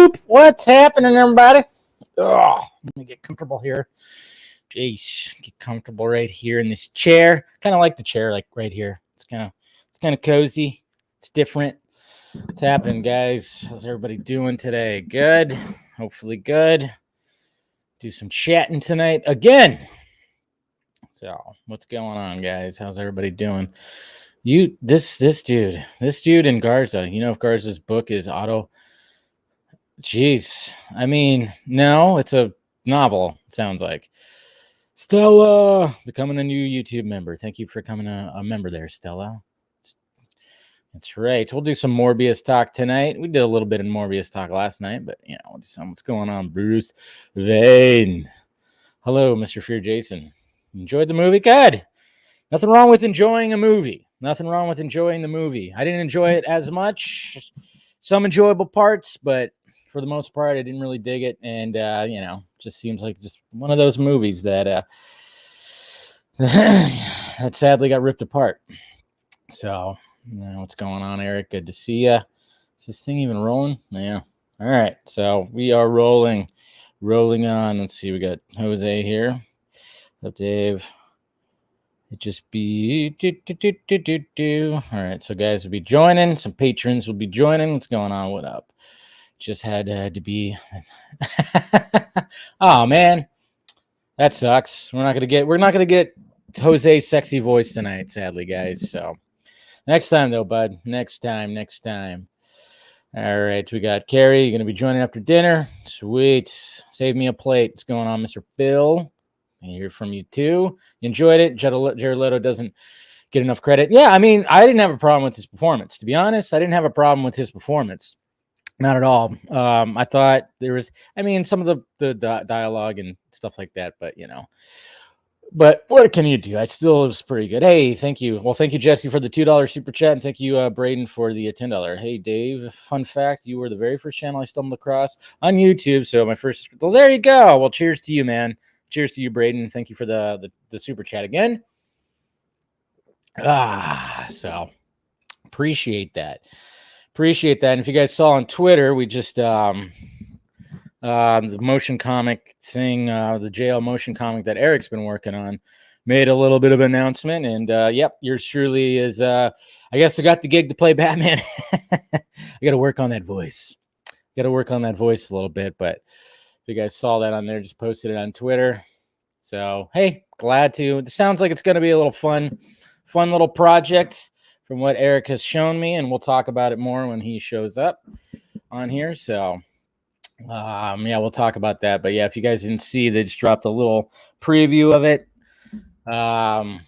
Whoop! What's happening, everybody? Oh, let me get comfortable here. Jeez, get comfortable right here in this chair. Kind of like the chair, like right here. It's kind of cozy. It's different. What's happening, guys? How's everybody doing today? Good. Hopefully good. Do some chatting tonight again. So, what's going on, guys? How's everybody doing? This dude in Garza. You know, if Garza's book is auto. Jeez, I mean, no, it's a novel. It sounds like. Stella becoming a new YouTube member. Thank you for becoming a member there, Stella. That's right. We'll do some Morbius talk tonight. We did a little bit of Morbius talk last night, but you know, we'll do some. What's going on, Bruce Vane? Hello, Mr. Fear Jason. Enjoyed the movie? Good. Nothing wrong with enjoying a movie. Nothing wrong with enjoying the movie. I didn't enjoy it as much. Some enjoyable parts, but for the most part, I didn't really dig it. And, you know, just seems like just one of those movies that that sadly got ripped apart. So, you know, what's going on, Eric? Good to see you. Is this thing even rolling? Yeah. All right. So we are rolling on. Let's see. We got Jose here. What's up, Dave? It just be All right, so guys will be joining. Some patrons will be joining. What's going on? What up? Just had to be. Oh man, that sucks. We're not gonna get Jose's sexy voice tonight, sadly, guys. So next time though, bud. Next time. All right, we got Carrie. You're gonna be joining after dinner. Sweet. Save me a plate. What's going on, Mr. Phil? I hear from you too. You enjoyed it. Jared Leto doesn't get enough credit. Yeah, I mean, I didn't have a problem with his performance. To be honest, I didn't have a problem with his performance. Not at all. I thought there was, I mean, some of the dialogue and stuff like that, but you know. But what can you do? It was pretty good. Hey, thank you. Well, thank you, Jesse, for the $2 super chat, and thank you, Braden, for the $10. Hey, Dave. Fun fact: you were the very first channel I stumbled across on YouTube. So my first. Well, there you go. Well, cheers to you, man. Cheers to you, Braden. Thank you for the super chat again. So appreciate that. And if you guys saw on Twitter, we just the motion comic thing, the JL motion comic that Eric's been working on, made a little bit of an announcement. And yep, yours truly is. I guess I got the gig to play Batman. I got to work on that voice. A little bit, but. You guys saw that on there, just posted it on Twitter. So, hey, glad to. It sounds like it's going to be a little fun little project from what Eric has shown me, and we'll talk about it more when he shows up on here. So, yeah, we'll talk about that. But yeah, if you guys didn't see, they just dropped a little preview of it. So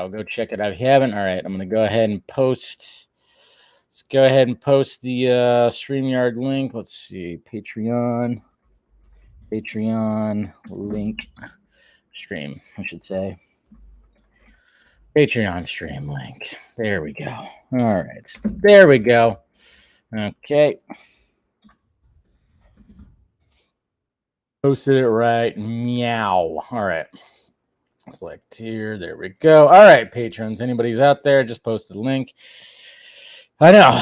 go check it out if you haven't. All right, I'm going to go ahead and post. Let's go ahead and post the StreamYard link. Let's see, Patreon link stream, I should say. Patreon stream link. There we go. All right. There we go. Okay. Posted it right. Meow. All right. Select here. There we go. All right, patrons. Anybody's out there? Just posted a link. I know.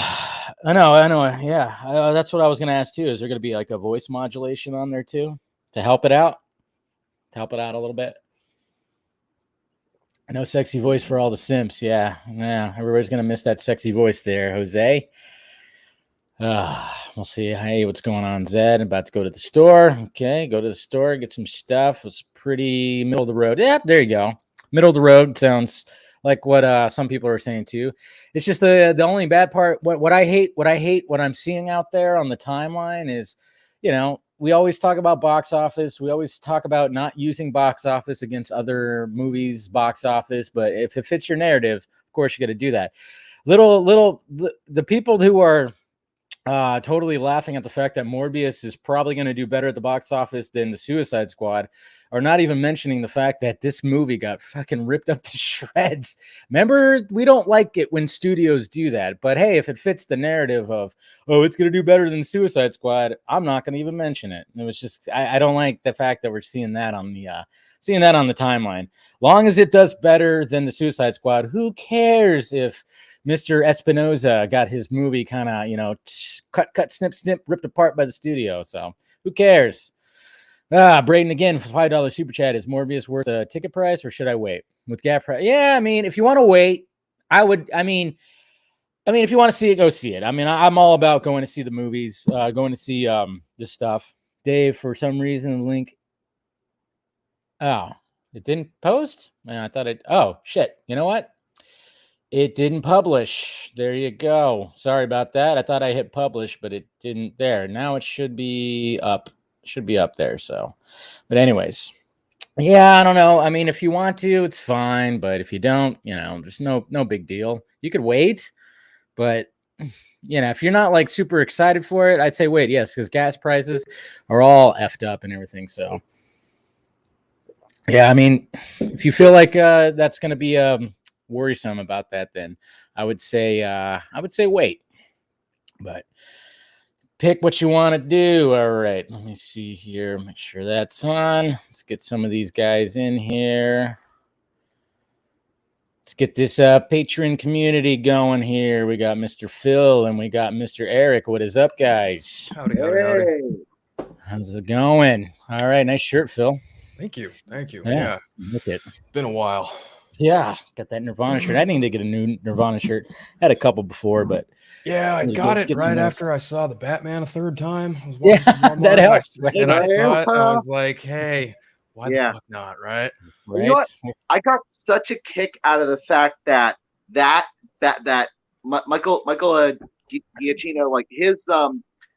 Yeah, that's what I was going to ask too. Is there going to be like a voice modulation on there too to help it out? A little bit. I know sexy voice for all the simps. Yeah. Everybody's going to miss that sexy voice there, Jose. We'll see. Hey, what's going on, Zed? About to go to the store. Okay, go to the store, get some stuff. It's pretty middle of the road. Yeah, there you go. Middle of the road sounds like what some people are saying too. It's just the only bad part. What I hate what I'm seeing out there on the timeline is, you know, we always talk about box office. We always talk about not using box office against other movies' box office. But if it fits your narrative, of course you got to do that. The people who are totally laughing at the fact that Morbius is probably going to do better at the box office than the Suicide Squad are not even mentioning the fact that this movie got fucking ripped up to shreds. Remember, we don't like it when studios do that. But hey, if it fits the narrative of, oh, it's going to do better than Suicide Squad, I'm not going to even mention it. It was just, I don't like the fact that we're seeing that on the timeline. Long as it does better than the Suicide Squad, who cares if Mr. Espinosa got his movie kind of, cut, snip, ripped apart by the studio. So who cares? Braden again for $5 super chat. Is Morbius worth a ticket price or should I wait? With gap price? Yeah, I mean, if you want to wait, I would. I mean, if you want to see it, go see it. I mean, I'm all about going to see the movies, going to see this stuff. Dave, for some reason, the link. Oh, it didn't post? Man, I thought it. Oh, shit. You know what? It didn't publish. There you go. Sorry about that. I thought I hit publish, but it didn't there. Now it should be up. Should be up there. So, but anyways. Yeah, I don't know. I mean, if you want to, it's fine. But if you don't, there's no big deal. You could wait. But, if you're not like super excited for it, I'd say wait. Yes, because gas prices are all effed up and everything. So, yeah, I mean, if you feel like that's going to be worrisome about that, then I would say wait. But pick what you want to do. All right, let me see here. Make sure that's on. Let's get some of these guys in here. Let's get this Patreon community going here. We got Mr. Phil and we got Mr. Eric. What is up, guys? Howdy. How's it going? All right, nice shirt, Phil. Thank you. Yeah. Look it. It's been a while. Yeah, got that Nirvana shirt. I need to get a new Nirvana shirt. Had a couple before, but yeah, I got it right after I saw the Batman a third time. I was that helps. And I saw it. I was like, hey. Why the fuck not, right? You know what? I got such a kick out of the fact that Michael Giacchino, like his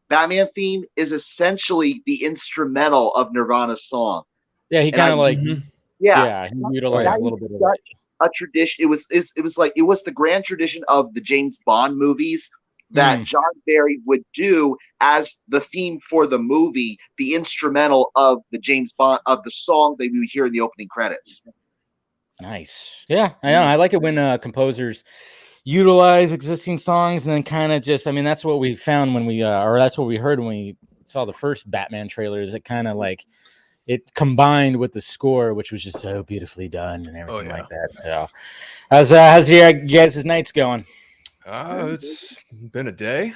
Batman theme is essentially the instrumental of Nirvana's song. Yeah, he kind of like he utilized a little bit of it. A tradition. It was the grand tradition of the James Bond movies that John Barry would do as the theme for the movie, the instrumental of the James Bond of the song that we would hear in the opening credits. Nice. Yeah, I know. I like it when composers utilize existing songs and then kind of just, I mean, that's what we found when we, or that's what we heard when we saw the first Batman trailers. It kind of like, it combined with the score, which was just so beautifully done and everything like that. So how's your guys' nights going? It's been a day.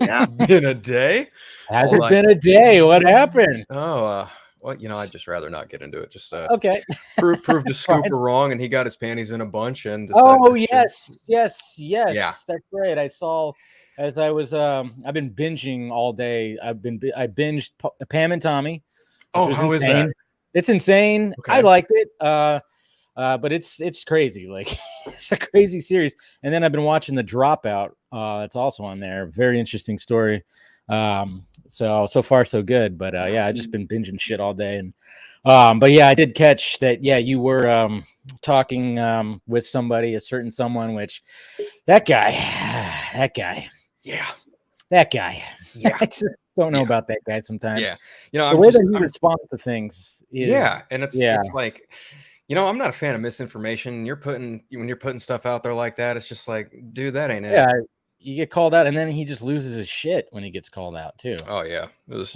Yeah, been a day. Has it been a day? What happened? Well, I'd just rather not get into it. Just okay. proved to Scooper wrong, and he got his panties in a bunch. And yes, yeah, that's right. I saw as I was I've been binging all day. I binged Pam and Tommy. Oh, how is that? It's insane. Okay. I liked it. But it's crazy. Like it's a crazy series. And then I've been watching The Dropout. That's also on there. Very interesting story. So far so good. But yeah, I just been binging shit all day. And but yeah, I did catch that. Yeah, you were talking with somebody, a certain someone, which that guy. Yeah. That guy. Yeah. I just don't know about that guy sometimes. Yeah. The way that he responds to things is and it's like, I'm not a fan of misinformation. When you're putting stuff out there like that, it's just like, dude, that ain't it. Yeah, you get called out, and then he just loses his shit when he gets called out too. Oh yeah, it was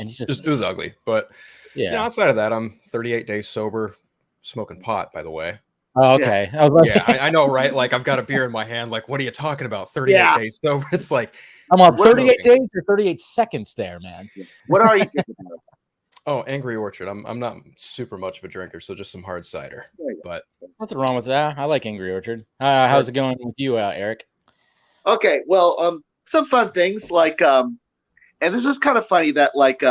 ugly. But yeah, outside of that, I'm 38 days sober, smoking pot. By the way. Oh, okay. Yeah, I know, right? Like I've got a beer in my hand. Like, what are you talking about? 38 days sober. It's like I'm on 38 days or 38 seconds there, man. What are you thinking about? Oh, Angry Orchard. I'm not super much of a drinker, so just some hard cider. But nothing wrong with that. I like Angry Orchard. How's it going with you, Eric? Okay, well, some fun things like and this was kind of funny that like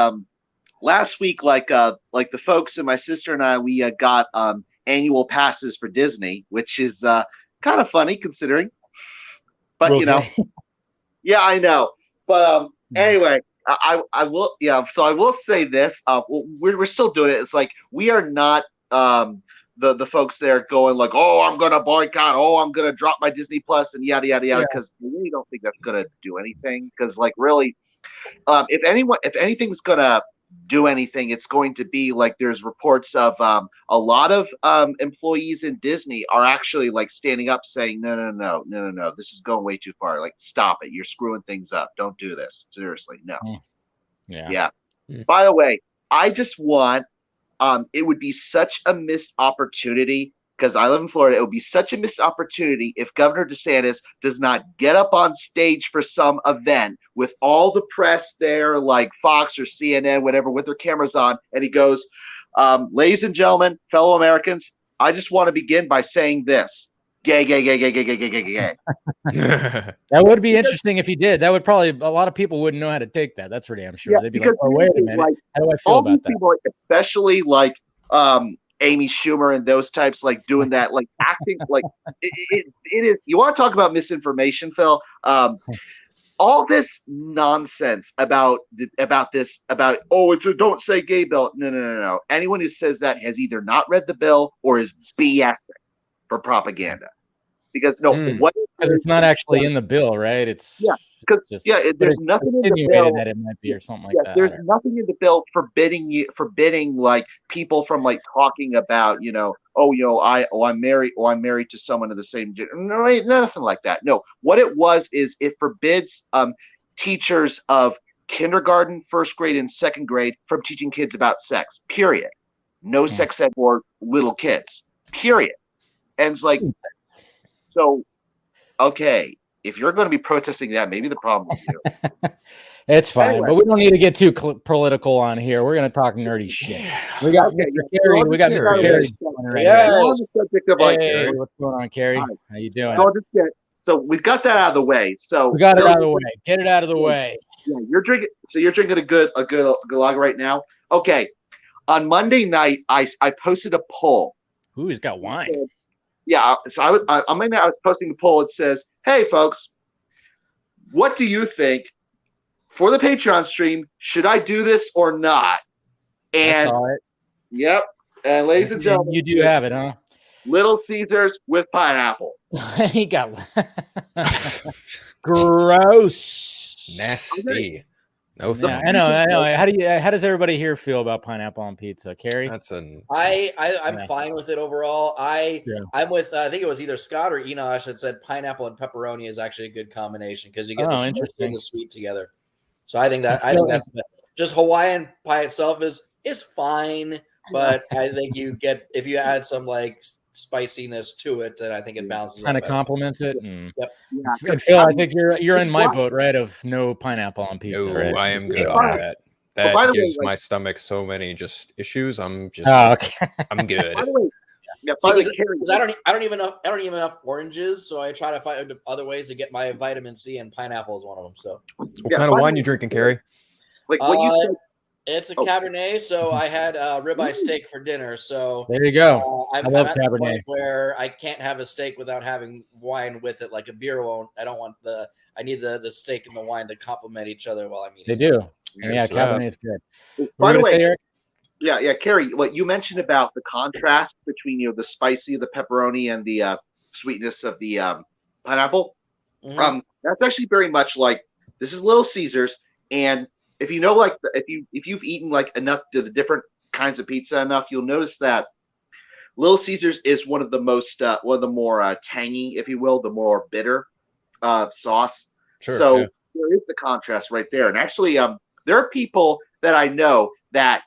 last week, like the folks and my sister and I, we got annual passes for Disney, which is kind of funny considering. But yeah, I know. But anyway. I will, so I will say this. We're still doing it. It's like we are not the folks there going like, oh, I'm gonna boycott. Oh, I'm gonna drop my Disney Plus and yada yada yada. Because we really don't think that's gonna do anything. Because like really, if anything's gonna do anything, it's going to be like there's reports of a lot of employees in Disney are actually like standing up saying no, this is going way too far, like stop it, you're screwing things up, don't do this, seriously, no. By the way, I just want it would be such a missed opportunity because I live in Florida, it would be such a missed opportunity if Governor DeSantis does not get up on stage for some event with all the press there, like Fox or CNN, whatever, with their cameras on, and he goes, ladies and gentlemen, fellow Americans, I just want to begin by saying this. Gay, gay, gay, gay, gay, gay, gay, gay, gay. That would be interesting if he did. That would probably, a lot of people wouldn't know how to take that. That's for damn sure. They'd be like, oh, wait a minute. Like, how do I feel about that? People, especially like Amy Schumer and those types, like doing that, like acting like it is. You want to talk about misinformation, Phil? All this nonsense about it's a don't say gay bill. No. Anyone who says that has either not read the bill or is BSing for propaganda. Because because it's not actually in the bill, right? It's because there's nothing in the bill that it might be or something like that. There's nothing in the bill forbidding like people from like talking about I'm married to someone of the same gender. No, nothing like that. No, what it was is it forbids teachers of kindergarten, first grade, and second grade from teaching kids about sex. Period. No sex ed for little kids. Period. And it's like, so okay. If you're going to be protesting that, maybe the problem is you. It's fine, anyway. But we don't need to get too political on here. We're going to talk nerdy shit. We got Carrie. We got Mr. Carrie. Hey, what's going on, Carrie? Hi. How you doing? So we've got that out of the way. So we got it out of the way. Get it out of the way. Yeah, you're drinking. So you're drinking a good lager right now. Okay. On Monday night, I posted a poll. Ooh, he's got wine. Yeah. So I was posting a poll. It says, hey, folks, what do you think for the Patreon stream? Should I do this or not? And I saw it. Yep. And ladies and gentlemen, you do have it, huh? Little Caesars with pineapple. He got gross, nasty. No, thanks. I know. How does everybody here feel about pineapple on pizza, Carrie? I'm fine with it overall. I'm with I think it was either Scott or Enosh that said pineapple and pepperoni is actually a good combination because you get the sweet and the sweet together. So I think that's just Hawaiian pie itself is fine, but I think if you add some like spiciness to it, then I think it balances. Kind of complements it. Yep. Yeah. Phil, I think you're in my boat, right? Of no pineapple on pizza. No, right? I am good on that. That gives my stomach so many just issues. I'm good. By the way, because I don't even know enough oranges, so I try to find other ways to get my vitamin C, and pineapple is one of them. So, what kind of wine you drinking, Carrie? Like what you said. It's a Cabernet, so I had ribeye steak for dinner. So there you go. I'm at the point where I can't have a steak without having wine with it. Like a beer won't. I need the steak and the wine to complement each other while I'm eating. They do. Yeah, Cabernet is good. By the way, Eric? Yeah, Carrie, what you mentioned about the contrast between the spicy of the pepperoni and the sweetness of the pineapple. Mm-hmm. That's actually very much like this is Little Caesars, and if you know, like, if you've eaten like enough of the different kinds of pizza enough, you'll notice that Little Caesars is one of the more tangy, if you will, the more bitter sauce. Sure, so there is the contrast right there. And actually, there are people that I know that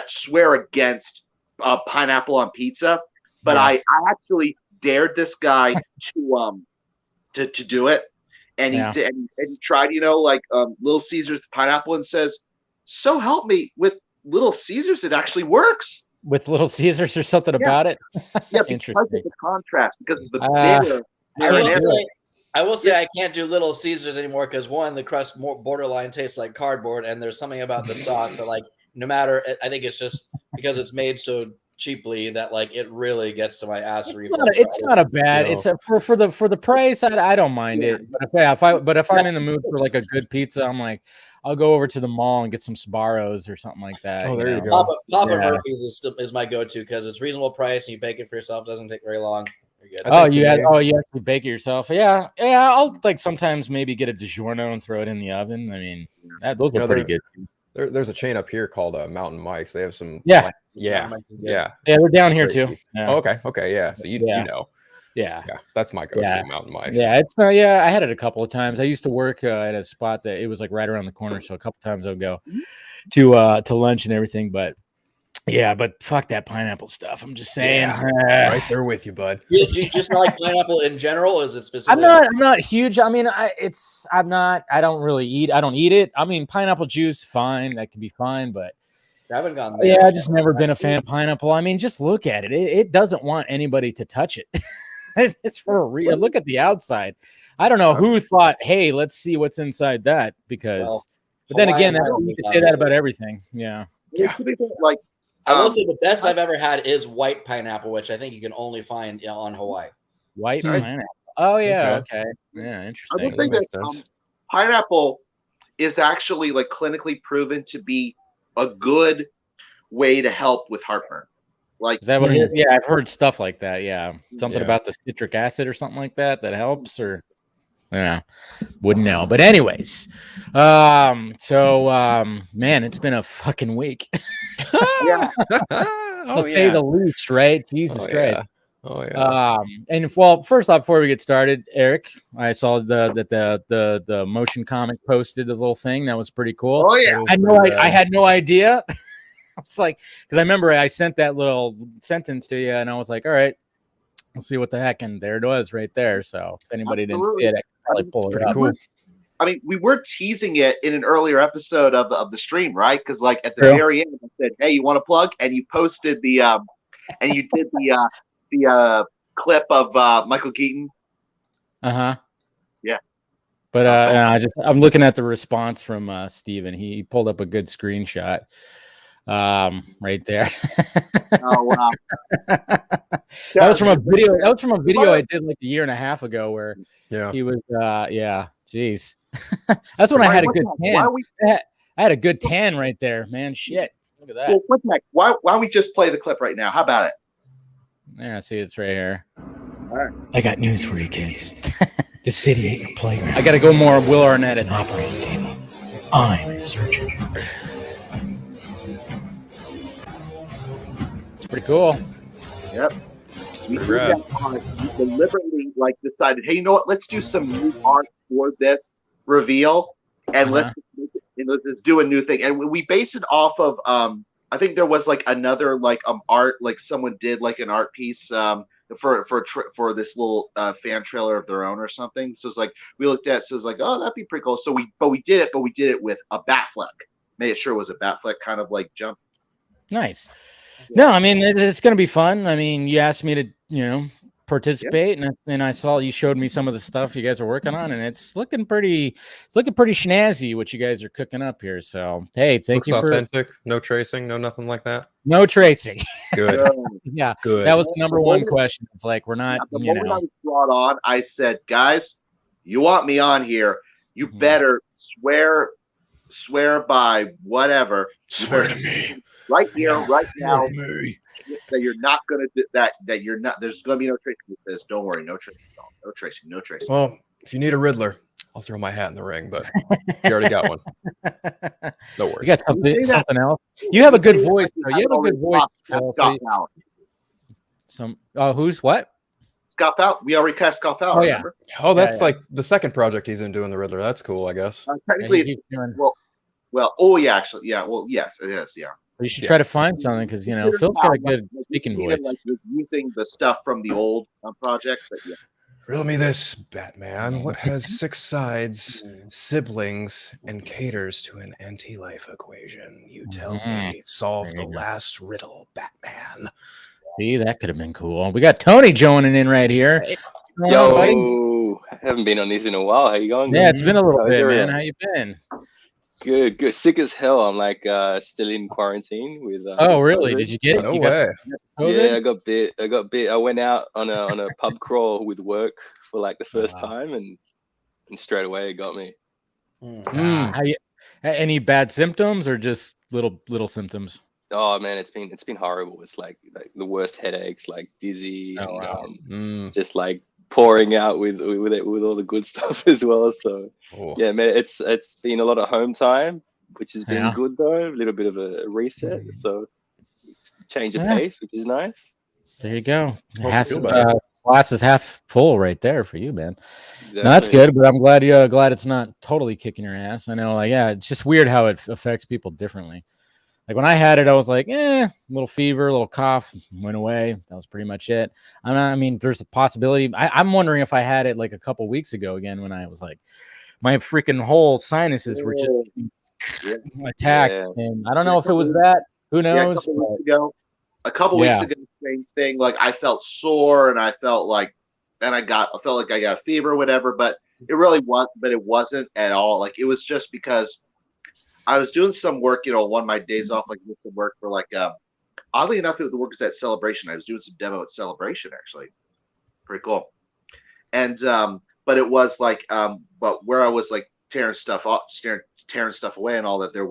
swear against pineapple on pizza, but I actually dared this guy to do it. And he tried, Little Caesars pineapple, and says, "So help me, with Little Caesars, it actually works." With Little Caesars, or something about it. Yeah, because of the contrast, because of the bitter. I will say I can't do Little Caesars anymore because one, the crust borderline tastes like cardboard, and there's something about the sauce that, like, no matter, I think it's just because it's made so cheaply that like it really gets to my ass. It's not a bad. It's for the price. I don't mind it. But if I'm in the mood for like a good pizza, I'm like, I'll go over to the mall and get some Sbarros or something like that. Oh, there you go. Papa Murphy's is my go-to because it's reasonable price and you bake it for yourself. Doesn't take very long. You're good. You actually bake it yourself. Yeah. I'll like sometimes maybe get a DiGiorno and throw it in the oven. I mean, those are pretty good. There's a chain up here called Mountain Mike's. They have some. Yeah. They're down here too. Yeah. Oh, okay. Yeah. So you know. Yeah. That's my go-to Mountain Mike's. Yeah, I had it a couple of times. I used to work at a spot that it was like right around the corner, so a couple times I would go to lunch and everything. But Yeah, but fuck that pineapple stuff. I'm just saying. Yeah, right there with you, bud. You just not like pineapple in general? Or is it specifically? I'm not huge. I mean, I don't really eat. I don't eat it. I mean, pineapple juice, fine. That could be fine, but I haven't gone there. yeah, I've just never been a fan of pineapple. I mean, just look at it. It doesn't want anybody to touch it. It's for a real. Look at the outside. I don't know who thought, hey, let's see what's inside that, because but then again, you can say that about everything. Yeah. Like, I will say the best I've ever had is white pineapple, which I think you can only find on Hawaii. White pineapple. Oh yeah, okay. Yeah, interesting. I think that pineapple is actually like clinically proven to be a good way to help with heartburn. Like, is that what yeah, I've heard stuff like that. Yeah. Something about the citric acid or something like that helps, or yeah, wouldn't know. But anyways, man, it's been a fucking week. Yeah. Let's say the least, right? Jesus Christ. Oh yeah. And well, first off, before we get started, Eric, I saw the motion comic posted the little thing that was pretty cool. Oh yeah. I had no idea. I was like, because I remember I sent that little sentence to you, and I was like, all right, we'll see what the heck, and there it was right there. So if anybody didn't see it, I could probably pull it up. Cool. I mean, we were teasing it in an earlier episode of the stream, right? Because like at the very end, I said, "Hey, you want to plug?" And you posted the and you did the clip of Michael Keaton. Yeah. But I'm looking at the response from Steven. He pulled up a good screenshot. Right there. Oh wow. That was from a video I did like a year and a half ago where he was geez. That's when I had a good tan. I had a good tan right there, man. Shit. Look at that. Well, what's next? Why don't we just play the clip right now? How about it? Yeah, see, it's right here. All right. I got news for you kids. The city ain't your playground. I gotta go more Will Arnett. It's an operating table. I'm the surgeon. It's pretty cool. Yep. We deliberately like decided, hey, you know what? Let's do some new art for this reveal, and let's do a new thing. And we base it off of I think there was like another like art, like someone did like an art piece for this little fan trailer of their own or something. So it's like we looked at it, so it's like, oh, that'd be pretty cool. So we did it with a Batfleck. Made sure it was a Batfleck kind of like jump. Nice. No, I mean it's gonna be fun. I mean, you asked me to, participate, and I saw you showed me some of the stuff you guys are working on, and it's looking pretty snazzy what you guys are cooking up here. So hey, thank you for authentic, no tracing, no nothing like that. No tracing. Good. Yeah, good. That was the number one question. It's like we're not. The moment I was brought on, I said, guys, you want me on here? You better swear by whatever. Swear to me. Right here, right now, that you're not going to do that. That you're not. There's going to be no tracing. It says, "Don't worry, no tracing, no tracing, no tracing." Well, if you need a Riddler, I'll throw my hat in the ring. But you already got one. No worries. You got something else. You have a good voice. You have a good voice. Who's what? Scott Out. We already cast Scott Out. Oh yeah. Remember? Oh, that's like the second project he's in doing the Riddler. That's cool, I guess. Technically, well, yeah, actually, yeah. Well, yes, it is. Yeah. You should try to find something because Phil's got a good speaking voice. Like using the stuff from the old project, but yeah. Riddle me this, Batman. What has 6 sides, siblings, and caters to an anti-life equation? You tell me. Solve the last riddle, Batman. See, that could have been cool. We got Tony joining in right here. Yo, I haven't been on this in a while. How you going? Yeah, it's been a little bit, man. How you been? Good. Sick as hell. I'm like still in quarantine with. Oh, really? COVID. Did you get it? No way. Yeah, I got bit. I went out on a pub crawl with work for like the first time, and straight away it got me. Any bad symptoms or just little symptoms? Oh man, it's been horrible. It's like the worst headaches, like dizzy, just like pouring out with all the good stuff as well. So yeah, man, it's been a lot of home time, which has been good though. A little bit of a reset, so change of pace, which is nice. There you go. Glass is half full right there for you, man. Exactly. No, that's good, but I'm glad it's not totally kicking your ass. I know, it's just weird how it affects people differently. Like when I had it, I was like, a little fever, a little cough, went away. That was pretty much it. I mean, there's a possibility. I'm wondering if I had it like a couple weeks ago again when I was like, my freaking whole sinuses were just attacked. Yeah. And I don't know if it was that. Who knows? A couple weeks ago, same thing. Like I felt sore and I felt like, and I felt like I got a fever or whatever, but it really was, but it wasn't at all. Like it was just because I was doing some work, one of my days off, like did some work for like, oddly enough, the work is at Celebration. I was doing some demo at Celebration, actually. Pretty cool. And, but it was like, but where I was like tearing stuff away and all that, there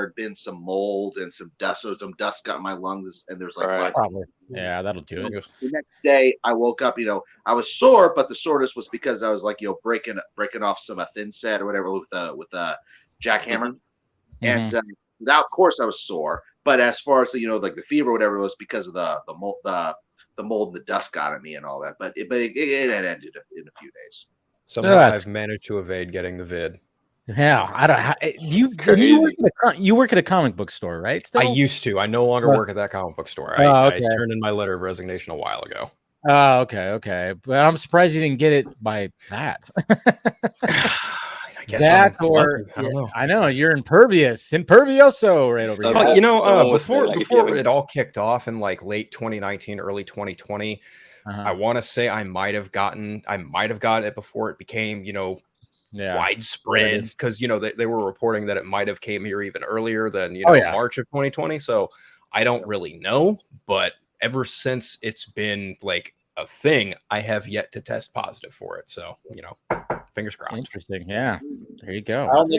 had been some mold and some dust. So some dust got in my lungs and there's like, probably. Yeah, that'll do it. The next day I woke up, I was sore, but the soreness was because I was like, breaking off some thin set or whatever with a jackhammer. And now, of course, I was sore. But as far as like the fever, or whatever, it was because of the mold, and the dust got at me and all that. But it ended in a few days. Somehow I've managed to evade getting the vid. Yeah, I don't. You work at a comic book store, right? Still? I used to. I no longer work at that comic book store. I turned in my letter of resignation a while ago. Oh, okay. But I'm surprised you didn't get it by that. I guess that or I don't know. I know you're impervioso right over here. Before it all kicked off in like late 2019, early 2020, I want to say I might have gotten it before it became widespread, because they were reporting that it might have came here even earlier than March of 2020. So I don't really know, but ever since it's been like a thing, I have yet to test positive for it. So fingers crossed. Interesting. Yeah, there you go. I don't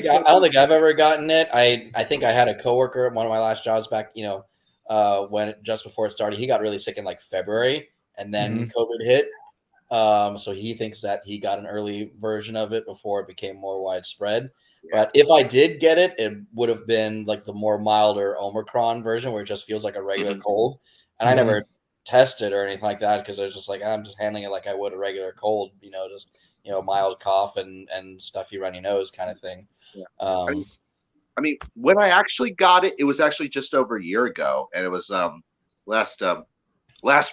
think I've ever gotten it. I think I had a coworker at one of my last jobs back, when just before it started. He got really sick in like February, and then COVID hit. So he thinks that he got an early version of it before it became more widespread. Yeah. But if I did get it, it would have been like the more milder Omicron version, where it just feels like a regular cold. And I never tested or anything like that, because I was just like, I'm just handling it like I would a regular cold, just mild cough and stuffy runny nose kind of thing. Yeah. I mean, when I actually got it, it was actually just over a year ago, and it was last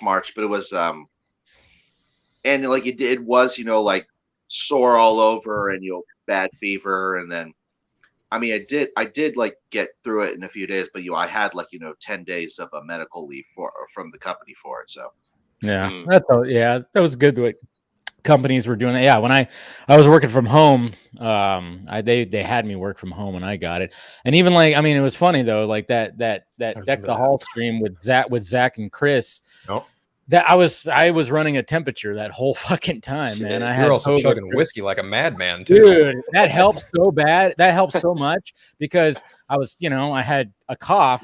March, but it was and like it was like sore all over and bad fever, and then I did like get through it in a few days, but I had like 10 days of a medical leave from the company for it. So that was good. Like companies were doing it. Yeah, when I was working from home, they had me work from home when I got it. And even like, I mean, it was funny though, like that Deck the Hall stream with Zach and Chris. Oh. That I was running a temperature that whole fucking time, man. You're also chugging whiskey like a madman too. Dude, that helps so bad. That helps so much, because I was, I had a cough,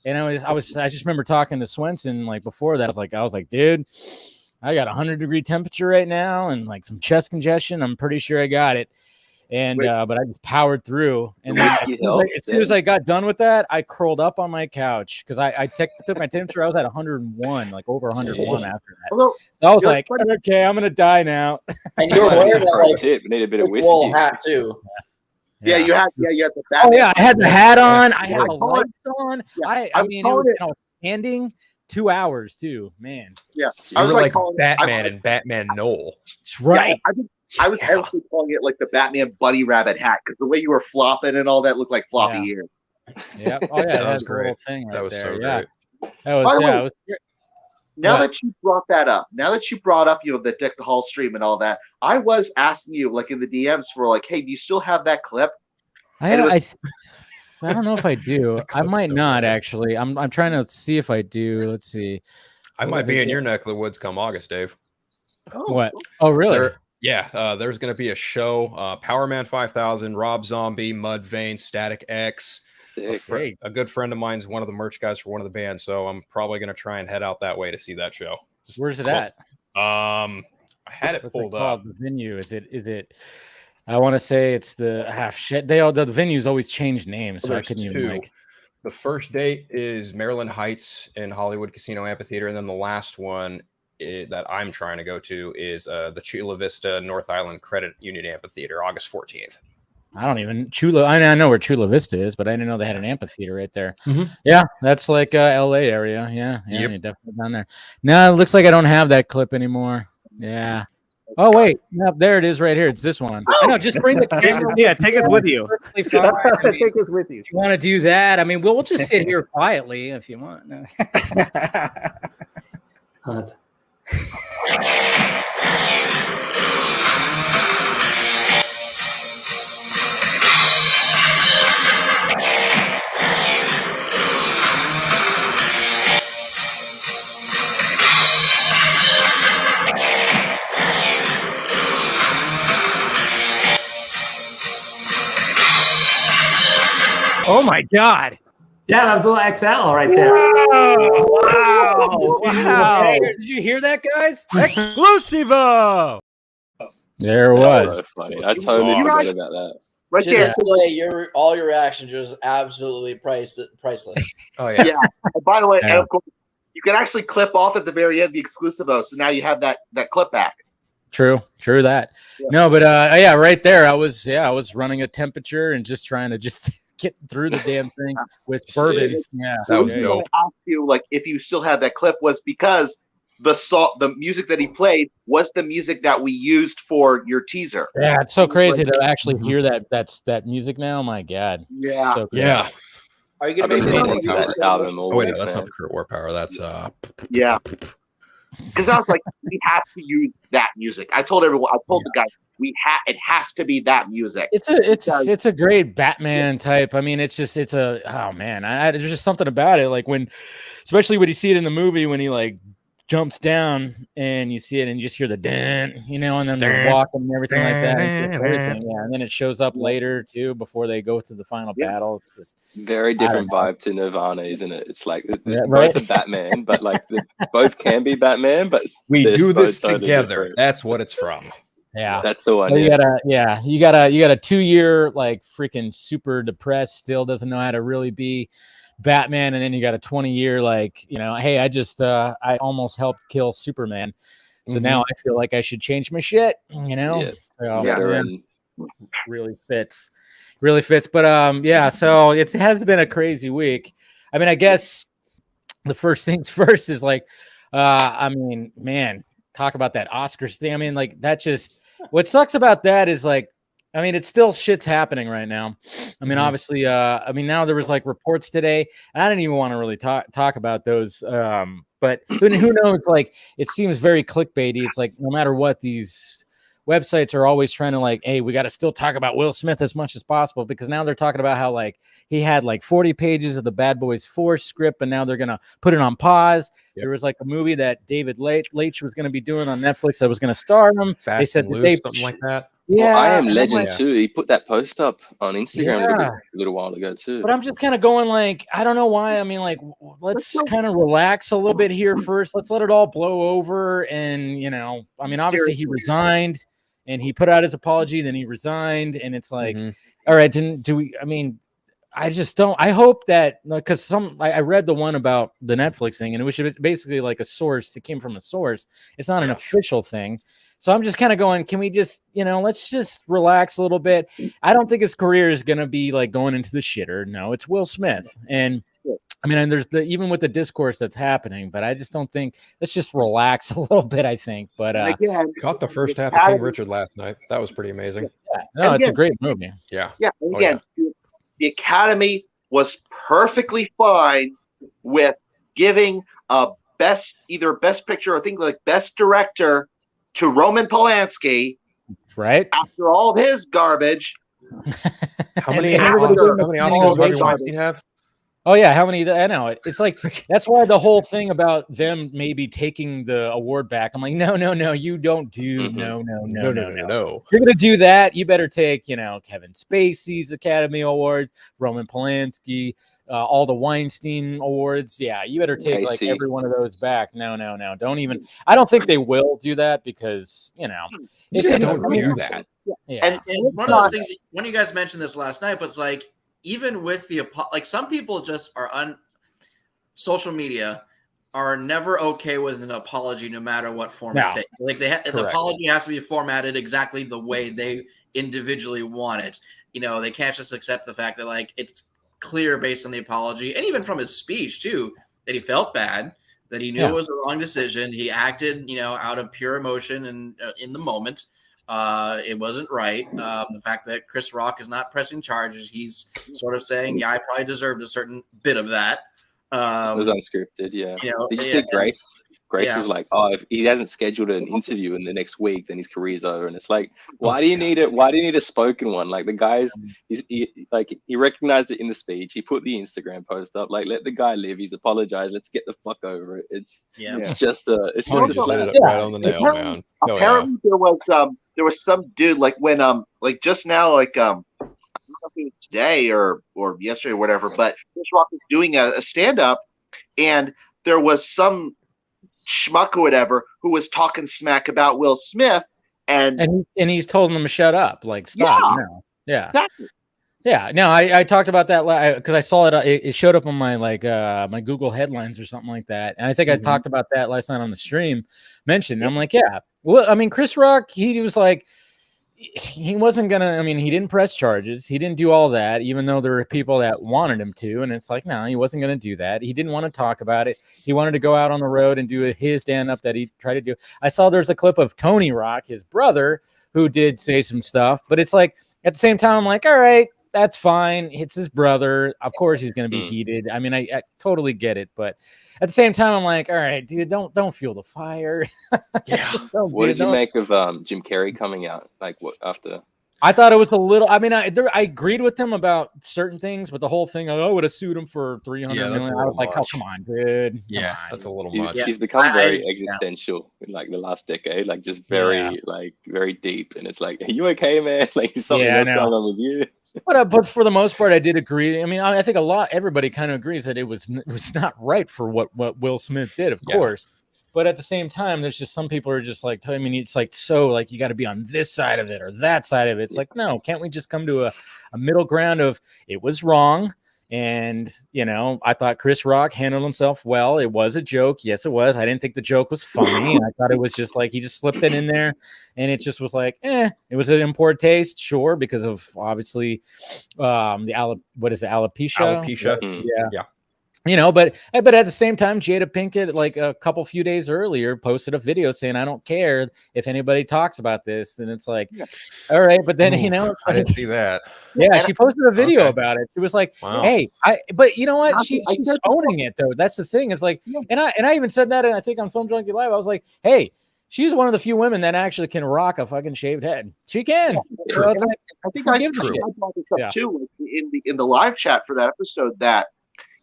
and I just remember talking to Swenson like before that. I was like, dude, I got 100-degree temperature right now and like some chest congestion. I'm pretty sure I got it. And but I just powered through. And then as soon as I got done with that, I curled up on my couch, because I took my temperature. I was at 101, like over 101 after that. So I was like, okay, I'm gonna die now. And you were wearing that we need a bit of whiskey. Wool hat too. Yeah, you had the hat. Oh yeah, I had the hat on. I had the lights on. Yeah, I mean, it was standing 2 hours too, man. Yeah, I was like Batman and Batman Noel. That's right. Yeah, I was actually calling it like the Batman bunny rabbit hat, because the way you were flopping and all that looked like floppy ears. Yeah. Oh yeah, that was great. Thing right that was there. so great. That was it was great. Now that you brought up, the Deck the Hall stream and all that, I was asking you like in the DMs for like, hey, do you still have that clip? I don't know if I do. I might not actually. I'm trying to see if I do. Let's see. I might be in your neck of the woods come August, Dave. What? Oh, really? There's going to be a show. Power Man 5000, Rob Zombie, Mudvayne, Static X. A good friend of mine's one of the merch guys for one of the bands, so I'm probably going to try and head out that way to see that show. Where's it at? I had it pulled up. The venue is it? I want to say it's the half shit. The venues always change names, so I couldn't even like. The first date is Maryland Heights in Hollywood Casino Amphitheater, and then the last one that I'm trying to go to is the Chula Vista North Island Credit Union Amphitheater, August 14th. I don't even Chula. I know where Chula Vista is, but I didn't know they had an amphitheater right there. Mm-hmm. Yeah, that's like L.A. area. Yeah, you're definitely down there. No, it looks like I don't have that clip anymore. Yeah. Oh wait, no, there it is right here. It's this one. I know. Just bring the camera. Yeah, take us with you. Take us with you. If you want to do that, I mean, we'll just sit here quietly if you want. No. Oh my God! Yeah, that was a little XL right there. Wow! Hey, did you hear that, guys? Exclusivo! There it was. So funny. I totally forgot about that. Right there. All your reactions are just absolutely priceless. Oh yeah. Yeah. And by the way, and of course, you can actually clip off at the very end the exclusivo, so now you have that clip back. True that. Yeah. No, but yeah, right there. I was running a temperature and just trying to get through the damn thing with bourbon. Yeah, that was dope. I asked you, like, if you still had that clip, was because the music that he played was the music that we used for your teaser. Yeah, it's so crazy to actually hear that music now. My God. Yeah. So yeah. Are you going to be into that album? Oh wait, no, that's not the Kurt Warpower. That's yeah. Because I was like, we have to use that music. I told the guys, it has to be that music. It's a great Batman type. I mean, there's just something about it. Like especially when you see it in the movie, when he like jumps down and you see it and you just hear the dun, and then they're walking and everything like that. And then it shows up later too before they go to the final battle. It's just, very different vibe to Nirvana, isn't it? It's like both are Batman, but like both can be Batman, but we do this together. Different. That's what it's from. Yeah, that's the one. So you got a 2-year like freaking super depressed, still doesn't know how to really be Batman, and then you got a 20-year like, hey, I almost helped kill Superman, so now I feel like I should change my shit, really fits but so it has been a crazy week. I mean, I guess the first things first is like man, talk about that Oscars thing. I mean, like, that just, what sucks about that is like, I mean, it's still shit's happening right now. I mean, obviously, now there was like reports today, and I didn't even want to really talk about those. But who knows? Like, it seems very clickbaity. It's like, no matter what, these websites are always trying to like, hey, we got to still talk about Will Smith as much as possible, because now they're talking about how like he had like 40 pages of the Bad Boys 4 script, and now they're gonna put it on pause. There was like a movie that David Leitch was going to be doing on Netflix that was going to star him. They said something like that. Yeah, I Am Legend too. He put that post up on Instagram a little while ago too. But I'm just kind of going like, I don't know why. I mean, like, let's kind of relax a little bit here first. Let's let it all blow over. And I mean, obviously he resigned and he put out his apology, then he resigned, and it's like, all right, I just don't. I hope that, because I read the one about the Netflix thing, and it was basically like a source. It came from a source. It's not an official thing. So I'm just kind of going, can we just, let's just relax a little bit. I don't think his career is going to be like going into the shitter. No, it's Will Smith. And I mean, and there's even with the discourse that's happening, but I just don't think, let's just relax a little bit, I think. But caught the first half of King Richard last night. That was pretty amazing. Yeah. No, it's a great movie. Yeah. Yeah. And again, the Academy was perfectly fine with giving either best picture or I think like best director to Roman Polanski, right? After all of his garbage. How many Oscars does Harvey Weinstein have? Oh yeah, how many? I know. It's like, that's why the whole thing about them maybe taking the award back. I'm like, no, you don't do no. If you're gonna do that, you better take Kevin Spacey's Academy Awards, Roman Polanski, all the Weinstein Awards. Yeah, you better take like every one of those back. No. Don't even. I don't think they will do that because you just don't do that. Yeah, and it's one of those things. One of you guys mentioned this last night, but it's like, even with some people just are on social media are never okay with an apology, no matter what form it takes. Like the apology has to be formatted exactly the way they individually want it. You know, they can't just accept the fact that like it's clear based on the apology, and even from his speech too, that he felt bad, that he knew it was the wrong decision. He acted, you know, out of pure emotion and in the moment. It wasn't right. The fact that Chris Rock is not pressing charges, he's sort of saying, "Yeah, I probably deserved a certain bit of that." It was unscripted, yeah. You know, did you see Grace? Grace was like, "Oh, if he hasn't scheduled an interview in the next week, then his career's over." And it's like, why do you need it? Why do you need a spoken one? Like the guy's, he recognized it in the speech. He put the Instagram post up. Like, let the guy live. He's apologized. Let's get the fuck over it. It's just a slap. Right on the nail, man. Apparently, there was some dude like when like just now like I don't know if it was today or yesterday or whatever, but Chris Rock was doing a stand-up, and there was some schmuck or whatever who was talking smack about Will Smith, and he's told him to shut up, like stop. Exactly. Yeah, no, I talked about that because I saw it. It showed up on my my Google headlines or something like that, and I think I talked about that last night on the stream. Mentioned, I'm like, yeah. Well, I mean, Chris Rock, he was like, he wasn't gonna. I mean, he didn't press charges. He didn't do all that, even though there were people that wanted him to. And it's like, no, he wasn't gonna do that. He didn't want to talk about it. He wanted to go out on the road and do his stand up that he tried to do. I saw there's a clip of Tony Rock, his brother, who did say some stuff, but it's like at the same time, I'm like, all right. That's fine. It's his brother. Of course he's going to be heated. I mean, I totally get it. But at the same time, I'm like, all right, dude, don't fuel the fire. What did you make of Jim Carrey coming out? Like what after? I thought it was a little. I mean, I agreed with him about certain things, but the whole thing, I would have sued him for $300 million. I was like, oh, come on, dude. Yeah, that's a little much. He's become very existential in like the last decade, like just very very deep. And it's like, are you okay, man? Like something else going on with you. But for the most part, I did agree. I mean, I think everybody kind of agrees that it was not right for what Will Smith did, of course. But at the same time, there's just some people are just like, I mean, it's like, so like you got to be on this side of it or that side of it. It's like, no, can't we just come to a middle ground of it was wrong? And, you know, I thought Chris Rock handled himself well. It was a joke. Yes, it was. I didn't think the joke was funny. I thought it was just like he just slipped it in there. And it just was like, it was an in poor taste, sure, because of obviously alopecia? Alopecia. Yeah. You know, but at the same time, Jada Pinkett, like a few days earlier, posted a video saying, I don't care if anybody talks about this. And it's like, all right, but then, you know, it's like, I didn't see that. Yeah, she posted a video about it. She was like, hey, but you know what? She's owning it, though. That's the thing. It's like, and I even said that, and I think on Film Junkie Live, I was like, hey, she's one of the few women that actually can rock a fucking shaved head. She can. So it's like, I think I brought this up too in the live chat for that episode that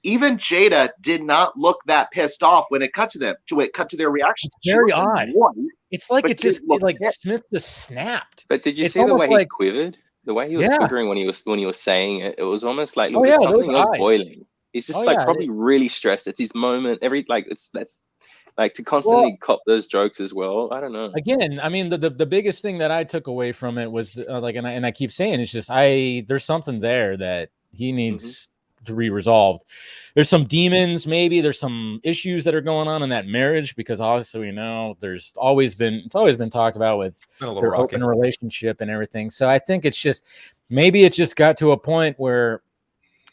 even Jada did not look that pissed off when it cut to them. It cut to their reaction. It's very odd. It's like Smith just snapped. But did you see the way he quivered? The way he was quivering when he was saying it, it was almost like something was boiling. He's just probably really stressed. It's his moment. That's like to constantly cop those jokes as well. I don't know. Again, I mean, the biggest thing that I took away from it was and I keep saying it's just there's something there that he needs to be resolved. There's some demons, maybe there's some issues that are going on in that marriage, because obviously we know it's always been talked about with their open relationship and everything. So I think it's just maybe it just got to a point where,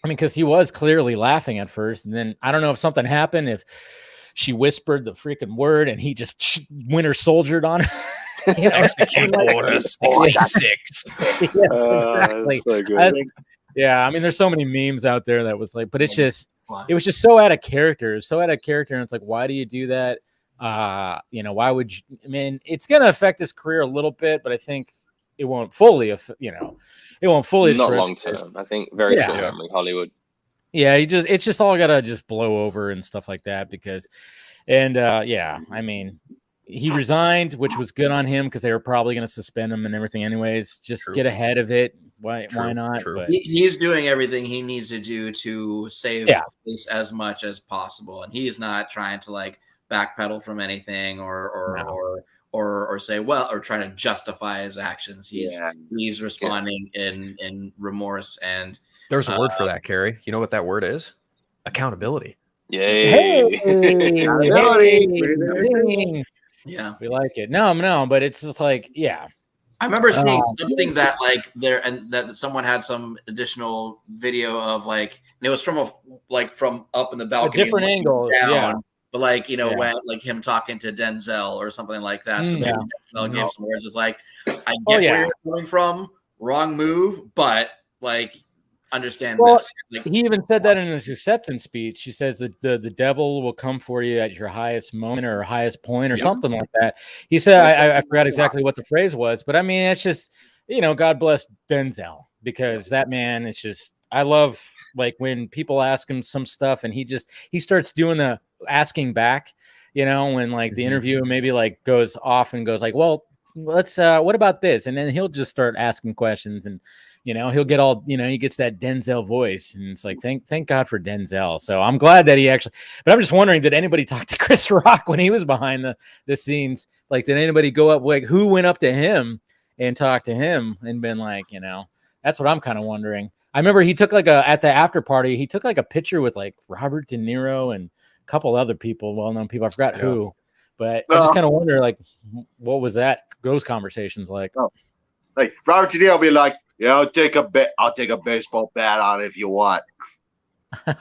I mean, because he was clearly laughing at first, and then I don't know if something happened, if she whispered the freaking word and he just Winter Soldiered on her. You know, execute order 66. Exactly. So good. I mean, there's so many memes out there that was like, but it was just so out of character. And it's like, why do you do that? You know, why would you? I mean, it's going to affect his career a little bit, but I think it won't fully, Not long term. I think very short term in Hollywood. Yeah, it's just all got to just blow over and stuff like that I mean, he resigned, which was good on him because they were probably going to suspend him and everything anyways. Just get ahead of it. Why not? But he's doing everything he needs to do to save this as much as possible, and he's not trying to like backpedal from anything or say or try to justify his actions. He's responding in remorse, and there's a word for that, Carrie. You know what that word is? Accountability. Yay! Yeah, we like it. No, but it's just like, yeah. I remember seeing something that like there and that someone had some additional video of like, and it was from from up in the balcony, a different angle, down, yeah. But like when like him talking to Denzel or something like that. So maybe Denzel gave some words. It's like, I get where you're coming from. Wrong move, but like understand this. Like, he even said that in his acceptance speech. He says that the devil will come for you at your highest moment or highest point or something like that. He said, I forgot exactly what the phrase was, but I mean, it's just, God bless Denzel, because that man, it's just, I love like when people ask him some stuff and he starts doing the asking back, when like the interview maybe like goes off and goes like, well, let's what about this? And then he'll just start asking questions, and he'll get all, he gets that Denzel voice, and it's like, thank God for Denzel. So I'm glad that he actually, but I'm just wondering, did anybody talk to Chris Rock when he was behind the scenes? Like, did anybody go up, like, who went up to him and talked to him and been like, that's what I'm kind of wondering. I remember he took like at the after party, he took like a picture with like Robert De Niro and a couple other people, well-known people. I forgot who, but I just kind of wonder, like, what was those conversations like? Like Robert De Niro will be like, yeah, I'll take a baseball bat on it if you want. Oh,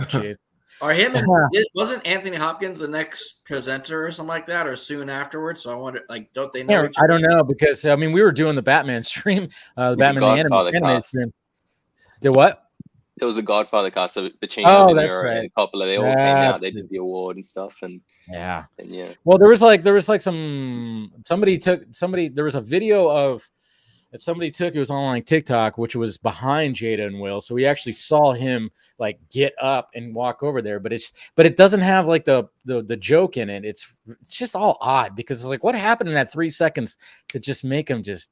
jeez. Or him and wasn't Anthony Hopkins the next presenter or something like that, or soon afterwards? So I wonder, like, don't they know? I don't know, because I mean, we were doing the Batman stream, the Batman animated stream. Did what? It was the Godfather cast, so Pacino, De Niro, and Coppola. They all came out. They did the award and stuff, and yeah. Well, there was like somebody there was a video of that somebody took. It was on like TikTok, which was behind Jada and Will, so we actually saw him like get up and walk over there. But it doesn't have like the joke in it. It's just all odd, because it's like, what happened in that 3 seconds to just make him just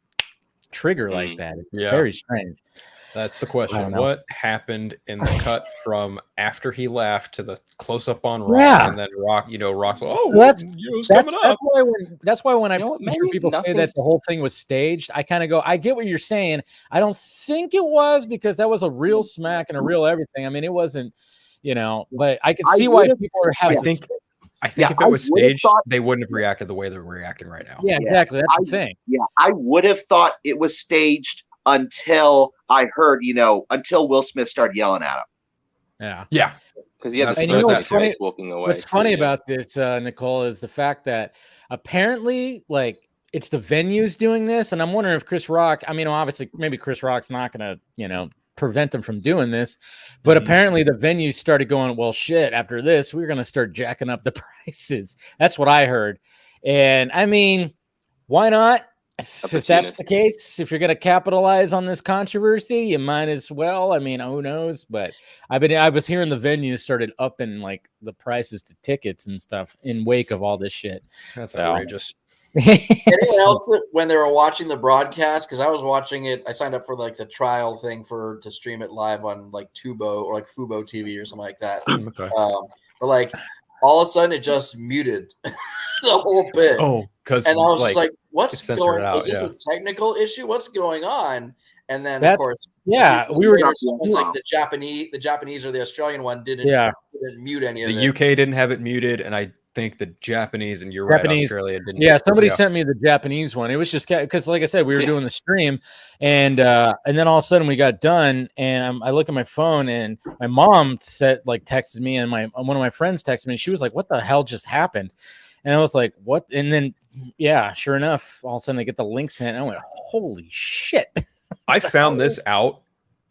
trigger like that? It's very strange. That's the question. What happened in the cut from after he laughed to the close up on Rock, and then Rock's so that's why when I hear people say that the whole thing was staged, I kind of go, I get what you're saying. I don't think it was, because that was a real smack and a real everything. I mean, it wasn't, but I could see why people are having. I think if it was staged, they wouldn't have reacted the way they're reacting right now. Yeah, exactly. That's the thing. Yeah, I would have thought it was staged until I heard, until Will Smith started yelling at him. Yeah. Because he had the smile face walking away. What's funny about this, Nicole, is the fact that apparently, like, it's the venues doing this, and I'm wondering if Chris Rock, I mean, obviously, maybe Chris Rock's not going to, prevent them from doing this, but apparently the venues started going, well, shit, after this, we're going to start jacking up the prices. That's what I heard. And I mean, why not? If that's the case, if you're going to capitalize on this controversy, you might as well. I mean, who knows? But I was hearing the venues started upping like the prices to tickets and stuff in wake of all this shit. That's outrageous. Anyone else, when they were watching the broadcast, because I was watching it, I signed up for like the trial thing to stream it live on like Tubo or like Fubo TV or something like that. Okay. But like all of a sudden it just muted the whole bit. Oh, because and I was just like, what's going on? Out, is this a technical issue? What's going on? And then of course, we were it's like the Japanese or the Australian one didn't mute any of it. The UK didn't have it muted, and I think the Japanese, and you're right, Australia didn't. Yeah, somebody sent me the Japanese one. It was just because, like I said, we were doing the stream, and then all of a sudden we got done, and I look at my phone, and my mom texted me, and one of my friends texted me, and she was like, "What the hell just happened?" And I was like, "What?" And then sure enough, all of a sudden I get the link sent, and I went, "Holy shit!" I found this out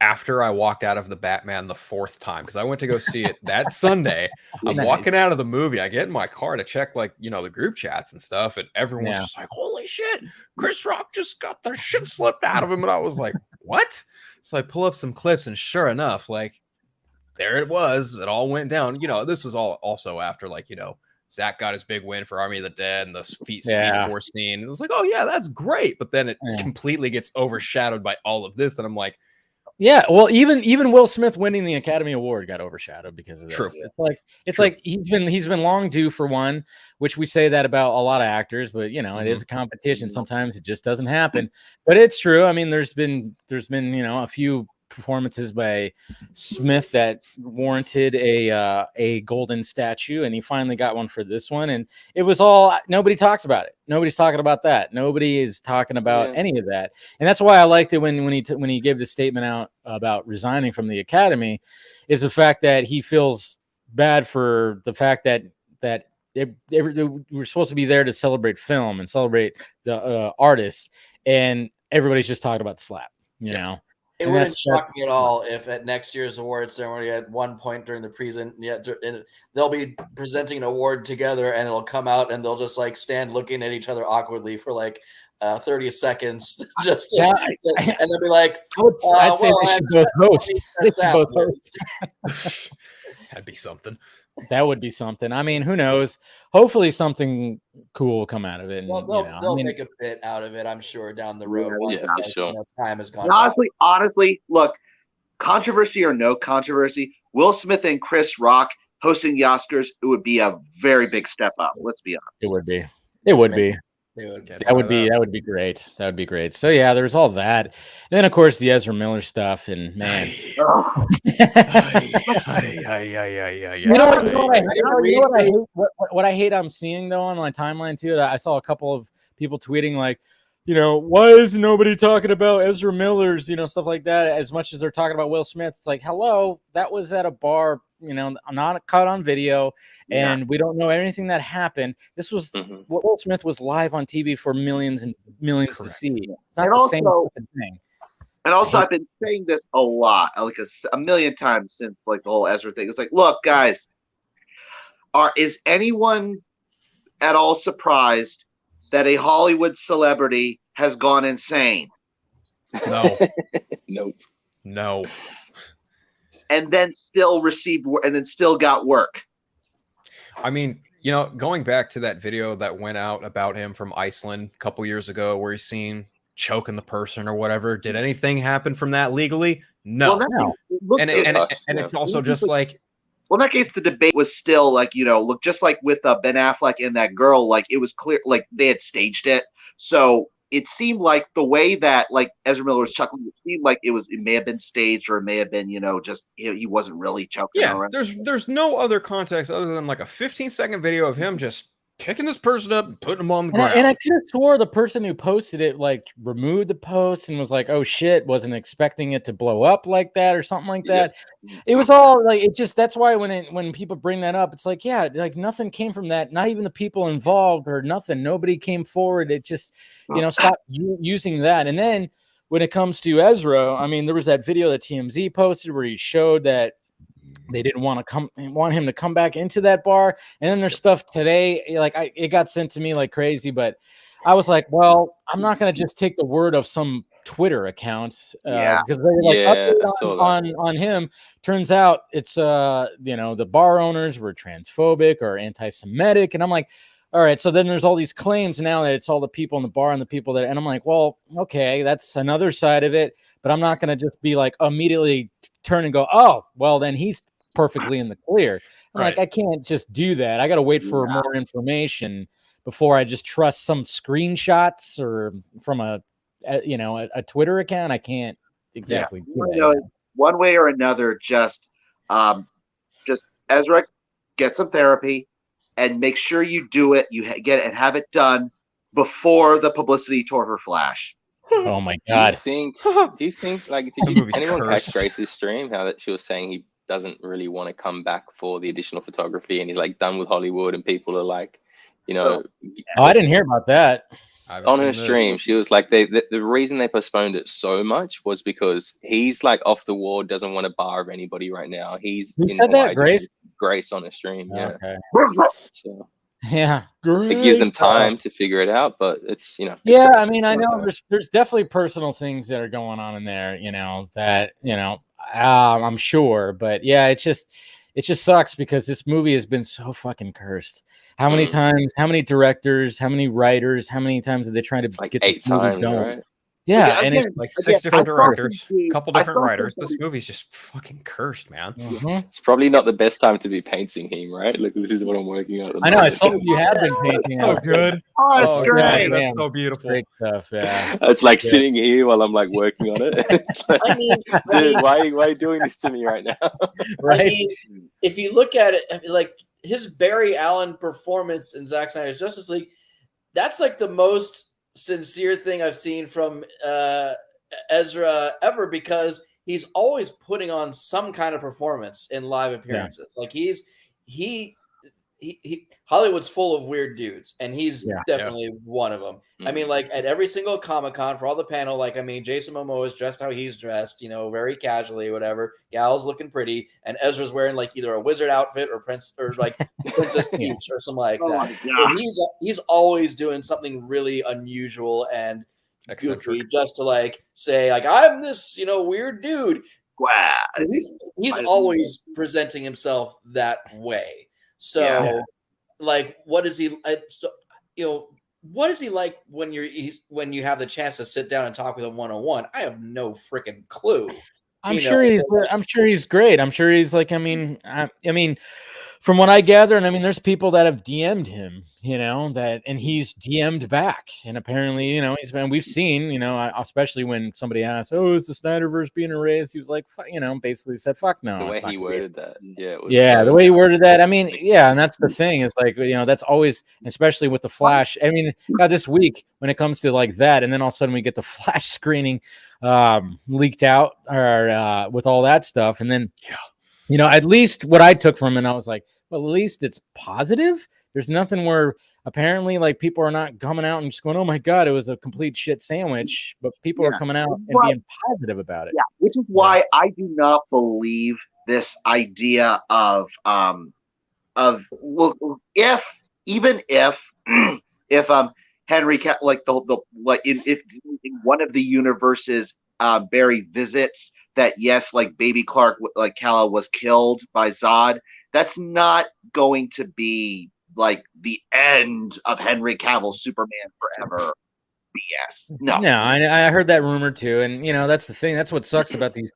after I walked out of the Batman the 4th time, because I went to go see it that Sunday. I'm walking out of the movie. I get in my car to check the group chats and stuff, and everyone's just like, holy shit, Chris Rock just got the shit slipped out of him. And I was like, what? So I pull up some clips, and sure enough, there it was. It all went down. This was all also after Zach got his big win for Army of the Dead and the Speed Force scene. It was like, oh yeah, that's great. But then it completely gets overshadowed by all of this. And I'm like, yeah, well, even Will Smith winning the Academy Award got overshadowed because of this. True. It's like he's been long due for one, which we say that about a lot of actors, but it is a competition. Sometimes it just doesn't happen. But it's true. I mean, there's been a few performances by Smith that warranted a golden statue, and he finally got one for this one. And it was all, nobody talks about it. Nobody's talking about that. Nobody is talking about any of that. And that's why I liked it when he gave the statement out about resigning from the Academy, is the fact that he feels bad for the fact that we're supposed to be there to celebrate film and celebrate the artists, and everybody's just talking about the slap, you know. It wouldn't shock me at all if at next year's award ceremony, at one point during the they'll be presenting an award together, and it'll come out, and they'll just like stand looking at each other awkwardly for like 30 seconds, and they'll be like, I'd say they should both host. They should both host. That'd be something. That would be something. I mean, who knows? Hopefully something cool will come out of it. And, they'll make a bit out of it, I'm sure, down the road. For sure. Time has gone. Honestly, look, controversy or no controversy, Will Smith and Chris Rock hosting the Oscars, it would be a very big step up. Let's be honest. It would be. That would be great. That would be great. So yeah, there's all that, and then of course the Ezra Miller stuff. And man, you know what I hate? I'm seeing though on my timeline too. I saw a couple of people tweeting like, you know, why is nobody talking about Ezra Miller's, stuff like that, as much as they're talking about Will Smith? It's like, hello, that was at a bar, not caught on video, and we don't know anything that happened. This was what Will Smith was live on TV for millions and millions to see. It's not the same thing. And also, I've been saying this a lot, like a million times since like the whole Ezra thing. It's like, look, guys, is anyone at all surprised that a Hollywood celebrity has gone insane? No. Nope. No. And then still got work. I mean, going back to that video that went out about him from Iceland a couple years ago, where he's seen choking the person or whatever. Did anything happen from that legally? No. Well, and it's also just like, well, in that case, the debate was still like, look, just like with Ben Affleck and that girl, like it was clear, like they had staged it. So it seemed like the way that like Ezra Miller was chuckling, it seemed like it may have been staged, or it may have been, just he wasn't really choking. Yeah, there's no other context other than like a 15-second video of him just picking this person up and putting them on the ground. And I could have swore the person who posted it like removed the post and was like, oh shit, wasn't expecting it to blow up like that or something like that. It was all like, it just, that's why when people bring that up, it's like, yeah, like nothing came from that. Not even the people involved or nothing. Nobody came forward. It just, stop using that. And then when it comes to Ezra, I mean, there was that video that TMZ posted where he showed that they didn't want him to come back into that bar. And then there's stuff today, like it got sent to me like crazy, but I was like, well, I'm not going to just take the word of some Twitter account because they're like on him. Turns out it's the bar owners were transphobic or anti-Semitic, and I'm like, all right, so then there's all these claims now that it's all the people in the bar and the people that, and I'm like, well, okay, that's another side of it, but I'm not going to just be like immediately turn and go, oh, well, then he's perfectly in the clear. Like, I can't just do that. I got to wait for more information before I just trust some screenshots or from a Twitter account. I can't exactly do that. One way or another, just Ezra, get some therapy and make sure you do it. You get it and have it done before the publicity tour for Flash. Oh my God! Do you think like did anyone catch Grace's stream? How that she was saying he doesn't really want to come back for the additional photography, and he's like done with Hollywood, and people are like, Oh, I didn't hear about that. On her stream, she was like, the reason they postponed it so much was because he's like off the wall, doesn't want to bar anybody right now. Who said that, Grace? Grace on her stream, Okay. So. Yeah, it gives them time to figure it out, but it's I mean, I know there's definitely personal things that are going on in there, that I'm sure, but yeah, it just sucks because this movie has been so fucking cursed. How many times? How many directors? How many writers? How many times have they tried to get this movie going? Right? Yeah, Okay, and again, it's like six again, different I saw directors, somebody- a couple I different saw writers. This somebody- movie's just fucking cursed, man. It's probably not the best time to be painting him, right? Look, this is what I'm working on. At the I know. I moment. saw you have been painting. So good. Oh, Oh, great. that's so beautiful. Great stuff. Yeah. It's like Yeah. sitting here while I'm like working on it. It's like, I mean, dude, why are you doing this to me right now? Right. I mean, if you look at it, I mean, like his Barry Allen performance in Zack Snyder's Justice League, that's like the most sincere thing I've seen from Ezra ever, because he's always putting on some kind of performance in live appearances. Like he Hollywood's full of weird dudes, and he's definitely one of them. I mean, like at every single Comic-Con for all the panel, like, I mean, Jason Momoa is dressed how he's dressed, you know, very casually, whatever. Gal's looking pretty, and Ezra's wearing like either a wizard outfit or like Princess Peach or something like that. And he's always doing something really unusual and goofy, just to like say like, I'm this, you know, weird dude. Wow. He's always presenting himself that way. So, like, what is he? What is he like when you have the chance to sit down and talk with him one-on-one? I have no freaking clue. I'm sure he's great. I'm sure he's like, I mean, from what I gather, and I mean, there's people that have DM'd him, you know, and he's DM'd back. And apparently, you know, we've seen, you know, especially when somebody asked, oh, is the Snyderverse being erased? He was like, you know, basically said, fuck no. The way he worded that. The way he worded that. I mean, yeah. And that's the thing is like, you know, that's always, especially with the Flash. I mean, this week when it comes to like that, and then all of a sudden we get the Flash screening leaked out or with all that stuff. And then, you know, at least what I took from it, and I was like, well, at least it's positive. There's nothing where apparently like people are not coming out and just going, oh my God, it was a complete shit sandwich. But people are coming out and being positive about it. Yeah, which is why I do not believe this idea of well, if Henry like if in one of the universes Barry visits that, yes, like baby Clark, like Kal-El was killed by Zod, that's not going to be like the end of Henry Cavill's Superman forever. BS. No, I heard that rumor too, and you know that's the thing. That's what sucks about these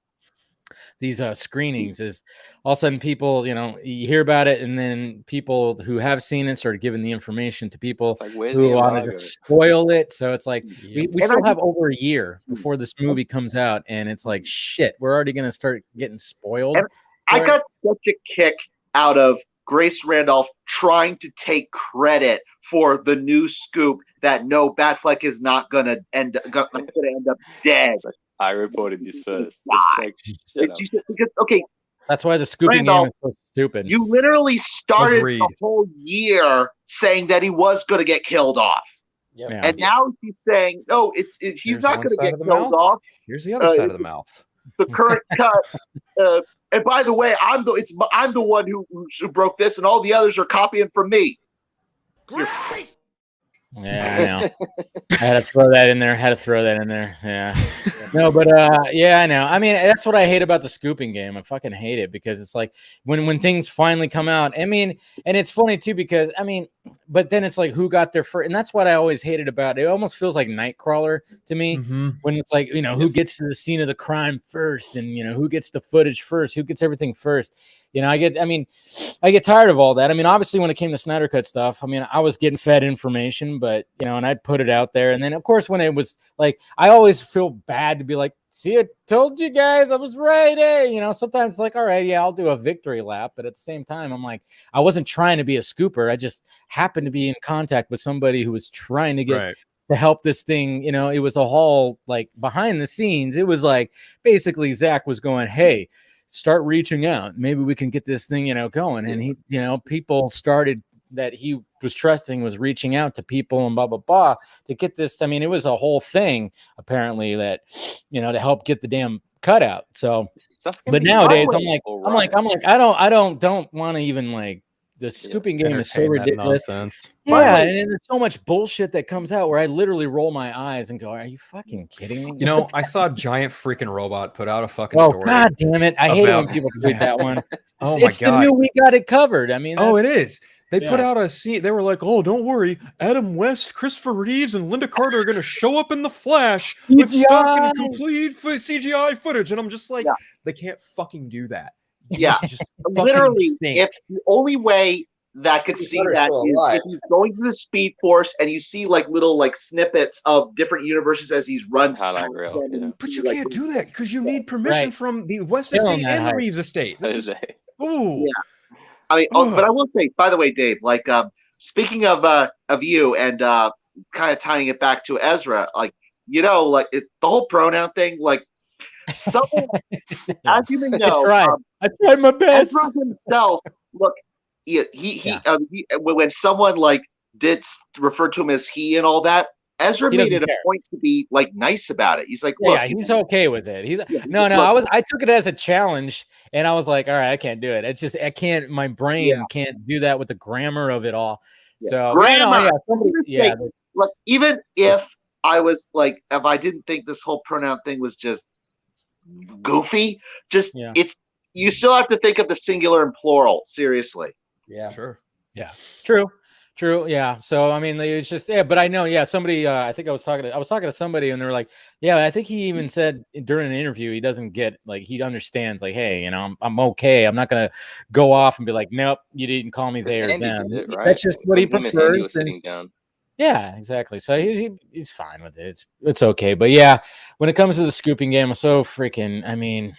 screenings is all of a sudden people, you know, you hear about it, and then people who have seen it started giving the information to people who wanted to spoil it. So it's like we still have over a year before this movie comes out, and it's like shit, we're already going to start getting spoiled. And I got such a kick out of Grace Randolph trying to take credit for the new scoop that no, Batfleck is not going to end up dead. I reported this first. Like, because okay, that's why the scooping game is so stupid. You literally started the whole year saying that he was going to get killed off. Yep. Yeah. And now he's saying, no, he's not going to get killed off. Here's the other side of the mouth. The current cut. And by the way, I'm the one who broke this, and all the others are copying from me. Yeah, I know. I had to throw that in there. Yeah. No, but yeah, I know. I mean, that's what I hate about the scooping game. I fucking hate it because it's like when things finally come out. I mean, and it's funny too because I mean, but then it's like who got there first, and that's what I always hated about it. It almost feels like Nightcrawler to me when it's like, you know, who gets to the scene of the crime first, and you know who gets the footage first, who gets everything first. You know, I get tired of all that. I mean, obviously, when it came to Snyder Cut stuff, I mean, I was getting fed information, but you know, and I'd put it out there. And then, of course, when it was like, I always feel bad to be like, see, I told you guys I was right. Hey, you know, sometimes it's like, all right, yeah, I'll do a victory lap. But at the same time, I'm like, I wasn't trying to be a scooper. I just happened to be in contact with somebody who was trying to get to help this thing. You know, it was a whole like behind the scenes. It was like basically Zach was going, hey, start reaching out. Maybe we can get this thing, you know, going. And he, you know, people started that he was trusting was reaching out to people and blah, blah, blah to get this. I mean, it was a whole thing apparently that, you know, to help get the damn cut out. So, but nowadays I'm like, I don't want to even like the scooping game is so ridiculous. Yeah. And there's so much bullshit that comes out where I literally roll my eyes and go, are you fucking kidding me? You know, I saw a giant freaking robot put out a fucking story. Oh, God damn it. I hate it when people tweet that one. Oh, my God. It's the new We Got It Covered. I mean, it is. They put out a scene. They were like, "Oh, don't worry, Adam West, Christopher Reeves, and Linda Carter are going to show up in the Flash with stuff and complete CGI footage." And I'm just like, they can't fucking do that. Yeah, just literally, if the only way that could see that is if he's going to the Speed Force and you see like little like snippets of different universes as he's run. But you can't do that because you need permission from the West estate and the Reeves estate. Ooh. Yeah. I mean, but I will say, by the way, Dave, like speaking of you and kind of tying it back to Ezra, like like the whole pronoun thing, like someone, as you may know, I tried my best. Ezra himself, look, when someone like did refer to him as he and all that, Ezra made it a point to be like nice about it. He's like, look, he's okay with it. I took it as a challenge, and I was like, all right, I can't do it. It's just I can't. My brain can't do that with the grammar of it all. So grammar. Look, even if I was like, if I didn't think this whole pronoun thing was just goofy, it's you still have to think of the singular and plural seriously. Yeah, sure. Yeah, true. Yeah. So I mean, it's just but I know. Somebody. I think I was talking to somebody, and they were like, "Yeah, I think he even said during an interview he doesn't get like he understands like, hey, I'm okay. I'm not gonna go off and be like, nope, you didn't call me they or them. Right? That's just what he prefers." Yeah, exactly. So he's fine with it. It's okay. But yeah, when it comes to the scooping game, I'm so freaking. I mean,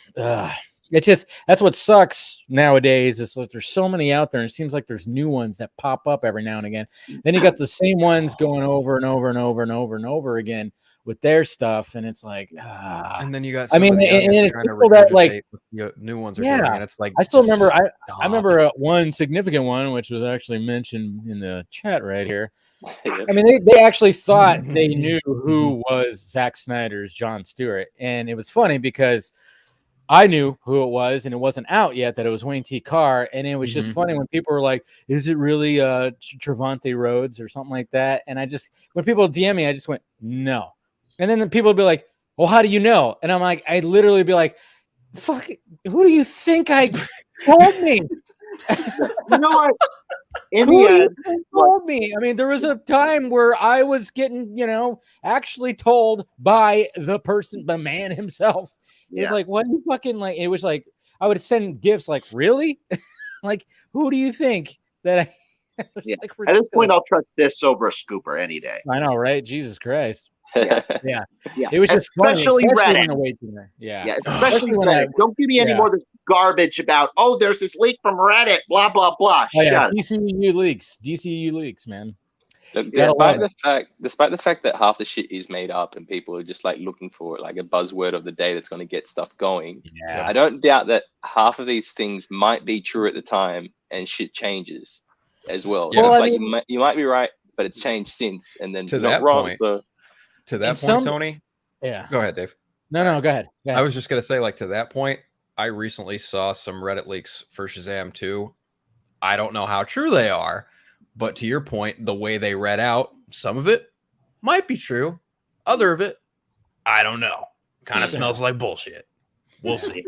it's just that's what sucks nowadays is that there's so many out there, and it seems like there's new ones that pop up every now and again. Then you got the same ones going over and over and over and over and over again with their stuff, and it's like, and then you got. And it's people that like new ones are doing, and it's like I still remember. I remember one significant one, which was actually mentioned in the chat right here. I mean, they actually thought they knew who was Zack Snyder's Jon Stewart, and it was funny because I knew who it was, and it wasn't out yet that it was Wayne T. Carr. And it was just funny when people were like, is it really Trevante Rhodes or something like that? And when people DM me, I just went, no. And then the people would be like, well, how do you know? And I'm like, I'd literally be like, fuck, who do you think I told me? You know what? Told me. I mean, there was a time where I was getting, actually told by the man himself. It was like, what do you fucking like? It was like, I would send gifts like, really? Like, who do you think that I like, at this point, I'll trust this over a scooper any day. I know, right? Jesus Christ. Yeah. It was just funny, especially Reddit. Especially when Reddit. Don't give me any more of this garbage about, there's this leak from Reddit, blah, blah, blah. DCU leaks, man. Look, despite the fact that half the shit is made up and people are just like looking for like a buzzword of the day that's going to get stuff going, I don't doubt that half of these things might be true at the time and shit changes as well. So it's like you might be right, but it's changed since, and then you're not wrong. To that point, Tony. Yeah. Go ahead, Dave. No, go ahead. I was just gonna say, like, to that point, I recently saw some Reddit leaks for Shazam 2. I don't know how true they are. But to your point, the way they read out, some of it might be true. Other of it, I don't know. Kind of smells like bullshit. We'll see.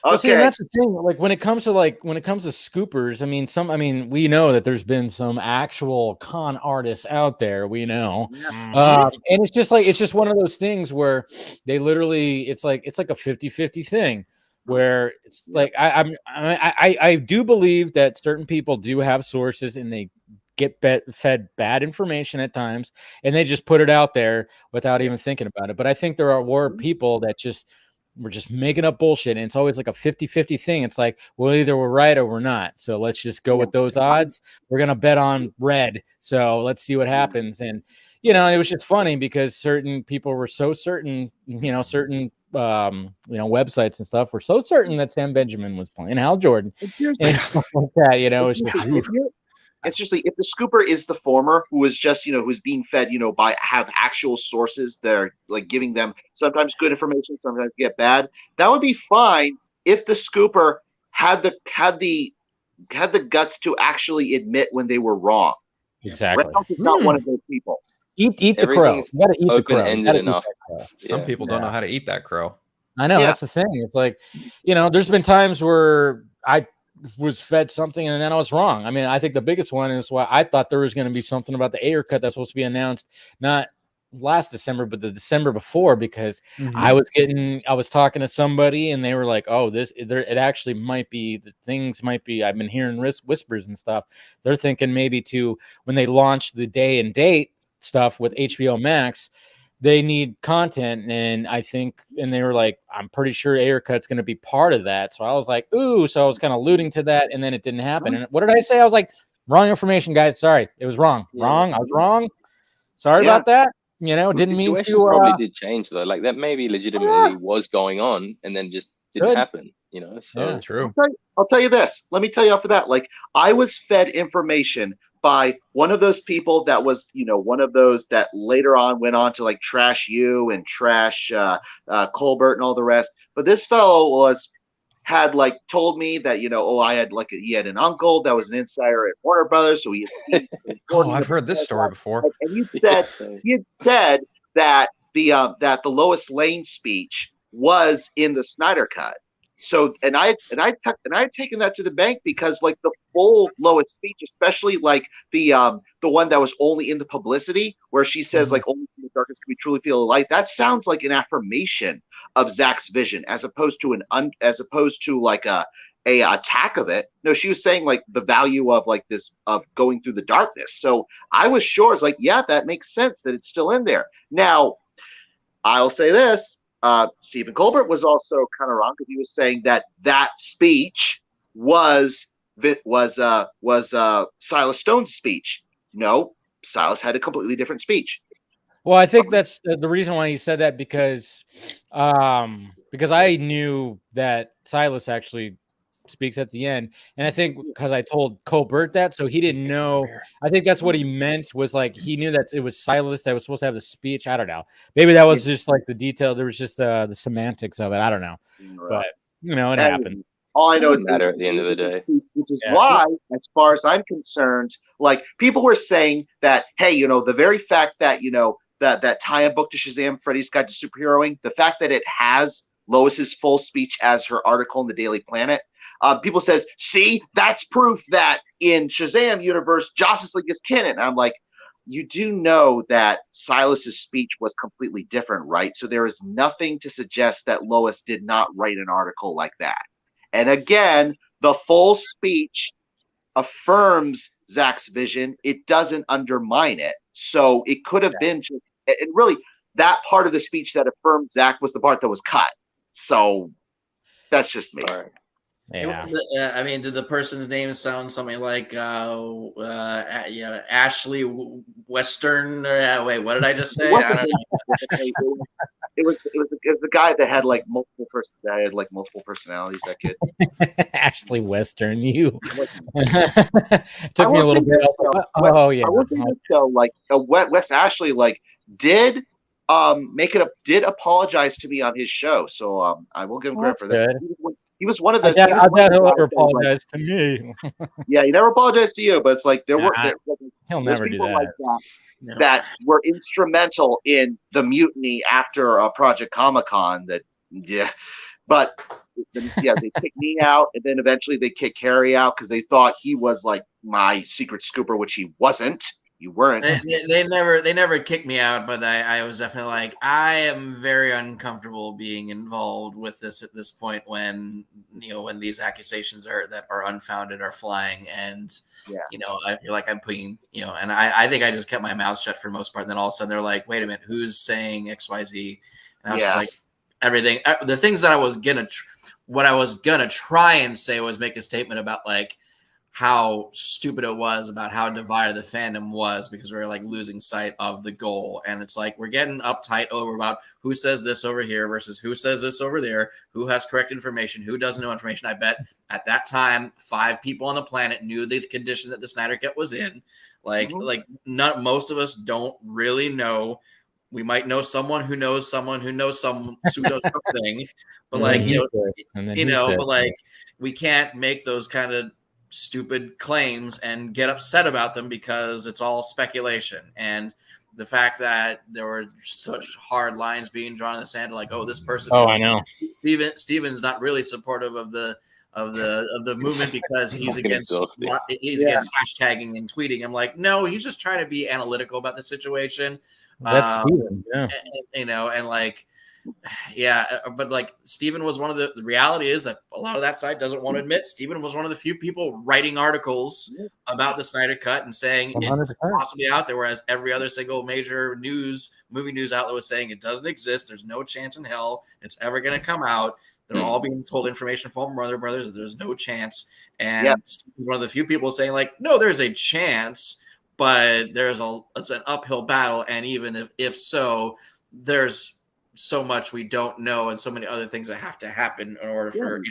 Well, see, and that's the thing. Like when it comes to scoopers, I mean, we know that there's been some actual con artists out there. We know, and it's just one of those things where they literally, it's like a 50-50 thing. Where it's like I do believe that certain people do have sources and they get fed bad information at times and they just put it out there without even thinking about it. But I think there were people that we're just making up bullshit, and it's always like a 50-50 thing. It's like, well, either we're right or we're not. So let's just go with those odds. We're gonna bet on red. So let's see what happens. And it was just funny because certain people were so certain, certain websites and stuff were so certain that Sam Benjamin was playing Hal Jordan and stuff like that. It's just like, if the scooper is the former, who is just who's being fed by have actual sources, they're like giving them sometimes good information, sometimes get bad. That would be fine if the scooper had the guts to actually admit when they were wrong. Exactly. Red House is not one of those people. Eat the crow. You gotta eat the crow. Open-ended enough. Some people don't know how to eat that crow. I know, that's the thing. It's like, there's been times where was fed something and then I was wrong. I mean, I think the biggest one is why I thought there was going to be something about the Ayer cut that's supposed to be announced not last December, but the December before, because I was talking to somebody and they were like, oh, it actually might be, the things might be, I've been hearing whispers and stuff. They're thinking maybe when they launch the day and date stuff with HBO Max, they need content, and they were like, I'm pretty sure Ayer cut's going to be part of that. So I was like, ooh, so I was kind of alluding to that, and then it didn't happen. And what did I say? I was like, wrong information, guys. Sorry, it was wrong. I was wrong. Sorry about that. Didn't mean to. Probably did change though. Like that maybe legitimately was going on, and then just didn't happen. So true. I'll tell you this. Let me tell you off the bat. Like, I was fed information by one of those people that was, one of those that later on went on to like trash you and trash Colbert and all the rest. But this fellow had like told me that, he had an uncle that was an insider at Warner Brothers. So he had I've heard this story before. And he had said that the Lois Lane speech was in the Snyder Cut. So, and I had taken that to the bank, because like the full Lois speech, especially like the one that was only in the publicity, where she says like only in the darkness can we truly feel the light. That sounds like an affirmation of Zach's vision, as opposed to like a attack of it. No, she was saying like the value of like this, of going through the darkness. So I was sure, it's like, yeah, that makes sense that it's still in there. Now, I'll say this. Stephen Colbert was also kind of wrong, because he was saying that speech was Silas Stone's speech. No, Silas had a completely different speech. Well, I think that's the reason why he said that, because I knew that Silas actually speaks at the end, and I think because I told Colbert that, so he didn't know. I think that's what he meant, was like he knew that it was Silas that was supposed to have the speech. I don't know. Maybe that was just like the detail. There was just the semantics of it. I don't know, but it happened. All I know is matter at the end of the day, which is why, as far as I'm concerned, like people were saying that, hey, the very fact that that tie-in book to Shazam, Freddy's Guide to Superheroing, the fact that it has Lois's full speech as her article in the Daily Planet. People says, see, that's proof that in Shazam universe, Justice League is canon. And I'm like, you do know that Silas's speech was completely different, right? So there is nothing to suggest that Lois did not write an article like that. And again, the full speech affirms Zach's vision. It doesn't undermine it. So it could have been just, and really that part of the speech that affirmed Zach was the part that was cut. So that's just me. All right. Yeah. I mean, did the person's name sound something like Ashley Western? Or wait, what did I just say? I don't know. It was the guy that had like multiple personalities. That kid, Ashley Western. You took me a little bit. Oh yeah. I will say this though, like Wes Ashley, like did apologize to me on his show, so I will give him credit for that. He was one of the. I doubt he'll ever apologize to me. Yeah, he never apologized to you, but it's like he'll never do that. Like that were instrumental in the mutiny after Project Comic-Con. But they kicked me out, and then eventually they kicked Harry out because they thought he was like my secret scooper, which he wasn't. You weren't. They never kicked me out, but I was definitely like, I am very uncomfortable being involved with this at this point when these accusations that are unfounded are flying, and I feel like I'm putting and I think I just kept my mouth shut for the most part. And then all of a sudden they're like, wait a minute, who's saying XYZ? And I was just like, everything. The things that I was gonna try and say was make a statement about like how stupid it was, about how divided the fandom was, because we were like losing sight of the goal. And it's like, we're getting uptight over about who says this over here versus who says this over there, who has correct information, who doesn't know information. I bet at that time, 5 people on the planet knew the condition that the Snyder Cut was in. Most of us don't really know. We might know someone who knows someone who knows someone who knows something, but but like we can't make those kind of stupid claims and get upset about them because it's all speculation. And the fact that there were such hard lines being drawn in the sand, like, oh, this person. Oh, I know. Steven's not really supportive of the the movement because he's against hashtagging and tweeting. I'm like, no, he's just trying to be analytical about the situation. That's Steven, and like, but like Steven was one of the reality is that a lot of that side doesn't want to admit Steven was one of the few people writing articles about the Snyder Cut and saying 100%. It's possibly out there, whereas every other single major movie news outlet was saying it doesn't exist. There's no chance in hell it's ever going to come out. They're all being told information from Warner Brothers that there's no chance. And Steven's one of the few people saying like, no, there's a chance, but it's an uphill battle. And even if so, there's so much we don't know and so many other things that have to happen in order for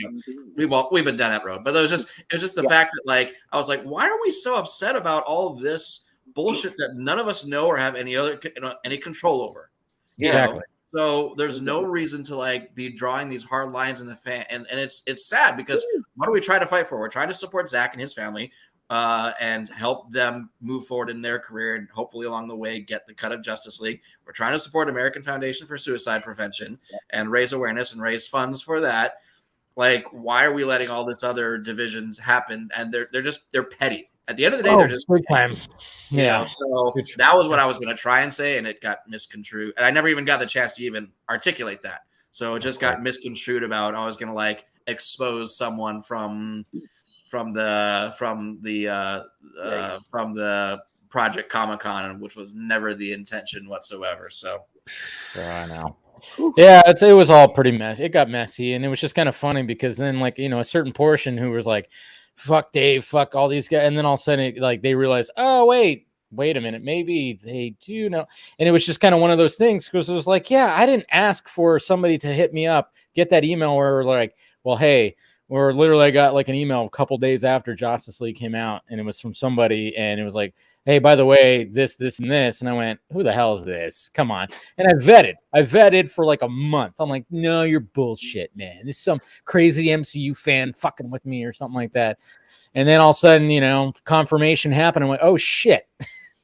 we've been down that road. But it was just the fact that like I was like, why are we so upset about all of this bullshit that none of us know or have any control over? Exactly. So there's no reason to like be drawing these hard lines in the fan, and it's sad because what are we trying to fight for? We're trying to support Zach and his family. And help them move forward in their career and hopefully along the way get the cut of Justice League. We're trying to support American Foundation for Suicide Prevention and raise awareness and raise funds for that. Like, why are we letting all this other divisions happen? And they're petty. At the end of the day, they're just big time. So that was what I was going to try and say, and it got misconstrued. And I never even got the chance to even articulate that. So it just got misconstrued about I was going to like expose someone from the Project Comic-Con, which was never the intention whatsoever. So I know. Yeah, it was all pretty messy. It got messy, and it was just kind of funny because then like, a certain portion who was like, fuck Dave, fuck all these guys, and then all of a sudden like they realized, oh wait a minute, maybe they do know. And it was just kind of one of those things because it was like, yeah, I didn't ask for somebody to hit me up, get that email where we're like, well, hey, or literally I got like an email a couple days after Justice League came out, and it was from somebody, and it was like, hey, by the way, this, and this. And I went, who the hell is this? Come on. And I vetted for like a month. I'm like, no, you're bullshit, man. This is some crazy MCU fan fucking with me or something like that. And then all of a sudden, confirmation happened. I went, oh shit,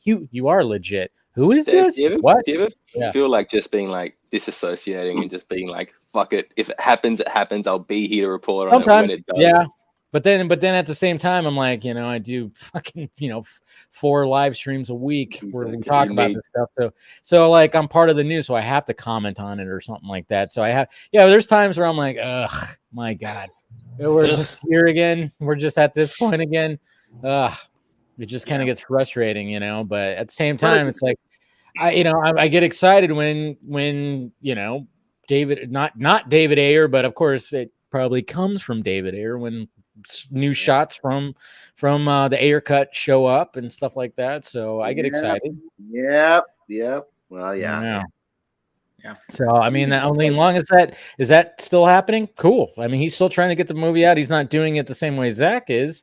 you are legit. Who is this? Do you ever feel like just being like disassociating and just being like, fuck it. If it happens, it happens. I'll be here to report on it when it does. Yeah. But then at the same time, I'm like, I do fucking, 4 live streams a week where we talk about this stuff. So like I'm part of the news, so I have to comment on it or something like that. So I have, there's times where I'm like, ugh, my God, we're just here again. We're just at this point again. It just kind of gets frustrating, but at the same time, it's like, I get excited when David, not David Ayer, but of course it probably comes from David Ayer when new shots from the Ayer cut show up and stuff like that. So I get excited. Yep. Well, yeah. So I mean, only long as is that still happening? Cool. I mean, he's still trying to get the movie out. He's not doing it the same way Zach is,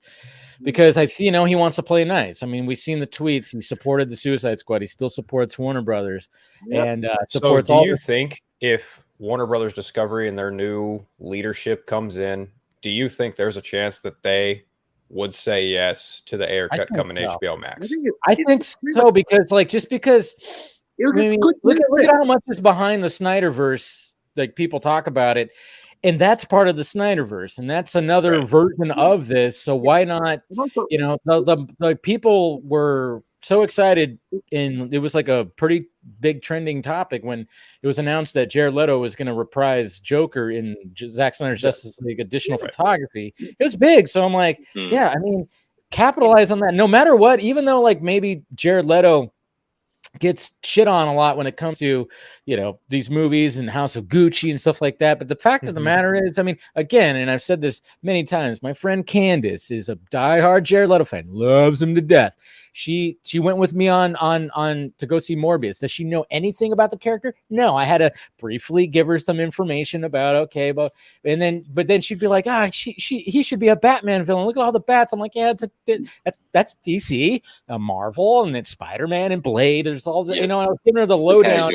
because I see, he wants to play nice. I mean, we've seen the tweets. He supported the Suicide Squad. He still supports Warner Brothers and supports all. Do you think if Warner Brothers Discovery and their new leadership comes in, do you think there's a chance that they would say yes to the Ayer cut coming to HBO Max? I think so, because look at how much is behind the Snyderverse. Like, people talk about it, and that's part of the Snyderverse, and that's another version of this. So why not? The people were so excited, and it was like a pretty big trending topic when it was announced that Jared Leto was going to reprise Joker in Zack Snyder's Justice League additional photography. It was big. So I'm like, I mean, capitalize on that no matter what, even though like maybe Jared Leto gets shit on a lot when it comes to, these movies and House of Gucci and stuff like that. But the fact of the matter is, I mean, again, and I've said this many times, my friend Candace is a diehard Jared Leto fan, loves him to death. She went with me on to go see Morbius. Does she know anything about the character? No, I had to briefly give her some information about but then she'd be like, he should be a Batman villain. Look at all the bats. I'm like, yeah, that's DC, Marvel, and it's Spider-Man and Blade. There's all I was giving her the lowdown.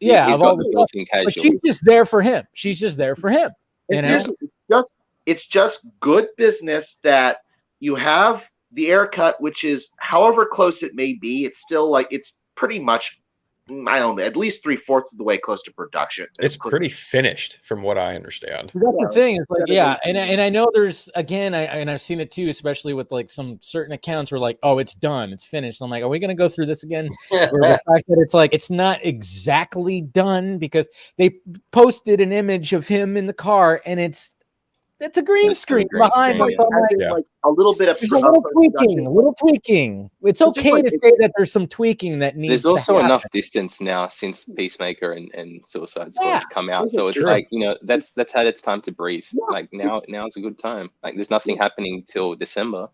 But she's just there for him. She's just there for him. It's just good business that you have the Ayer cut, which is however close it may be, it's still like it's pretty much I don't know, at least 3/4 of the way close to production. It's pretty finished, from what I understand. That's the thing. It's like, yeah, and I know there's again, I've seen it too, especially with like some certain accounts where like, oh, it's done, it's finished. I'm like, are we gonna go through this again? Or the fact that it's like it's not exactly done because they posted an image of him in the car and it's a green screen behind him. Like a little bit of there's a little tweaking. It's okay to say that there's some tweaking that needs. There's also enough distance now since Peacemaker and Suicide Squad's come out, so it's like, you know, that's had its time to breathe. Like now's a good time. Like there's nothing happening till December.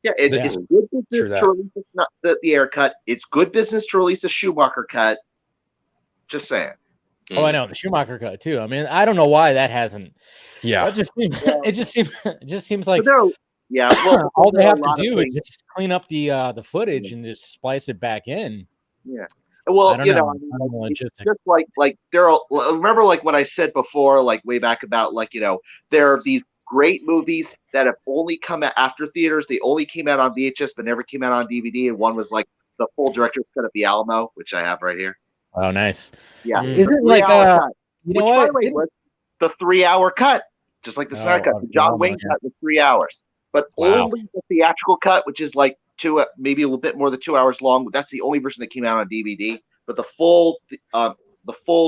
Yeah, it's good business to release not the air cut. It's good business to release a Schumacher cut. Just saying. Oh, I know the Schumacher cut too. I mean, I don't know why that hasn't. Yeah, it just seems like well, all they have to do is just clean up the footage and just splice it back in. Yeah. Well, you know, just like Daryl, remember like what I said before, like way back about like, you know, there are these great movies that have only come out after theaters. They only came out on VHS but never came out on DVD. And one was like the full director's cut of The Alamo, which I have right here. Oh, nice. Yeah. Is it like you know what? By the way, was the 3-hour cut, just like the Snyder cut. The John Wayne cut was 3 hours, but only the theatrical cut, which is like maybe a little bit more than 2 hours long. That's the only version that came out on DVD. But the full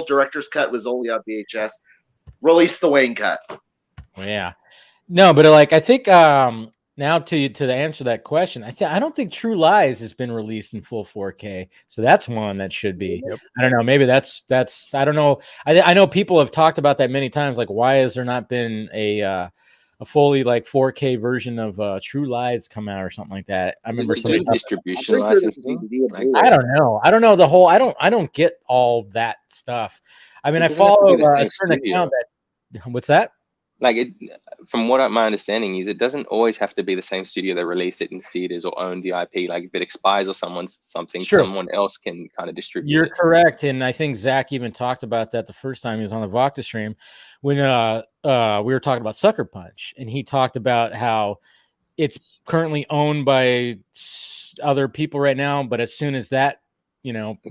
director's cut was only on VHS. Release the Wayne cut. Yeah. No, but like I think now to answer that question, I don't think True Lies has been released in full 4K, so that's one that should be. Yep. I don't know. Maybe that's I don't know. I know people have talked about that many times. Like, why has there not been a fully like 4K version of True Lies come out or something like that? I remember some distribution licensing. I don't know. I don't know the whole. I don't get all that stuff. I mean, I follow a certain account that. What's that? Like from what my understanding is, it doesn't always have to be the same studio that release it in theaters or own the IP. Like if it expires or someone else can kind of distribute. You're correct, and I think Zach even talked about that the first time he was on the Vodka stream when we were talking about Sucker Punch, and he talked about how it's currently owned by other people right now, but as soon as that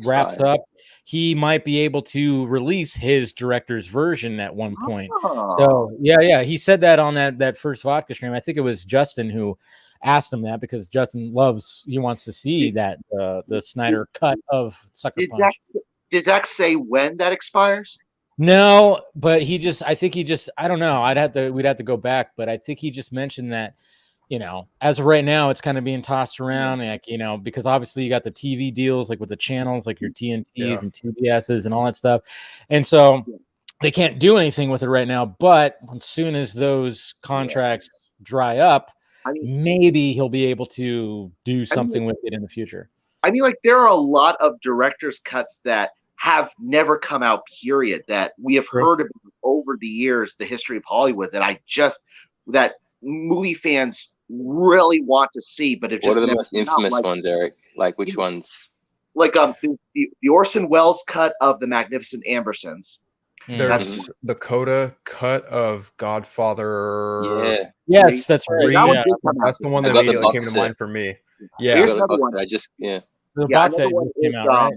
wraps up, he might be able to release his director's version at one point. So yeah, he said that on that first Vodka stream. I think it was Justin who asked him that because Justin wants to see that the Snyder cut of Sucker Punch. Does Zach say when that expires? No, but I don't know. We'd have to go back, but I think he just mentioned that. As of right now, it's kind of being tossed around, like, because obviously you got the TV deals, like with the channels, like your TNTs and TBSs and all that stuff. And so they can't do anything with it right now. But as soon as those contracts dry up, maybe he'll be able to do something with it in the future. I mean, like, there are a lot of director's cuts that have never come out, period, that we have heard of over the years, the history of Hollywood, that movie fans really want to see, but what are the most infamous ones, Eric? Like which ones? Like the Orson Welles cut of The Magnificent Ambersons. There's the Coda cut of Godfather. Yeah. Yes, that's right. That's the one that immediately came to mind for me. Yeah. Here's another one. The box set came out, right?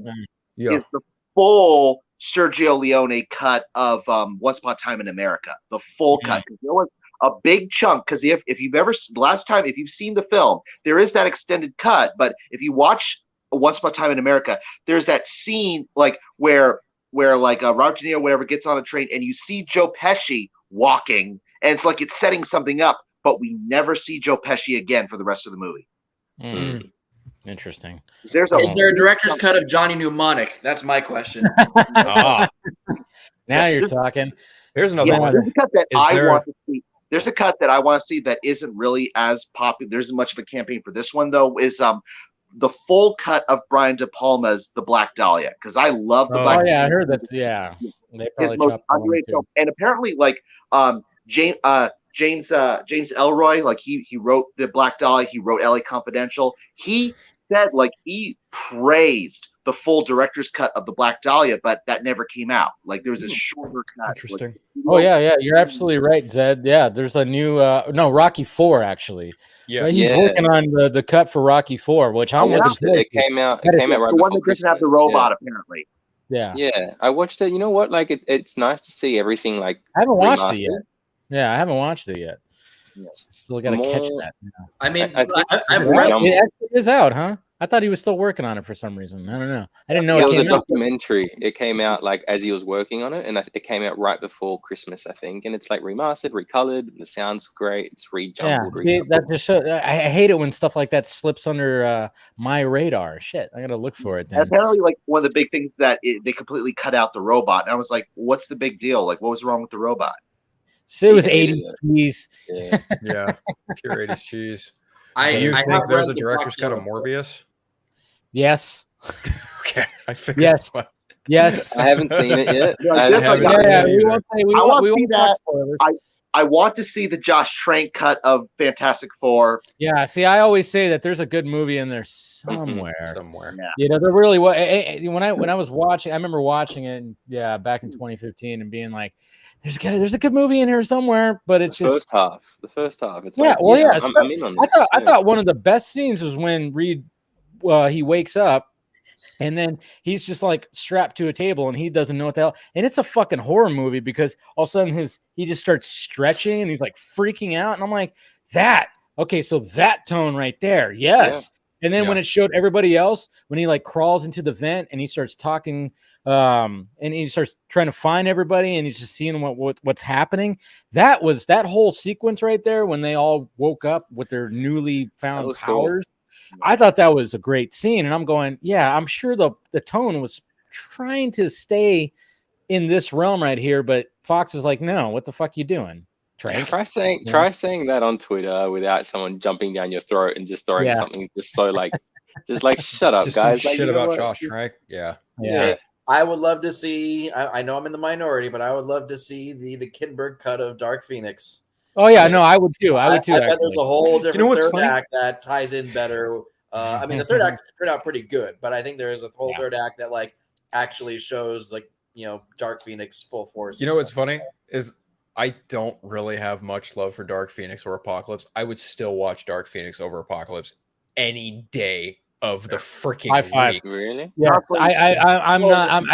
Is the full Sergio Leone cut of Once Upon a Time in America. The full cut. There was a big chunk, because if you've seen the film, there is that extended cut. But if you watch Once Upon a Time in America, there's that scene like where like Robert De Niro, whatever, gets on a train and you see Joe Pesci walking, and it's like it's setting something up, but we never see Joe Pesci again for the rest of the movie. Interesting. Is there a director's cut of Johnny Mnemonic? That's my question. Now you're talking. Here's another one. There's a cut that I want to see. There's a cut that I want to see that isn't really as popular. There isn't much of a campaign for this one, though, is the full cut of Brian De Palma's The Black Dahlia, because I love the Black Dahlia. I heard that. Yeah. They probably chopped underrated film. And apparently, like, James Ellroy, like he wrote The Black Dahlia, he wrote LA Confidential. He said, like, he praised the full director's cut of The Black Dahlia, but that never came out. Like, there was a shorter cut. Interesting. Yeah, you're absolutely right, Zed. Yeah, there's a new Rocky 4 actually. Yeah, right? He's working on the cut for Rocky 4, which I'm looking forward to. It came out right the one that doesn't have the robot, apparently. Yeah, I watched it. You know what? Like, it's nice to see everything like. I haven't watched it yet. Yeah, I haven't watched it yet. Still got to catch that. I mean, it is out, huh? I thought he was still working on it for some reason. I don't know. I didn't know it it was came a documentary. It came out like as he was working on it, and it came out right before Christmas, I think. And it's like remastered, recolored. The sound's great. It's rejumbled. Yeah, that just shows, I hate it when stuff like that slips under my radar. Shit, I gotta look for it. Then apparently, like one of the big things that they completely cut out the robot, and I was like, "What's the big deal? Like, what was wrong with the robot?" So it was 80s cheese. Yeah, pure 80s cheese. Do you think there's a director's cut of Morbius? Yes. Okay, I figured. Yes. Yes. I haven't seen it yet. I want to see the Josh Trank cut of Fantastic Four. Yeah, see, I always say that there's a good movie in there somewhere. Somewhere. You know, there really was. When I was watching, I remember watching it, back in 2015, and being like, "There's a good movie in here somewhere," but it's just the first half. It's I'm in on this. I Yeah. thought one of the best scenes was when Reed, he wakes up. And then he's just like strapped to a table and he doesn't know what the hell. And it's a fucking horror movie because all of a sudden he just starts stretching and he's like freaking out. And I'm like, okay, so that tone right there. Yes. Yeah. And then when it showed everybody else, when he like crawls into the vent and he starts talking, and he starts trying to find everybody and he's just seeing what's happening. That whole sequence right there when they all woke up with their newly found powers. Cool. I thought that was a great scene, and I'm going, I'm sure the tone was trying to stay in this realm right here, but Fox was like, no, what the fuck you doing? Try saying that on Twitter without someone jumping down your throat and just throwing something just so like, shut up, just guys. Some shit about Josh Trank. Yeah. I would love to see. I know I'm in the minority, but I would love to see the Kinberg cut of Dark Phoenix. Oh yeah, no, I would too. I bet there's a whole different third act that ties in better. I mean, the third act turned out pretty good, but I think there is a whole third act that like actually shows like Dark Phoenix full force. You know what's funny is I don't really have much love for Dark Phoenix or Apocalypse. I would still watch Dark Phoenix over Apocalypse any day of the freaking week. Really? Yeah, I'm not.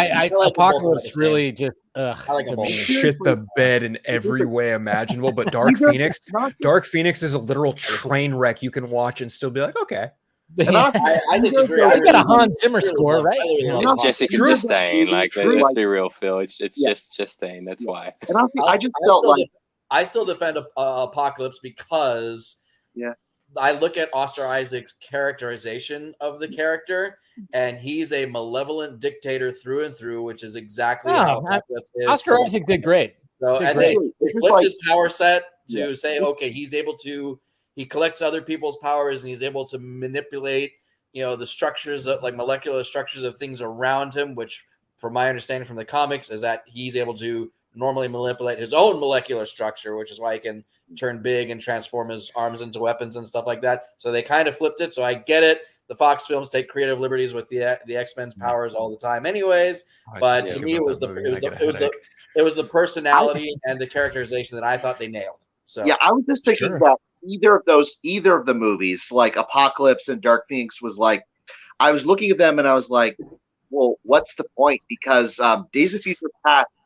Apocalypse really just shit the bed in every way imaginable. But Dark Phoenix is a literal train wreck you can watch and still be like, okay. I disagree. I got a Hans Zimmer score, right? Jessica Chastain, like let's be real, Phil. It's just Chastain. That's why. And honestly, I still defend Apocalypse because I look at Oscar Isaac's characterization of the character, and he's a malevolent dictator through and through, which is exactly how Apocalypse is. Oscar Isaac did great. So, they flipped his power set to say, okay, he's able to. He collects other people's powers, and he's able to manipulate, the structures of like molecular structures of things around him. Which, from my understanding from the comics, is that he's able to normally manipulate his own molecular structure, which is why he can turn big and transform his arms into weapons and stuff like that. So they kind of flipped it. So I get it. The Fox films take creative liberties with the X-Men's powers all the time, anyways. But to me, it was the personality and the characterization that I thought they nailed. So I was just thinking that either of the movies, like Apocalypse and Dark Phoenix, was like, I was looking at them and I was like, well, what's the point? Because Days of Future Past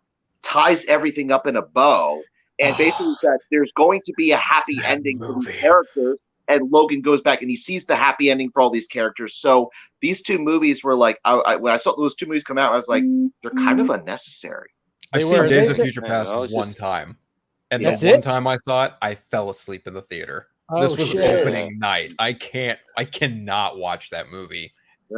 ties everything up in a bow, and basically that there's going to be a happy ending for these characters, and Logan goes back and he sees the happy ending for all these characters. So these two movies were like, when I saw those two movies come out, I was like, they're kind of unnecessary. I've seen Days of Future Past one time. And the one time I saw it, I fell asleep in the theater. This was opening night. I cannot watch that movie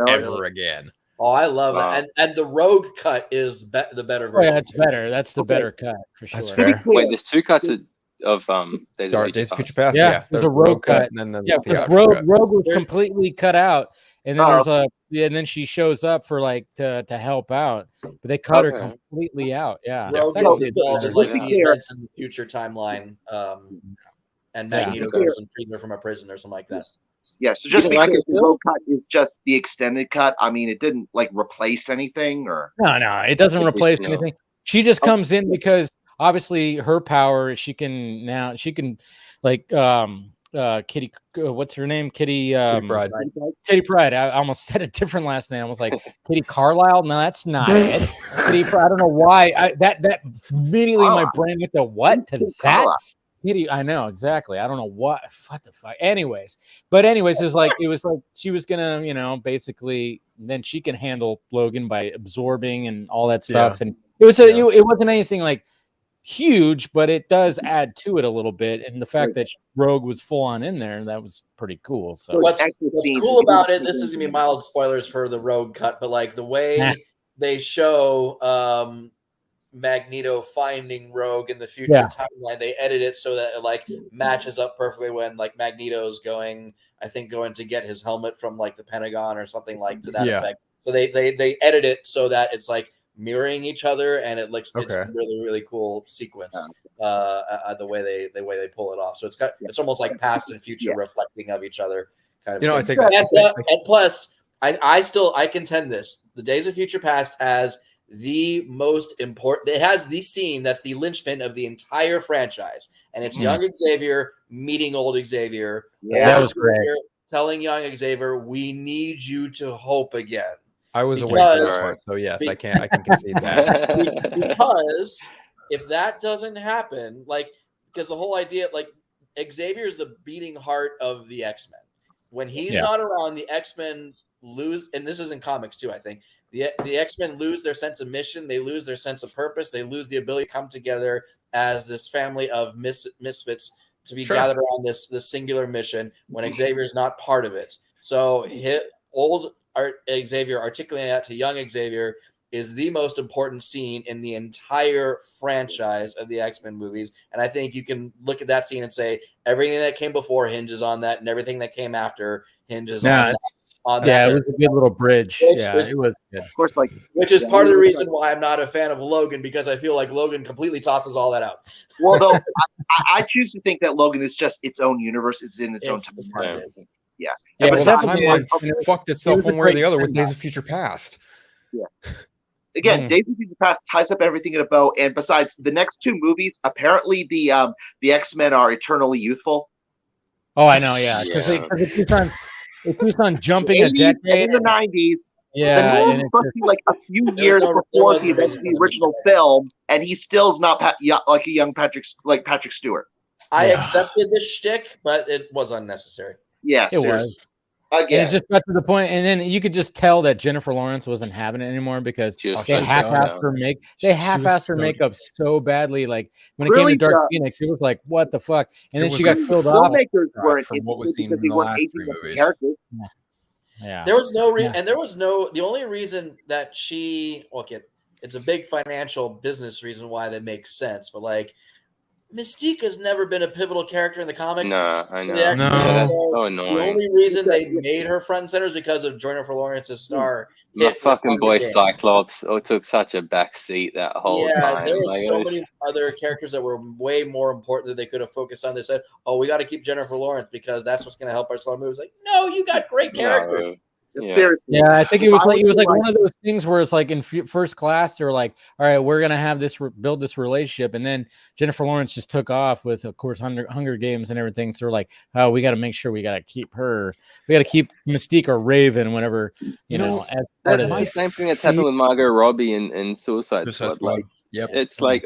ever again. Oh, I love it. And the Rogue cut is the better version. Yeah, that's better. That's the better cut for sure. That's fair. Wait, there's two cuts of Days of Future Past. Yeah, there's a Rogue cut. And then because Rogue was completely cut out. And then and then she shows up for like to help out, but they cut her completely out. Yeah, Rogue is involved in like the events in the future timeline, and Magneto goes and frees her from a prison or something like that. Yeah, so just because the Rogue cut is just the extended cut. I mean, it didn't like replace anything, or no, it doesn't replace anything. She just comes in because obviously her power, she can like Kitty. What's her name? Kitty. Kitty Pryde. Kitty Pryde. I almost said a different last name. I was like Kitty Carlisle. No, that's not it. Kitty Pryde. I don't know why. That immediately my brain went to what to that. Kitty. I know exactly. I don't know what the fuck. Anyways, it was like she was gonna, basically then she can handle Logan by absorbing and all that stuff. And it wasn't anything like huge, but it does add to it a little bit, and the fact that Rogue was full on in there, that was pretty cool. So what's cool about it, this is gonna be mild spoilers for the Rogue cut, but like the way they show Magneto finding Rogue in the future timeline, they edit it so that it like matches up perfectly when like Magneto's going to get his helmet from like the Pentagon or something like to that effect. So they edit it so that it's like mirroring each other, and it looks it's a really, really cool sequence. The way they pull it off, so it's almost like past and future reflecting of each other, kind of. I think that, and plus, I contend this: the Days of Future Past as the most important. It has the scene that's the linchpin of the entire franchise, and it's young Xavier meeting old Xavier. That was great. Telling young Xavier, "We need you to hope again." I was away for this one, so yes, I can concede that. Because if that doesn't happen, because the whole idea, Xavier is the beating heart of the X-Men. When he's not around, the X-Men lose, and this is in comics too, I think. The X-Men lose their sense of mission, they lose their sense of purpose, they lose the ability to come together as this family of misfits to be gathered around this singular mission when Xavier is not part of it. So old Xavier articulating that to young Xavier is the most important scene in the entire franchise of the X-Men movies. And I think you can look at that scene and say everything that came before hinges on that, and everything that came after hinges on that. It was a good little bridge. It was good. Of course, which is part of the reason why I'm not a fan of Logan, because I feel like Logan completely tosses all that out. Well, though, I choose to think that Logan is just its own universe, is in its own time. It fucked itself one way or the other with Days of Future Past. Yeah. Again, Days of Future Past ties up everything in a bow, and besides the next two movies, apparently the X-Men are eternally youthful. Oh, I know, because it keeps on jumping a decade in the 90s. Yeah, and it's supposed to be like a few years before the original film, and he still's not like a young Patrick Stewart. I accepted the shtick, but it was unnecessary. Yes, it was. Again. And it just got to the point, and then you could just tell that Jennifer Lawrence wasn't having it anymore because they half-assed her makeup so badly. Like when it came to Dark Phoenix, it was like, what the fuck? And then she got filled off. Filmmakers weren't from what was seen in the last three movies. Yeah, there was no reason, and the only reason that it's a big financial business reason why that makes sense, but Mystique has never been a pivotal character in the comics. No, I know. That's so annoying. The only reason they made her front and center is because of Jennifer Lawrence's star. My fucking boy Cyclops took such a back seat that whole time. There were so many other characters that were way more important that they could have focused on. They said, "Oh, we got to keep Jennifer Lawrence because that's what's going to help our star movies." Like, no, you got great characters. Yeah, I think it was like one of those things where it's like in First Class, they're like, all right, we're gonna have this build this relationship, and then Jennifer Lawrence just took off with, of course, Hunger Games and everything. So we're like, oh, we got to make sure we got to keep her, we got to keep Mystique or Raven, whatever, you know. That's the same thing that's happened with Margot Robbie in Suicide Squad. It's like,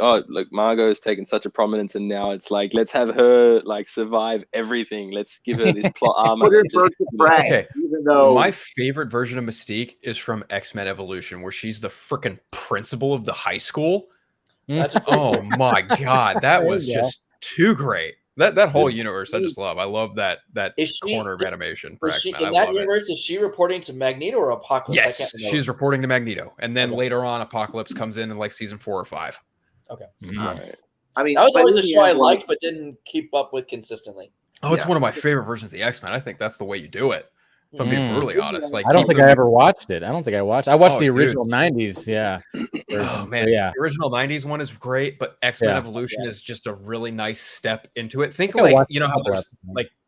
Margot has taken such a prominence, and now it's like, let's have her survive everything. Let's give her this plot armor. Even though my favorite version of Mystique is from X-Men Evolution, where she's the freaking principal of the high school. Oh my god, that was just too great. That whole universe, I just love. I love that corner of animation for X-Men. In that universe, is she reporting to Magneto or Apocalypse? Yes, she's reporting to Magneto, and then later on, Apocalypse comes in like season 4 or 5. Okay. Right. I mean, that was always a show I liked, but didn't keep up with consistently. Oh, it's one of my favorite versions of the X-Men. I think that's the way you do it. If I'm being brutally honest, I don't think I ever watched it. I watched the original 90s. Yeah. Oh man, the original 90s one is great, but X-Men Evolution is just a really nice step into it. Think you know how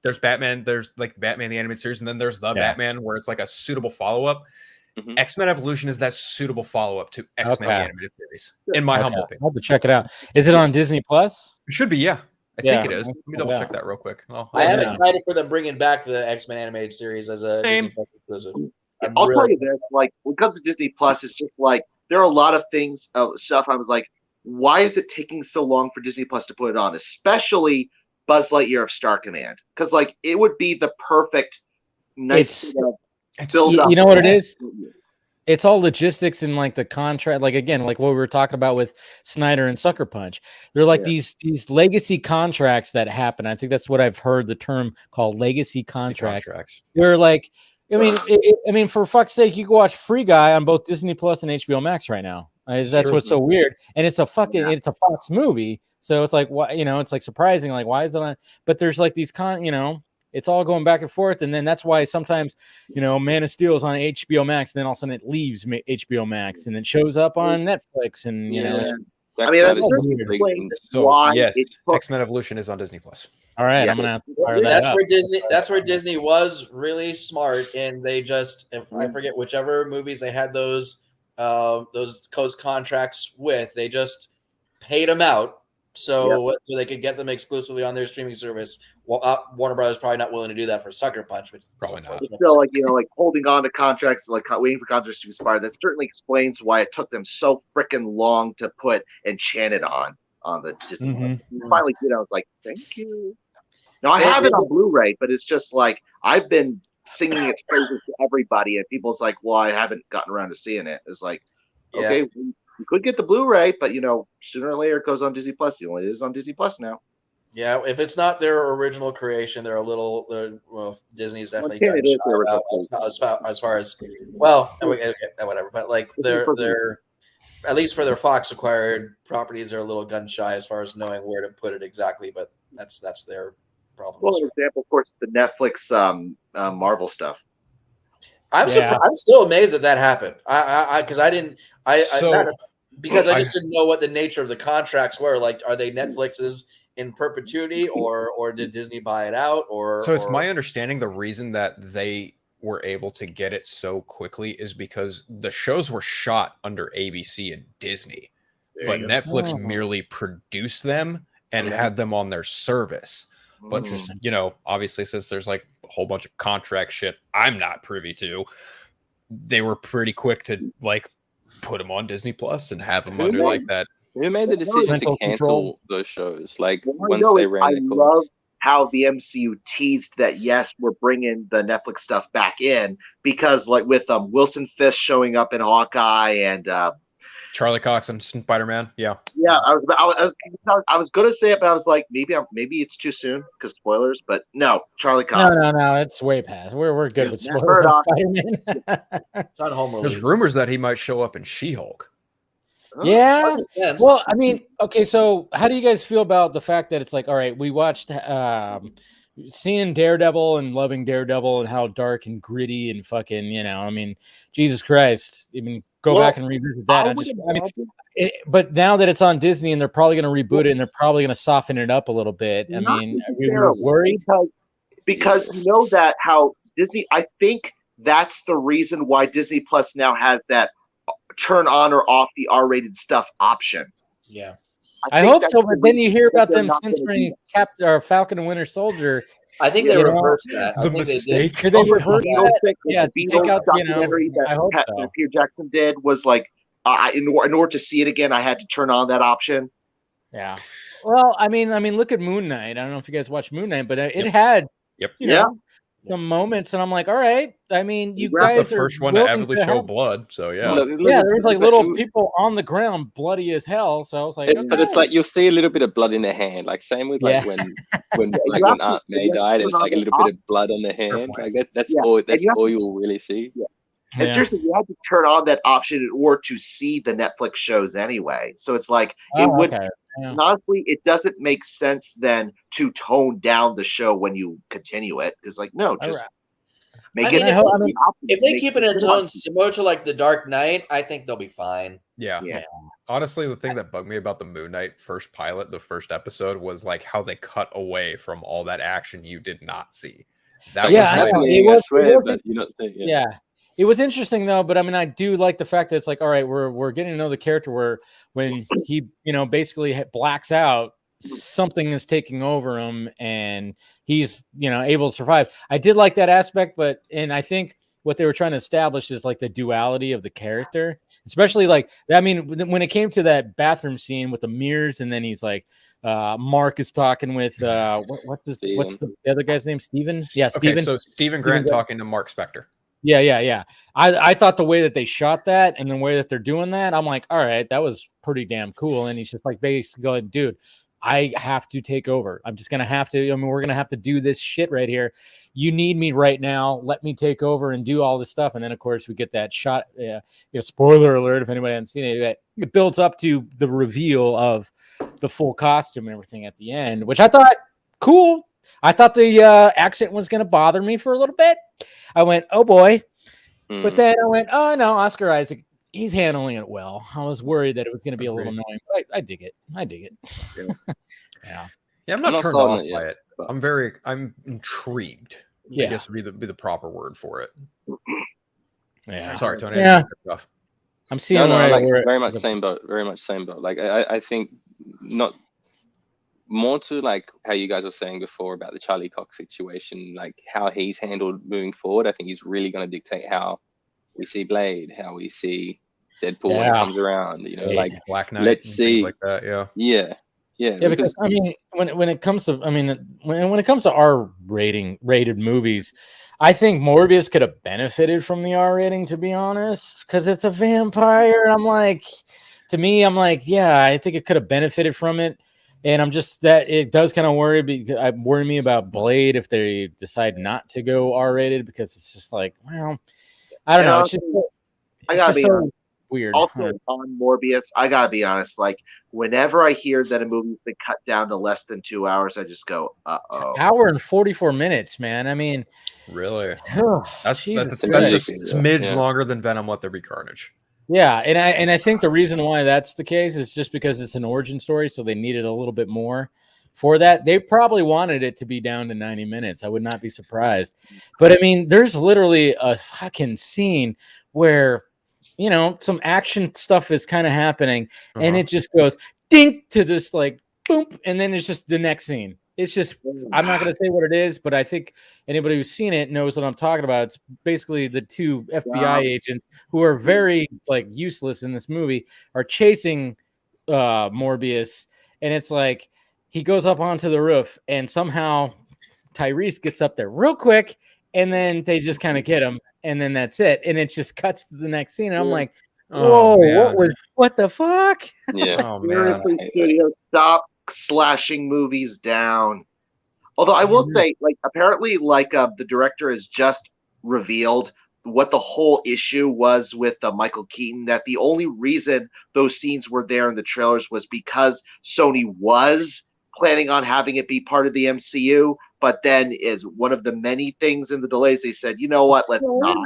there's Batman, there's the Batman the animated series, and then there's the Batman where it's like a suitable follow-up. X-Men Evolution is that suitable follow-up to X-Men the animated series, in my humble opinion. I'll have to check it out. Is it on Disney Plus? It should be, yeah. I think it is. Let me double check that real quick. I am excited for them bringing back the X-Men animated series as a Disney Plus exclusive. I'll tell you this: like when it comes to Disney Plus, it's just like there are a lot of things, stuff. I was like, why is it taking so long for Disney Plus to put it on? Especially Buzz Lightyear of Star Command, because like it would be the perfect nice. You know what it is? It's all logistics and like the contract, like again, like what we were talking about with Snyder and Sucker Punch. They're like these legacy contracts that happen. I think that's what I've heard the term called, legacy contracts. Where like, I mean, for fuck's sake, you can watch Free Guy on both Disney Plus and HBO Max right now. That's what's so weird, and it's a it's a Fox movie, so it's like, why, it's like surprising, like why is it on? But there's like these it's all going back and forth, and then that's why sometimes, Man of Steel is on HBO Max, and then all of a sudden it leaves HBO Max, and then shows up on Netflix, and that's why. Yes, X-Men Evolution is on Disney Plus. All right, I'm gonna have to fire that up. That's where Disney was really smart, and they just, if I forget whichever movies they had those contracts with, they just paid them out so they could get them exclusively on their streaming service. Well, Warner Brothers probably not willing to do that for Sucker Punch, which probably not. It's still like like holding on to contracts, like waiting for contracts to expire. That certainly explains why it took them so freaking long to put Enchanted on the Disney. Finally did. I was like, thank you. Now I have it on Blu-ray, but it's just like I've been singing its praises to everybody, and people's like, well, I haven't gotten around to seeing it. It's like, okay, you could get the Blu-ray, but sooner or later it goes on Disney Plus. It is on Disney Plus now. Yeah, if it's not their original creation, they're a little. Disney's definitely got shot out as far as whatever. But like they're at least for their Fox acquired properties, they're a little gun shy as far as knowing where to put it exactly. But that's their problem. Well, an example, of course, is the Netflix Marvel stuff. I'm surprised. I'm still amazed that happened. I just didn't know what the nature of the contracts were. Like, are they Netflix's in perpetuity, or did Disney buy it out? It's my understanding the reason that they were able to get it so quickly is because the shows were shot under ABC and Disney, but Netflix merely produced them and had them on their service. But obviously, since there's like a whole bunch of contract shit I'm not privy to, they were pretty quick to like put them on Disney Plus and have them under like that. Who made the decision to cancel those shows? Like once they ran I love how the MCU teased that yes, we're bringing the Netflix stuff back in, because like with Wilson Fisk showing up in Hawkeye and Charlie Cox and Spider-Man. Yeah. I was gonna say it, but I was like, maybe it's too soon because spoilers. But no, Charlie Cox. No, it's way past. We're good with spoilers. It's on home release. There's rumors that he might show up in She-Hulk. Yeah. Well, I mean, okay. So, how do you guys feel about the fact that it's like, all right, we watched seeing Daredevil and loving Daredevil and how dark and gritty and fucking, I mean, Jesus Christ. I mean, go back and revisit that. But now that it's on Disney and they're probably going to reboot it and they're probably going to soften it up a little bit. I mean, are we worried? Because that how Disney, I think that's the reason why Disney Plus now has that turn on or off the R-rated stuff option. Yeah. I hope so, but then you hear about them censoring Falcon and Winter Soldier. I think they reversed that. I think mistake. they did. Could they reverse that? Yeah, take out documentary that Peter Jackson did was like, in order to see it again, I had to turn on that option. Yeah. Well, I mean, look at Moon Knight. I don't know if you guys watched Moon Knight, but it had, some moments, and I'm like, all right. I mean, you guys are the first one to ever show blood, so yeah, there was like little people on the ground, bloody as hell. So I was like, but it's like you'll see a little bit of blood in the hand, like same with like when Aunt May died, it's like a little bit of blood on the hand. Like that's all you'll really see. Yeah. And seriously, you had to turn on that option in order to see the Netflix shows anyway. So it's like it would. Okay. Yeah. And honestly, it doesn't make sense then to tone down the show when you continue it. It's like no, just make it. If they keep it in a tone similar to like The Dark Knight, I think they'll be fine. Yeah. Honestly, the thing that bugged me about the Moon Knight first pilot, the first episode, was like how they cut away from all that action you did not see. That It was interesting though, but I mean, I do like the fact that it's like, all right, we're getting to know the character where when he, basically blacks out something is taking over him and he's, able to survive. I did like that aspect, and I think what they were trying to establish is like the duality of the character, especially like, I mean, when it came to that bathroom scene with the mirrors, and then he's like, Mark is talking with what's the other guy's name? Steven? Yeah, Steven. Okay, so Stephen Grant talking to Mark Spector. Yeah. I thought the way that they shot that and the way that they're doing that, I'm like, all right, that was pretty damn cool. And he's just like, basically going, dude, I have to take over. I'm just going to have to, we're going to have to do this shit right here. You need me right now. Let me take over and do all this stuff. And then, of course, we get that shot. Spoiler alert, if anybody hasn't seen it, it builds up to the reveal of the full costume and everything at the end, which I thought cool. I thought the accent was going to bother me for a little bit. I went, oh boy. But then I went, oh no, Oscar Isaac, he's handling it well. I was worried that it was going to be a little annoying, but I dig it. Yeah, I'm not turned off by it. I'm intrigued. I guess would be the proper word for it. Yeah. Sorry, Tony. Yeah. I'm seeing very much same boat. Like I think not more to like how you guys were saying before about the Charlie Cox situation, like how he's handled moving forward. I think he's really going to dictate how we see Blade, how we see Deadpool when it comes around. Like Black Knight. Let's see, things like that. Yeah. Because I mean, when it comes to, when it comes to rated movies, I think Morbius could have benefited from the R rating, to be honest, because it's a vampire. I'm like, yeah, I think it could have benefited from it. And I'm just that it does kind of worry me about Blade if they decide not to go R-rated, because it's just like, well, I don't know. It's just so weird. Also, on Morbius, I gotta be honest. Like, whenever I hear that a movie's been cut down to less than 2 hours, I just go, "Uh-oh." Hour and 44 minutes, man. I mean, really? That's just a smidge longer than Venom: Let There Be Carnage. Yeah, and I think the reason why that's the case is just because it's an origin story, so they needed a little bit more for that. They probably wanted it to be down to 90 minutes. I would not be surprised. But I mean, there's literally a fucking scene where, some action stuff is kind of happening, and it just goes dink to this like boom, and then it's just the next scene. It's just, I'm not going to say what it is, but I think anybody who's seen it knows what I'm talking about. It's basically the two FBI agents who are very useless in this movie are chasing Morbius. And it's like, he goes up onto the roof and somehow Tyrese gets up there real quick. And then they just kind of get him. And then that's it. And it just cuts to the next scene. And I'm like, whoa, what the fuck? Yeah. Seriously, studio, stop slashing movies down. Although I will say, apparently, the director has just revealed what the whole issue was with Michael Keaton, that the only reason those scenes were there in the trailers was because Sony was planning on having it be part of the MCU, but then is one of the many things in the delays, they said, you know what, let's not.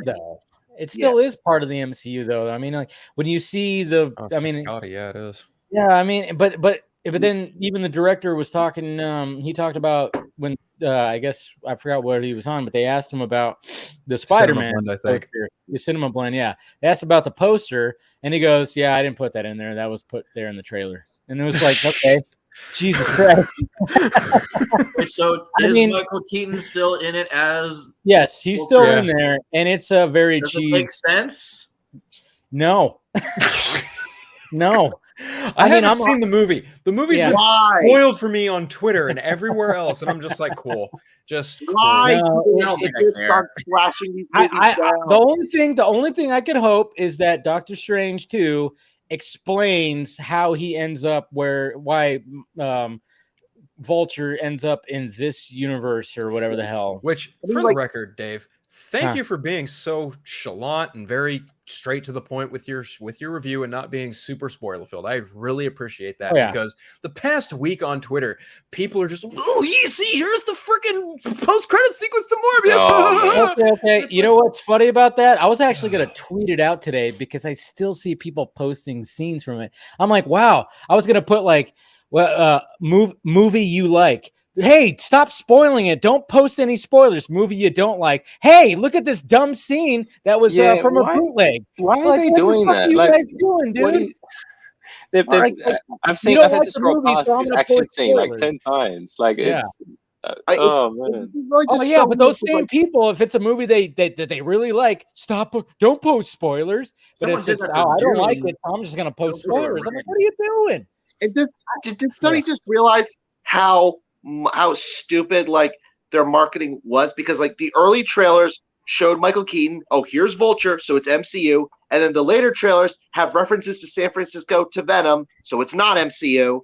It still is part of the MCU, though. I mean, when you see it is. Yeah, I mean, but then even the director was talking. He talked about when I guess I forgot what he was on, but they asked him about the Spider-Man. Cinema Blend, I think the Cinema Blend. Yeah, they asked about the poster, and he goes, "Yeah, I didn't put that in there. That was put there in the trailer." And it was like, okay, Jesus Christ. Wait, so is Michael Keaton still in it as? Yes, he's still in there, and it's a very Does it make sense? No. No. I haven't seen the movie. The movie's been spoiled for me on Twitter and everywhere else, and I'm just like, cool. Just cool. The only thing I could hope is that Doctor Strange 2 explains how he ends up why Vulture ends up in this universe or whatever the hell. Which, for the record, Dave, thank you for being so chalant and very straight to the point with your review and not being super spoiler filled. I really appreciate that because the past week on Twitter, people are just, you see, here's the freaking post-credit sequence to Morbius. Okay. You know what's funny about that? I was actually going to tweet it out today because I still see people posting scenes from it. I'm like, wow. I was going to put movie you like. Hey, stop spoiling it. Don't post any spoilers. Movie you don't like. Hey, look at this dumb scene that was from a bootleg. Why are they doing that? What are you guys doing, dude? I've had to scroll past this action scene like 10 times. Like it's oh man. Oh yeah, but those same people, if it's a movie they really like, don't post spoilers. But if it's I don't like it, I'm just gonna post spoilers. I'm like, what are you doing? And did somebody just realize how stupid like their marketing was? Because like the early trailers showed Michael Keaton, oh, here's Vulture, so it's MCU, and then the later trailers have references to San Francisco to Venom, so it's not MCU,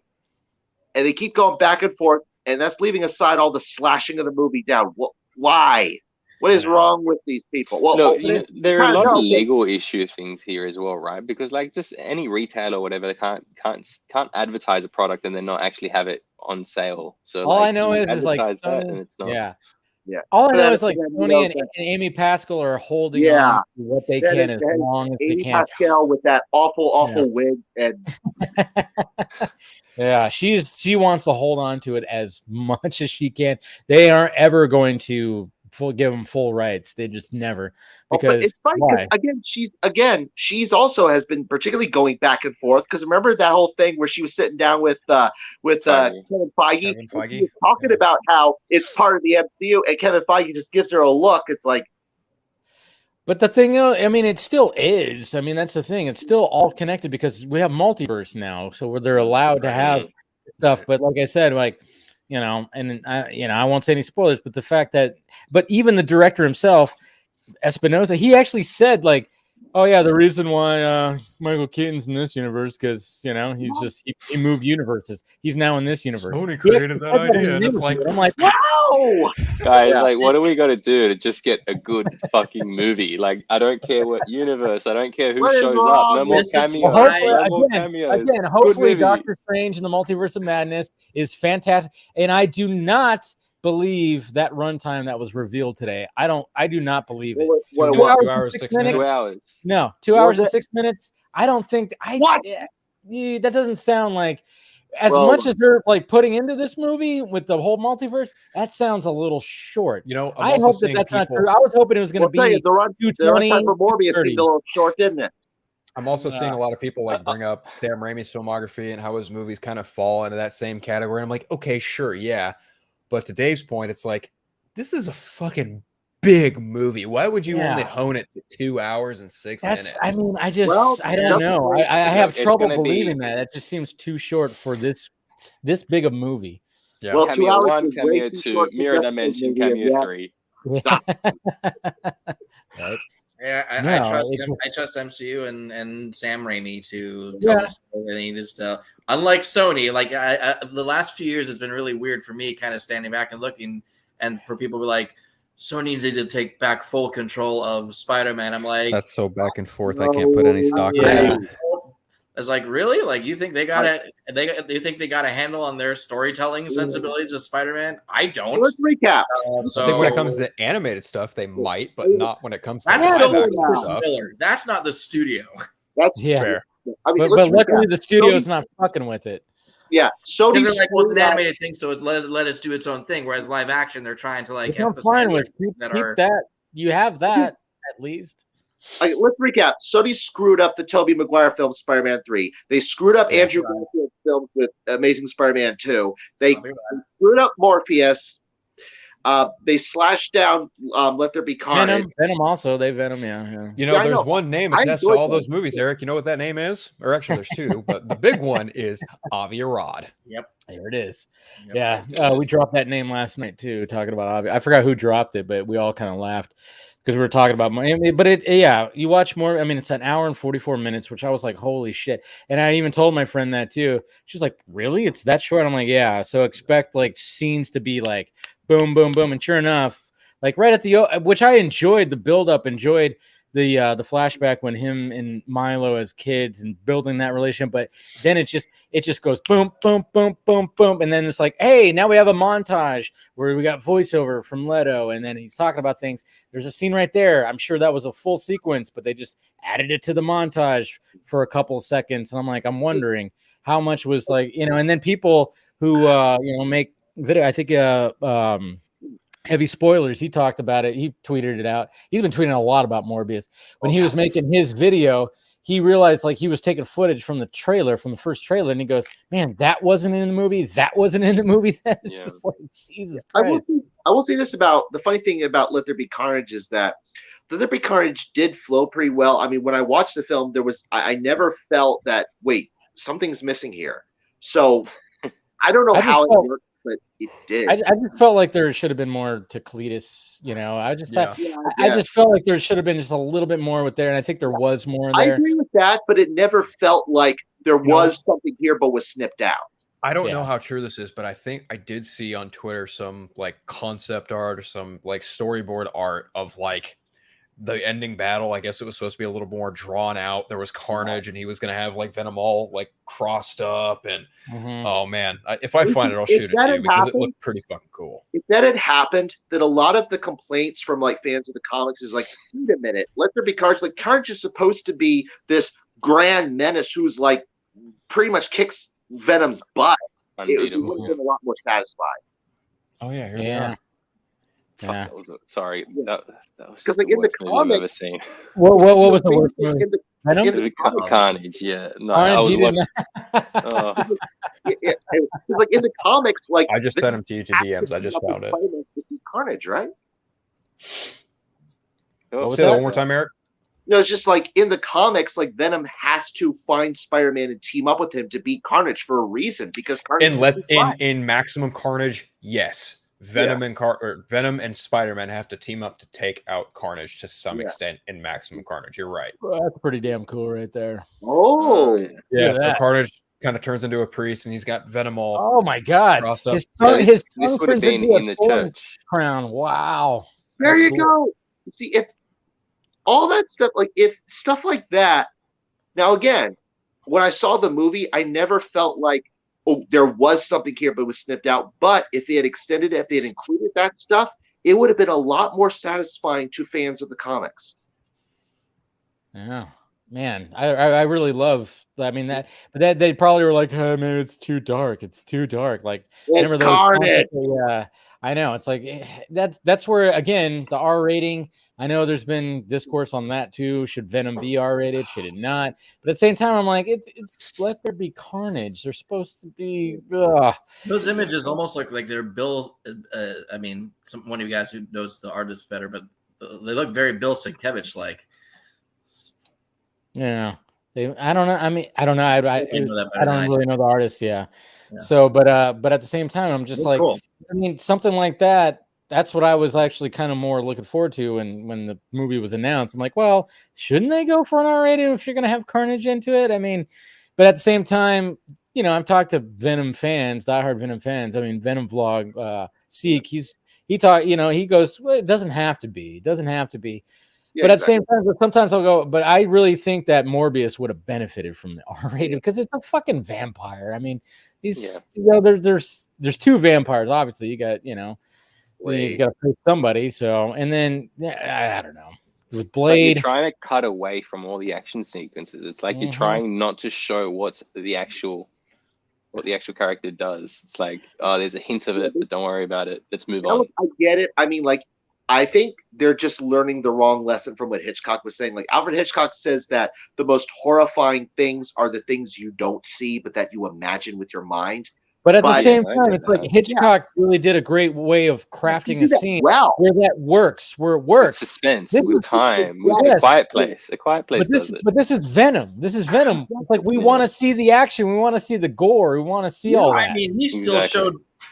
and they keep going back and forth. And that's leaving aside all the slashing of the movie down. Why? What is wrong with these people? Well, no, there are a lot of legal issue things here as well, right? Because like just any retailer or whatever, they can't advertise a product and then not actually have it on sale. So all I know is like Sony, and it's not. Yeah. All I know is like Sony and Amy Pascal are holding on to what they can as long as they can. Amy Pascal with that awful wig and. Yeah, she wants to hold on to it as much as she can. They aren't ever going to give them full rights. They just never. Because it's funny because she's also has been particularly going back and forth. Because remember that whole thing where she was sitting down with Kevin Feige. He was talking about how it's part of the MCU, and Kevin Feige just gives her a look. It's like. But the thing, I mean, it still is. I mean, that's the thing. It's still all connected because we have multiverse now, so they're allowed to have stuff. But like I said, like and I won't say any spoilers. But the fact that, but even the director himself, Espinosa, he actually said like, oh yeah, the reason why Michael Keaton's in this universe because he's just he moved universes. He's now in this universe. Sony created that idea, and it's like, I'm like, wow, guys, like, what do we got to do to just get a good fucking movie? Like, I don't care what universe, I don't care who shows up. No more cameos. Again, hopefully, Doctor Strange and the Multiverse of Madness is fantastic, and I do not believe that runtime that was revealed today. I do not believe it. 2 hours, 6 minutes. 2 hours. No, 2 hours and 6 minutes. I don't think that doesn't sound like as much as they're like putting into this movie with the whole multiverse. That sounds a little short. I hope that's not true. I was hoping it was going to be the runtime for Morbius seemed a little short, didn't it? I'm also seeing a lot of people like bring up Sam Raimi's filmography and how his movies kind of fall into that same category. I'm like, okay, sure, yeah. But to Dave's point, it's like, this is a fucking big movie. Why would you only hone it to 2 hours and 6 minutes? I mean, I don't know. I have trouble believing that. That just seems too short for this big a movie. Yeah. Well, cameo 1, cameo 2, Mirror Dimension, cameo 3. Right. Yeah, I trust MCU and Sam Raimi to tell us everything. Just unlike Sony, like the last few years has been really weird for me, kind of standing back and looking, and for people to be like, Sony needs to take back full control of Spider-Man. I'm like, that's so back and forth. I can't put any stock in it. I was like, really? Like, you think they got a handle on their storytelling sensibilities of Spider-Man? I don't. Let's recap. I think when it comes to animated stuff, they might, but not when it comes to stuff. That's not the studio. That's fair. I mean, but luckily the studio's not fucking with it. Yeah, so they're like, well, it's an animated thing, so let us do its own thing. Whereas live action, they're trying to like emphasize that you have that at least. Let's recap. Sony screwed up the Tobey Maguire film Spider-Man 3. They screwed up Andrew Garfield's films with Amazing Spider-Man 2. They screwed up Morbius. They slashed down Let There Be Carnage. Venom also. They Venom, yeah. There's one name attached to all those movies, Eric. You know what that name is? Or actually, there's two, but the big one is Avi Arad. Yep. There it is. Yep. Yeah. We dropped that name last night, too, talking about Avi. I forgot who dropped it, but we all kind of laughed. Because we were talking about Miami, but you watch more. I mean, it's an hour and 44 minutes, which I was like, holy shit. And I even told my friend that too. She's like, really? It's that short? I'm like, yeah. So expect like scenes to be like boom, boom, boom. And sure enough, like right at which I enjoyed the build up, enjoyed the flashback when him and Milo as kids and building that relationship. But then it just goes boom, boom, boom, boom, boom. And then it's like, hey, now we have a montage where we got voiceover from Leto. And then he's talking about things. There's a scene right there. I'm sure that was a full sequence, but they just added it to the montage for a couple of seconds. And I'm wondering how much was like, and then people who, make video, I think, Heavy Spoilers, he talked about it. He tweeted it out. He's been tweeting a lot about Morbius. When he was making his video, he realized like he was taking footage from the trailer, from the first trailer, and he goes, "Man, that wasn't in the movie. That wasn't in the movie." It's just like Jesus Christ. I will say this about the funny thing about Let There Be Carnage is that Let There Be Carnage did flow pretty well. I mean, when I watched the film, I never felt that wait, something's missing here. So I don't know how it worked, but it did. I just felt like there should have been more to Cletus. I just thought, I just felt like there should have been just a little bit more with there, and I think there was more there. I agree with that, but it never felt like there was something here, but was snipped out. I don't know how true this is, but I think I did see on Twitter some like concept art or some like storyboard art of like the ending battle. I guess it was supposed to be a little more drawn out. There was carnage, and he was going to have like Venom all like crossed up. And oh man, if I find it, I'll shoot it to you because it looked pretty fucking cool. If that had happened, then a lot of the complaints from like fans of the comics is like, wait a minute, Let There Be Carnage. Like Carnage is supposed to be this grand menace who's like pretty much kicks Venom's butt. It would have been a lot more satisfying. Oh yeah, yeah. That was sorry. That was because like in the comics, I've ever seen. What was the worst movie? Venom? Carnage, yeah. No, I was watching. Like in the comics, like I just sent him to you to DMs. I just found it. Carnage, right? Say that one more time, Eric. No, it's just like in the comics, like Venom has to find Spider-Man and team up with him to beat Carnage for a reason because Carnage in Maximum Carnage, yes. Venom and Spider-Man have to team up to take out Carnage to some extent in Maximum Carnage. You're right. Well, that's pretty damn cool right there. Oh, yeah. So Carnage kind of turns into a priest, and he's got Venom all. Oh my God! His tongue would have been in the church crown. Wow. There you go. See, if all that stuff, like if stuff like that. Now, again, when I saw the movie, I never felt like, oh, there was something here, but it was snipped out. But if they had extended it, if they had included that stuff, it would have been a lot more satisfying to fans of the comics. Yeah, man, I really love. I mean but that they probably were like, oh man, it's too dark. It's too dark. Like, it's Carnage. Yeah, I know. It's like that's where again the R rating. I know there's been discourse on that too. Should Venom be R-rated? Should it not? But at the same time, I'm like, it's Let There Be Carnage. They're supposed to be. Those images almost look like they're Bill. I mean, one of you guys who knows the artist better, but they look very Bill Sienkiewicz like. Yeah, I don't know. I mean, I don't know. I don't really know the artist. Yeah. So, but at the same time, I'm just like, cool. I mean, something like that. That's what I was actually kind of more looking forward to when the movie was announced. I'm like, well, shouldn't they go for an R-rated if you're going to have Carnage into it? I mean, but at the same time, I've talked to Venom fans, diehard Venom fans. I mean, Venom Vlog, Seek, he goes, well, it doesn't have to be. It doesn't have to be. Yeah, but at the same time, sometimes I'll go, but I really think that Morbius would have benefited from the R-rated because it's a fucking vampire. I mean, there's two vampires, obviously. You got, he's got to play somebody. So, and then I don't know. With Blade, you're trying to cut away from all the action sequences. It's like you're trying not to show what the actual character does. It's like, oh, there's a hint of it, but don't worry about it. Let's move on. I get it. I mean, like, I think they're just learning the wrong lesson from what Hitchcock was saying. Like Alfred Hitchcock says that the most horrifying things are the things you don't see, but that you imagine with your mind. But at the same time, it's like Hitchcock really did a great way of crafting a scene where that works, where it works. With suspense, with time, with a quiet place. A quiet place does it. But this is Venom. This is Venom. It's like we want to see the action. We want to see the gore. We want to see all that. I mean,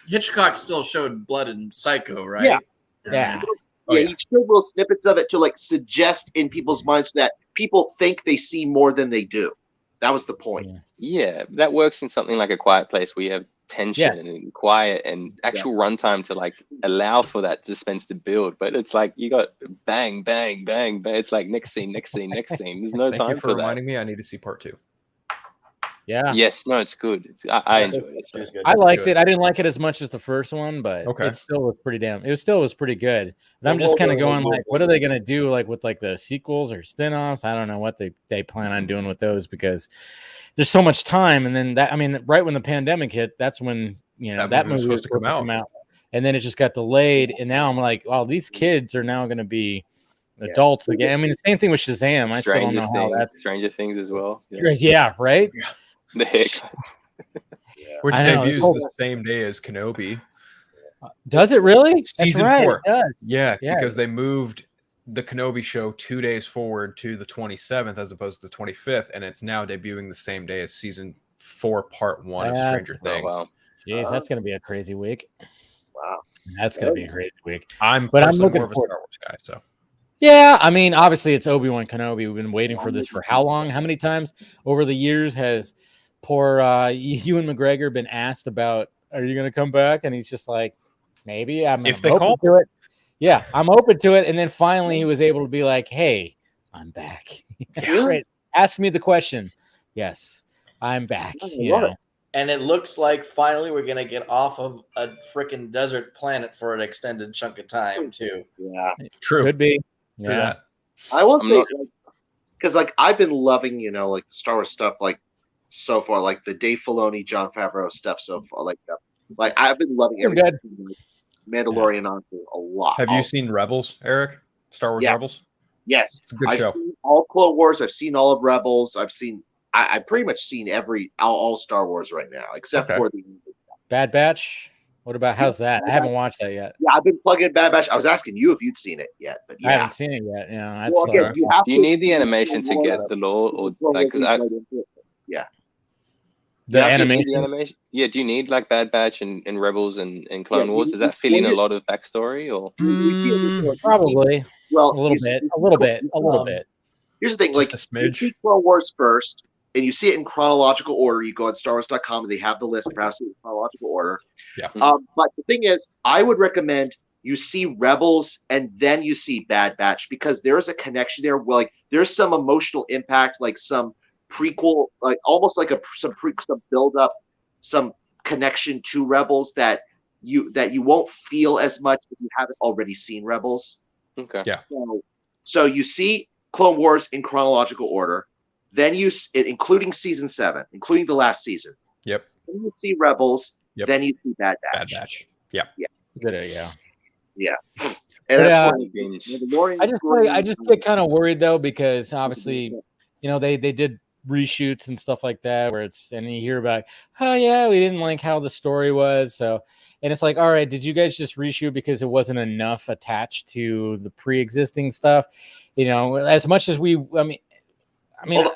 Hitchcock still showed blood in Psycho, right? Yeah. He showed little snippets of it to like suggest in people's minds that people think they see more than they do. That was the point. Yeah, that works in something like A Quiet Place where you have tension and quiet and actual runtime to like allow for that suspense to build. But it's like you got bang, bang, bang, bang. It's like next scene, next scene, next scene. There's no time for that. Reminding me, I need to see part 2. Yeah. Yes. No, it's good. I enjoyed it. It I liked it. I didn't like it as much as the first one, but it still was pretty good. And I'm just kind of going like, what are they going to do like with like the sequels or spinoffs? I don't know what they plan on doing with those because there's so much time. And then right when the pandemic hit, that's when, that movie was supposed to come out. And then it just got delayed. And now I'm like, well, these kids are now going to be adults again. I mean, the same thing with Shazam. I still don't know how that's Stranger Things as well. Yeah, right. The heck. Which debuts the same day as Kenobi. Does it really? Season That's right, 4. It does. Yeah, because they moved the Kenobi show 2 days forward to the 27th as opposed to the 25th, and it's now debuting the same day as season 4, part 1 of Stranger Things. Wow. Jeez, that's going to be a crazy week. Wow. That's going to be a crazy week. I'm looking more of a Star Wars guy, so. Yeah, I mean, obviously it's Obi-Wan Kenobi. We've been waiting for this for how long? How many times over the years has poor Ewan McGregor been asked about, are you going to come back? And he's just like, maybe. If they call to it. Yeah, I'm open to it. And then finally he was able to be like, hey, I'm back. Great. Ask me the question. Yes, I'm back. And it looks like finally we're going to get off of a freaking desert planet for an extended chunk of time, too. Yeah. True. Could be. Yeah. I will say, because I've been loving, like the Star Wars stuff, so far, like the Dave Filoni, Jon Favreau stuff so far, I've been loving everything. Mandalorian on a lot. Have you seen Rebels, Eric? Star Wars Rebels? Yes. It's a good show. I've seen all Clone Wars. I've seen all of Rebels. I've pretty much seen all Star Wars right now, except for the Bad Batch. What about how's that? I haven't watched that yet. Yeah, I've been plugging Bad Batch. I was asking you if you'd seen it yet, but I haven't seen it yet. Yeah, well, again, do you need the animation to get the lore, or the animation? Yeah, do you need Bad Batch and Rebels and Clone Wars? Does that fill in a lot of backstory, or probably? Well, a little bit. Here's the thing: just a smidge. You see Clone Wars first, and you see it in chronological order. You go on StarWars.com, and they have the list of how to see it in chronological order. Yeah. But the thing is, I would recommend you see Rebels and then you see Bad Batch, because there's a connection there. Where, there's some emotional impact, some prequel, almost some build up, some connection to Rebels that you won't feel as much if you haven't already seen Rebels. Okay. Yeah. So you see Clone Wars in chronological order, then including season 7, including the last season. Yep. Then you see Rebels. Yep. Then you see Bad Batch. Bad Batch. Yeah. Yeah. Good idea. Yeah. And I just get kind of worried though, because obviously, they did reshoots and stuff like that where and you hear about, oh yeah, we didn't like how the story was. So, and it's like, all right, did you guys just reshoot because it wasn't enough attached to the pre-existing stuff? As much as we want them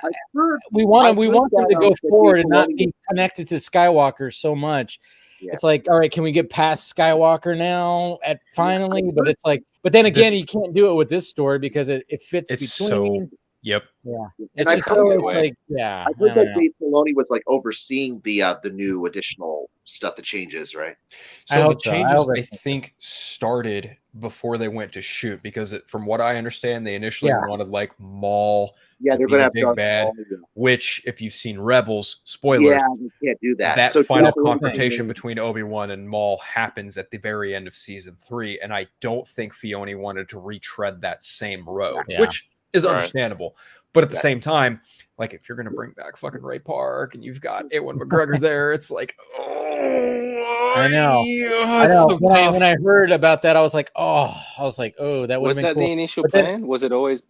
to go forward and not be connected to Skywalker so much. Yeah. It's like, all right, can we get past Skywalker now finally? But it's like, but then again, you can't do it with this story because it fits between. Yep. Yeah. It's just so like, yeah. I heard that Dave Filoni was overseeing the new additional stuff, the changes, right? So the changes I think started before they went to shoot, because from what I understand, they initially wanted Maul. Yeah, they're going to have big bad. Which, if you've seen Rebels, spoilers, they can't do that. That final confrontation between Obi-Wan and Maul happens at the very end of season 3, and I don't think Filoni wanted to retread that same road, which is understandable. But at the same time, if you're going to bring back fucking Ray Park and you've got Ewan McGregor there, it's like, I know. So when I heard about that, I was like, oh, that would have been that cool. The initial plan? Was it always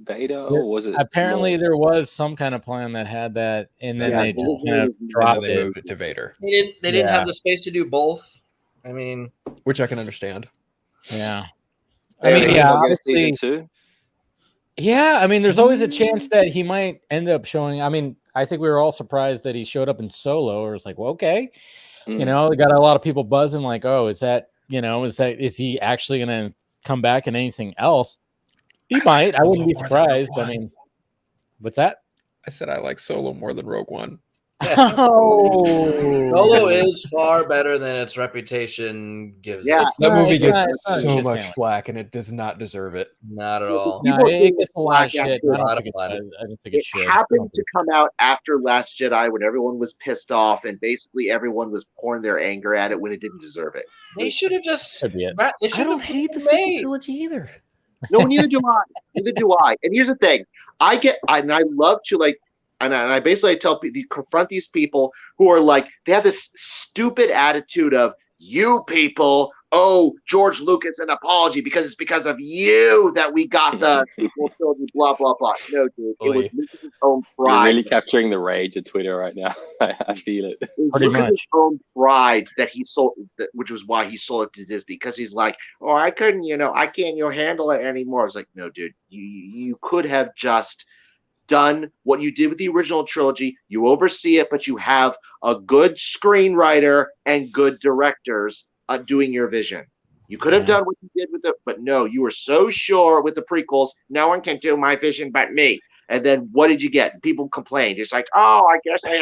Vader, or was it? Apparently, there was some kind of plan that had that, and then they just kind of dropped it. Moved it to Vader. They didn't have the space to do both. I mean, which I can understand. Yeah. Season 2. Yeah, I mean, there's always a chance that he might end up showing. I mean, I think we were all surprised that he showed up in Solo, or it's like, well, okay, they got a lot of people buzzing, like, oh, is he actually going to come back in anything else? He might. I wouldn't be surprised. I mean, what's that? I said I like Solo more than Rogue One. Oh, Solo is far better than its reputation gives. Yeah, that movie gets so much flack, and it does not deserve it. Not at all. No, it gets a lot of shit. I don't think it should. It happened to come out after Last Jedi, when everyone was pissed off, and basically everyone was pouring their anger at it when it didn't deserve it. They should have just. Could be it. I don't hate the Sequel Trilogy either. No, neither do I. Neither do I. And here's the thing: I love to and I basically tell people, confront these people who are they have this stupid attitude of, you people oh, George Lucas, an apology because it's because of you that we got the sequel trilogy, blah, blah, blah. No, dude. It was Lucas's own pride. You're really capturing the rage of Twitter right now. I feel it. It was Lucas's own pride that he sold, which was why he sold it to Disney, because he's like, oh, I couldn't, I can't, handle it anymore. I was like, no, dude, you could have just done what you did with the original trilogy. You oversee it, but you have a good screenwriter and good directors doing your vision. You could have done what you did with it, but no, you were so sure with the prequels. No one can do my vision but me. And then what did you get? People complained. It's like, oh, I guess I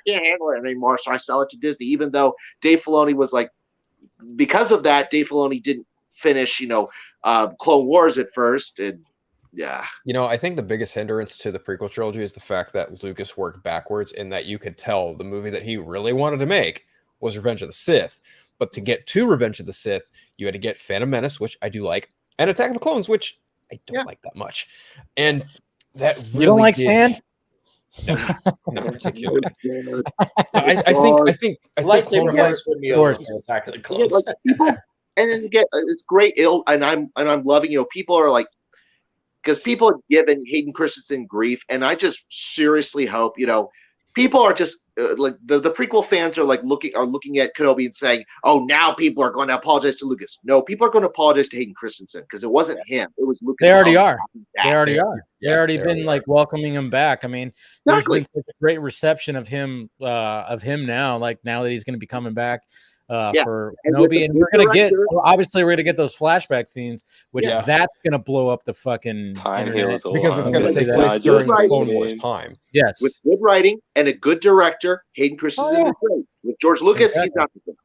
can't handle it anymore, so I sell it to Disney. Even though Dave Filoni was like, because of that, Dave Filoni didn't finish, Clone Wars at first, and yeah. I think the biggest hindrance to the prequel trilogy is the fact that Lucas worked backwards, in that you could tell the movie that he really wanted to make was Revenge of the Sith. But to get to Revenge of the Sith, you had to get Phantom Menace, which I do like, and Attack of the Clones, which I don't like that much. And that really you don't like sand? No, not particularly. I think lightsaber fights would be over Attack of the Clones. Like people, and then again, it's great. And I'm loving. People are like, because people have given Hayden Christensen grief, and I just seriously hope people are just like the prequel fans are looking at Kenobi and saying, oh, now people are going to apologize to Lucas. No, people are going to apologize to Hayden Christensen, because it wasn't him, it was Lucas. They already are. They already are. They already been welcoming him back. I mean, there's been such a great reception of him now. Like, now that he's going to be coming back for Kenobi, and we're gonna get those flashback scenes, which that's gonna blow up the fucking internet, because it's gonna take place during the Clone Wars time. Yes, with good writing and a good director, Hayden Christensen is great. With George Lucas, he's not the same.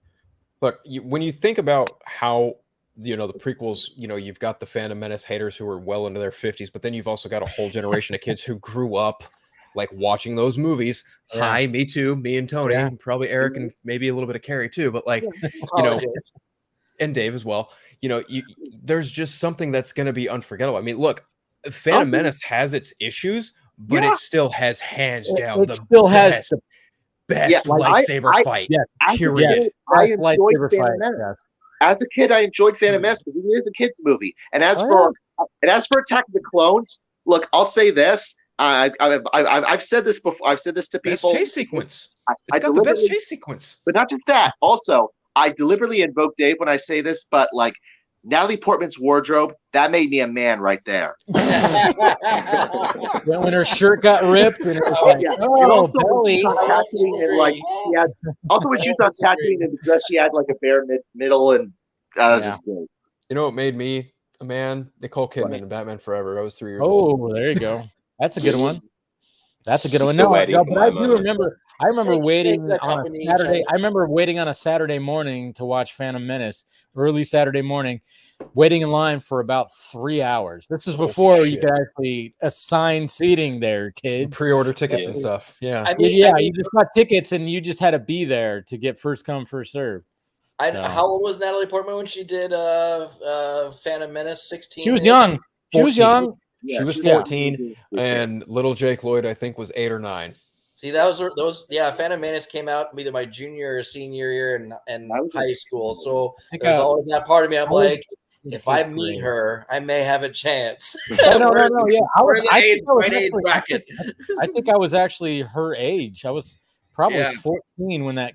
Look, when you think about how the prequels, you've got the Phantom Menace haters who are well into their 50s, but then you've also got a whole generation of kids who grew up like watching those movies. Hi, me too. Me and Tony, and probably Eric, and maybe a little bit of Carrie too. But and Dave as well. There's just something that's going to be unforgettable. I mean, look, Phantom Menace has its issues, but it still has hands down best lightsaber fight. Period. I enjoyed Phantom Menace. As a kid, I enjoyed Phantom Menace because it is a kids movie. And as for Attack of the Clones, look, I'll say this. I've said this before. I've said this to people. Best chase sequence. It's got the best chase sequence. But not just that. Also, I deliberately invoke Dave when I say this, but like Natalie Portman's wardrobe, that made me a man right there. When her shirt got ripped, and belly. Also, when she was on Tatooine and the dress, she had like a bare middle, and just great. What made me a man? Nicole Kidman in Batman Forever. I was 3 years old. Oh, there you go. That's a good one. That's a good one. No, but I do remember. I remember waiting on a Saturday. I remember waiting on a Saturday morning to watch Phantom Menace, early Saturday morning, waiting in line for about 3 hours. This is before you could actually assign seating there, kids. Pre-order tickets and stuff. Yeah. You just got tickets and you just had to be there to get first come, first serve. How old was Natalie Portman when she did Phantom Menace? 16? She was young. 14. She was young. She was 14, and little Jake Lloyd, I think, was 8 or 9. See, those. Phantom Menace came out either my junior or senior year in high school. So there's always that part of me. I'm like, if I meet her, I may have a chance. No. Yeah, we're in the age bracket. I think I was actually her age. I was probably 14 when that.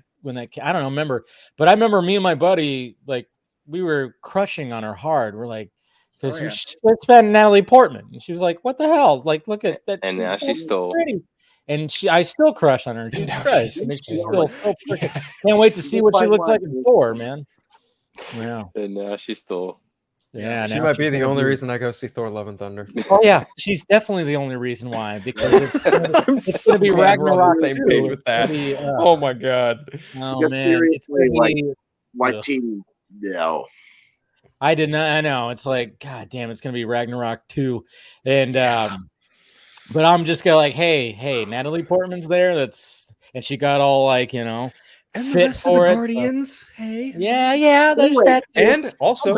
I don't remember, but I remember me and my buddy, like, we were crushing on her hard. We're like, because it's been Natalie Portman. And she was like, what the hell? Like, look at that. And now she's still pretty. And I still crush on her. She's still so pretty. Can't wait to see what she looks like in Thor, man. Yeah. And now she's still. Yeah, she might be the only reason I go see Thor: Love and Thunder. Oh yeah, she's definitely the only reason why, because it's going to be Ragnarok. On the same page with that. Oh my god. Oh man, it's my team. No. I did not. I know. It's like, god damn, it's going to be Ragnarok 2, and but I'm just going like, hey, Natalie Portman's there. And she got all like, and fit the rest for of the it. Guardians. Hey, yeah. There's that, too. And also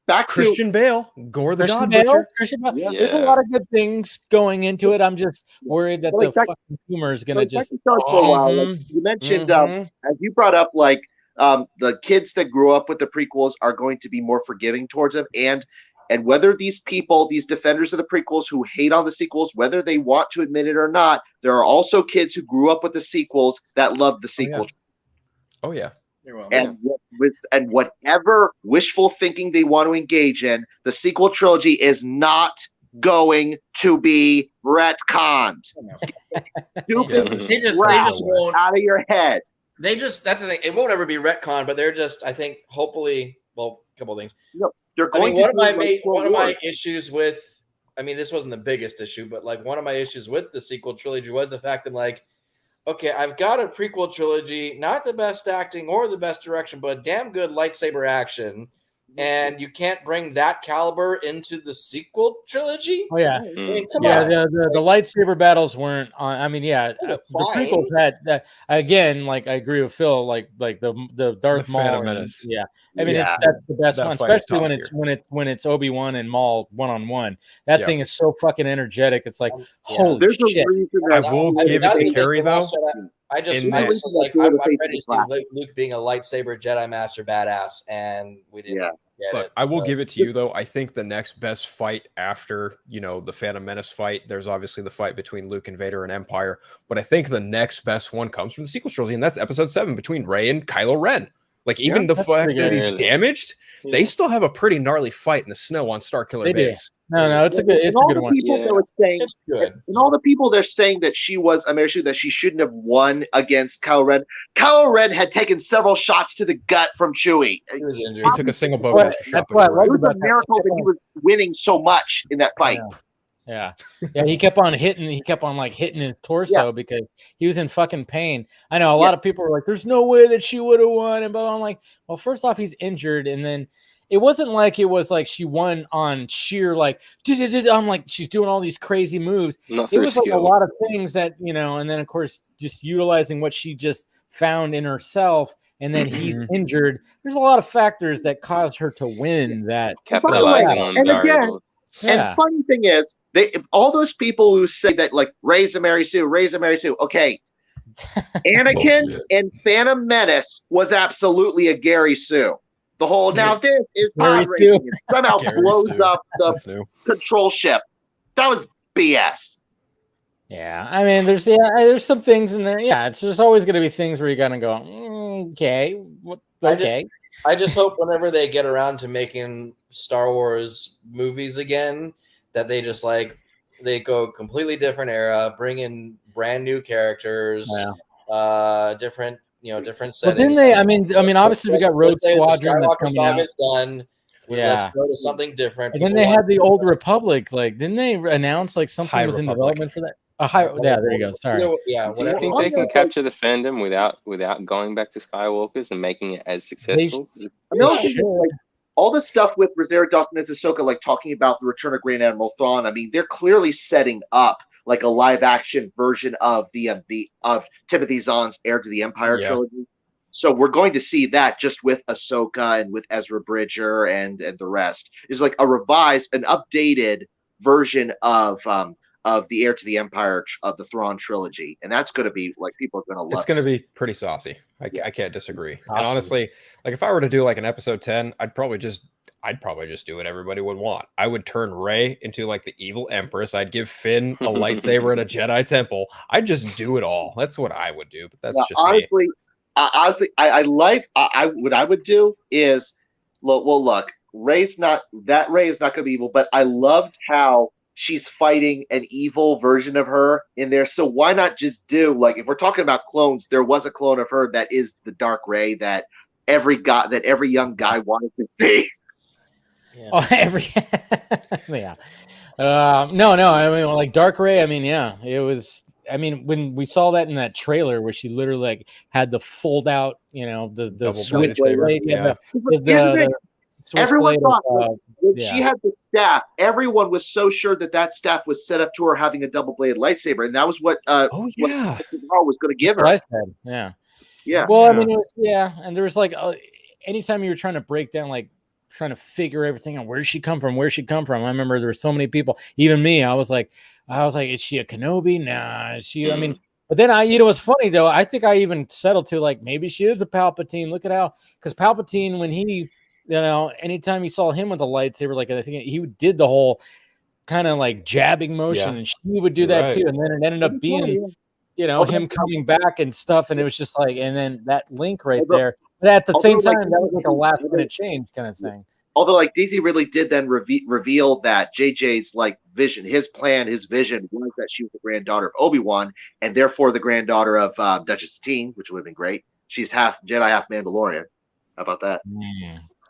back Christian Bale, Gore the God Butcher. Yeah. There's a lot of good things going into it. I'm just worried that the fucking humor is going to just. You mentioned as you brought up like the kids that grew up with the prequels are going to be more forgiving towards them, and whether these people, these defenders of the prequels who hate on the sequels, whether they want to admit it or not, there are also kids who grew up with the sequels that love the sequel. Oh yeah. And whatever wishful thinking they want to engage in, the sequel trilogy is not going to be retconned. Stupid. They just won't out of your head. That's the thing. It won't ever be retconned, but they're just, I think, hopefully, well, a couple of things. No, they're going one of my issues with, I mean, this wasn't the biggest issue, but like one of my issues with the sequel trilogy was the fact that like, okay, I've got a prequel trilogy, not the best acting or the best direction, but damn good lightsaber action. And you can't bring that caliber into the sequel trilogy? Oh, yeah. I mean, come on. The lightsaber battles weren't on. I mean, the prequels had that. Again, like I agree with Phil, like the Darth Maul. Phantom Menace. Yeah. I mean, that's the best one, especially when it's Obi-Wan and Maul one-on-one. That thing is so fucking energetic. It's like, holy shit. I will give it to Carrie, though. I was like, I'm ready to see Luke being a lightsaber Jedi Master badass, and we didn't get it. I will give it to you, though. I think the next best fight after, the Phantom Menace fight, there's obviously the fight between Luke and Vader and Empire, but I think the next best one comes from the sequel trilogy, and that's Episode 7 between Rey and Kylo Ren. Like, even the fact that he's damaged, they still have a pretty gnarly fight in the snow on Starkiller Base. No, it's a good one. It's good. And all the people they're saying that she was that she shouldn't have won against Kylo Ren. Kylo Ren had taken several shots to the gut from Chewie. He was injured. He took a single bone shot. It was a miracle that he was winning so much in that fight. Yeah. He kept on hitting his torso because he was in fucking pain. I know a lot of people were like, there's no way that she would have won. And but I'm like, well, first off, he's injured. And then it wasn't like it was like she won on sheer like, I'm like, she's doing all these crazy moves. It was like a lot of things that, and then of course, just utilizing what she just found in herself. And then he's injured. There's a lot of factors that caused her to win that. Capitalizing on variables. And funny thing is, all those people who say that like raise a Mary Sue. Okay, Anakin in Phantom Menace was absolutely a Gary Sue. The whole this is pod racing. It somehow blows up the control ship. That was BS. Yeah, I mean, there's some things in there. Yeah, it's just always going to be things where you're going to go, okay, okay. I just hope whenever they get around to making Star Wars movies again, that they just they go completely different era, bring in brand new characters, different settings. But then I mean, obviously we got Rogue Squadron that's coming out. Done. Let's go to something different. And then they had the Old Republic. Like, didn't they announce like something was in development for that? There you go. Sorry. Do you think they can capture the fandom without going back to Skywalkers and making it as successful? All the stuff with Rosario Dawson as Ahsoka, like talking about the return of Grand Admiral Thrawn. I mean, they're clearly setting up like a live action version of of Timothy Zahn's Heir to the Empire trilogy. So we're going to see that just with Ahsoka and with Ezra Bridger and the rest. It's like a revised, an updated version of the Heir to the Empire of the Thrawn trilogy, and that's going to be like people are going to love. It's going to be pretty saucy. I can't disagree. Awesome. And honestly, like if I were to do like an episode 10, I'd probably just do what everybody would want. I would turn Rey into like the evil Empress. I'd give Finn a lightsaber in a Jedi temple. I'd just do it all. That's what I would do. But that's just honestly. Me. Honestly, what I would do is look. Rey is not going to be evil, but I loved how she's fighting an evil version of her in there. So why not just do like if we're talking about clones, there was a clone of her that is the Dark Rey that every young guy wanted to see. Yeah. No. I mean, like Dark Rey. I mean, it was. I mean, when we saw that in that trailer where she literally like had the fold out, the switch blade, everyone thought when she had the staff, everyone was so sure that staff was set up to her having a double-bladed lightsaber, and that was what was going to give her. I said, yeah. Well, I mean, and there was like anytime you were trying to break down, like trying to figure everything out, where did she come from? I remember there were so many people, even me. I was like, is she a Kenobi? Nah. Is she? I mean, But then what's funny though, I think I even settled to like maybe she is a Palpatine. Look at how, because Palpatine, when he, anytime you saw him with a lightsaber, like I think he did the whole kind of like jabbing motion, and she would do that too. And then it ended up being, him coming back and stuff, and it was just like, and then that link right there. But at the same time, that was like a last minute change kind of thing. Although, like, DC really did then reveal that JJ's like vision, his plan, his vision was that she was the granddaughter of Obi-Wan, and therefore the granddaughter of Duchess Satine, which would have been great. She's half Jedi, half Mandalorian. How about that?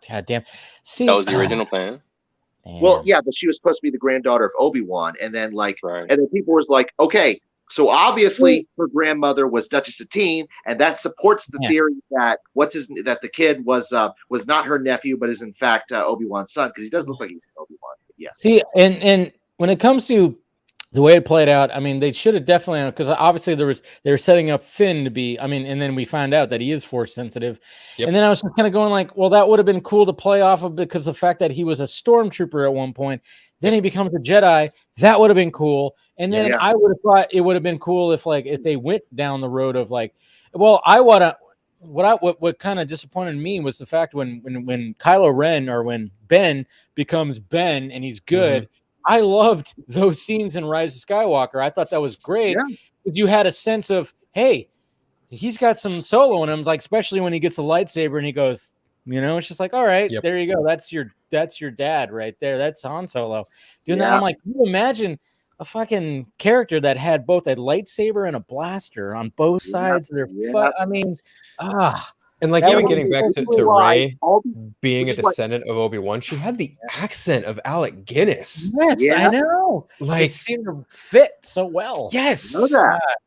God damn! See, that was the original plan. Well, yeah, but she was supposed to be the granddaughter of Obi-Wan, and then and then people was like, okay, so obviously her grandmother was Duchess Satine, and that supports the theory that that the kid was not her nephew, but is in fact Obi-Wan's son, because he does look like he's Obi-Wan. Yeah. See, and when it comes to the way it played out, I mean, they should have definitely, because obviously they were setting up Finn to be, and then we find out that he is force sensitive. And then I was just kind of going like, well, that would have been cool to play off of, because the fact that he was a stormtrooper at one point, then he becomes a Jedi, that would have been cool. And then I would have thought it would have been cool if they went down the road of like, well, what kind of disappointed me was the fact when Kylo Ren, or when Ben becomes Ben and he's good. I loved those scenes in Rise of Skywalker. I thought that was great because you had a sense of, hey, he's got some Solo in him, like especially when he gets a lightsaber and he goes, it's just like, all right, there you go. That's your dad right there. That's Han Solo. Doing that, I'm like, can you imagine a fucking character that had both a lightsaber and a blaster on both sides of their I mean, and like even getting back to Rey being a descendant of Obi-Wan, she had the accent of Alec Guinness. Yes, I know. Like, it seemed to fit so well. Yes.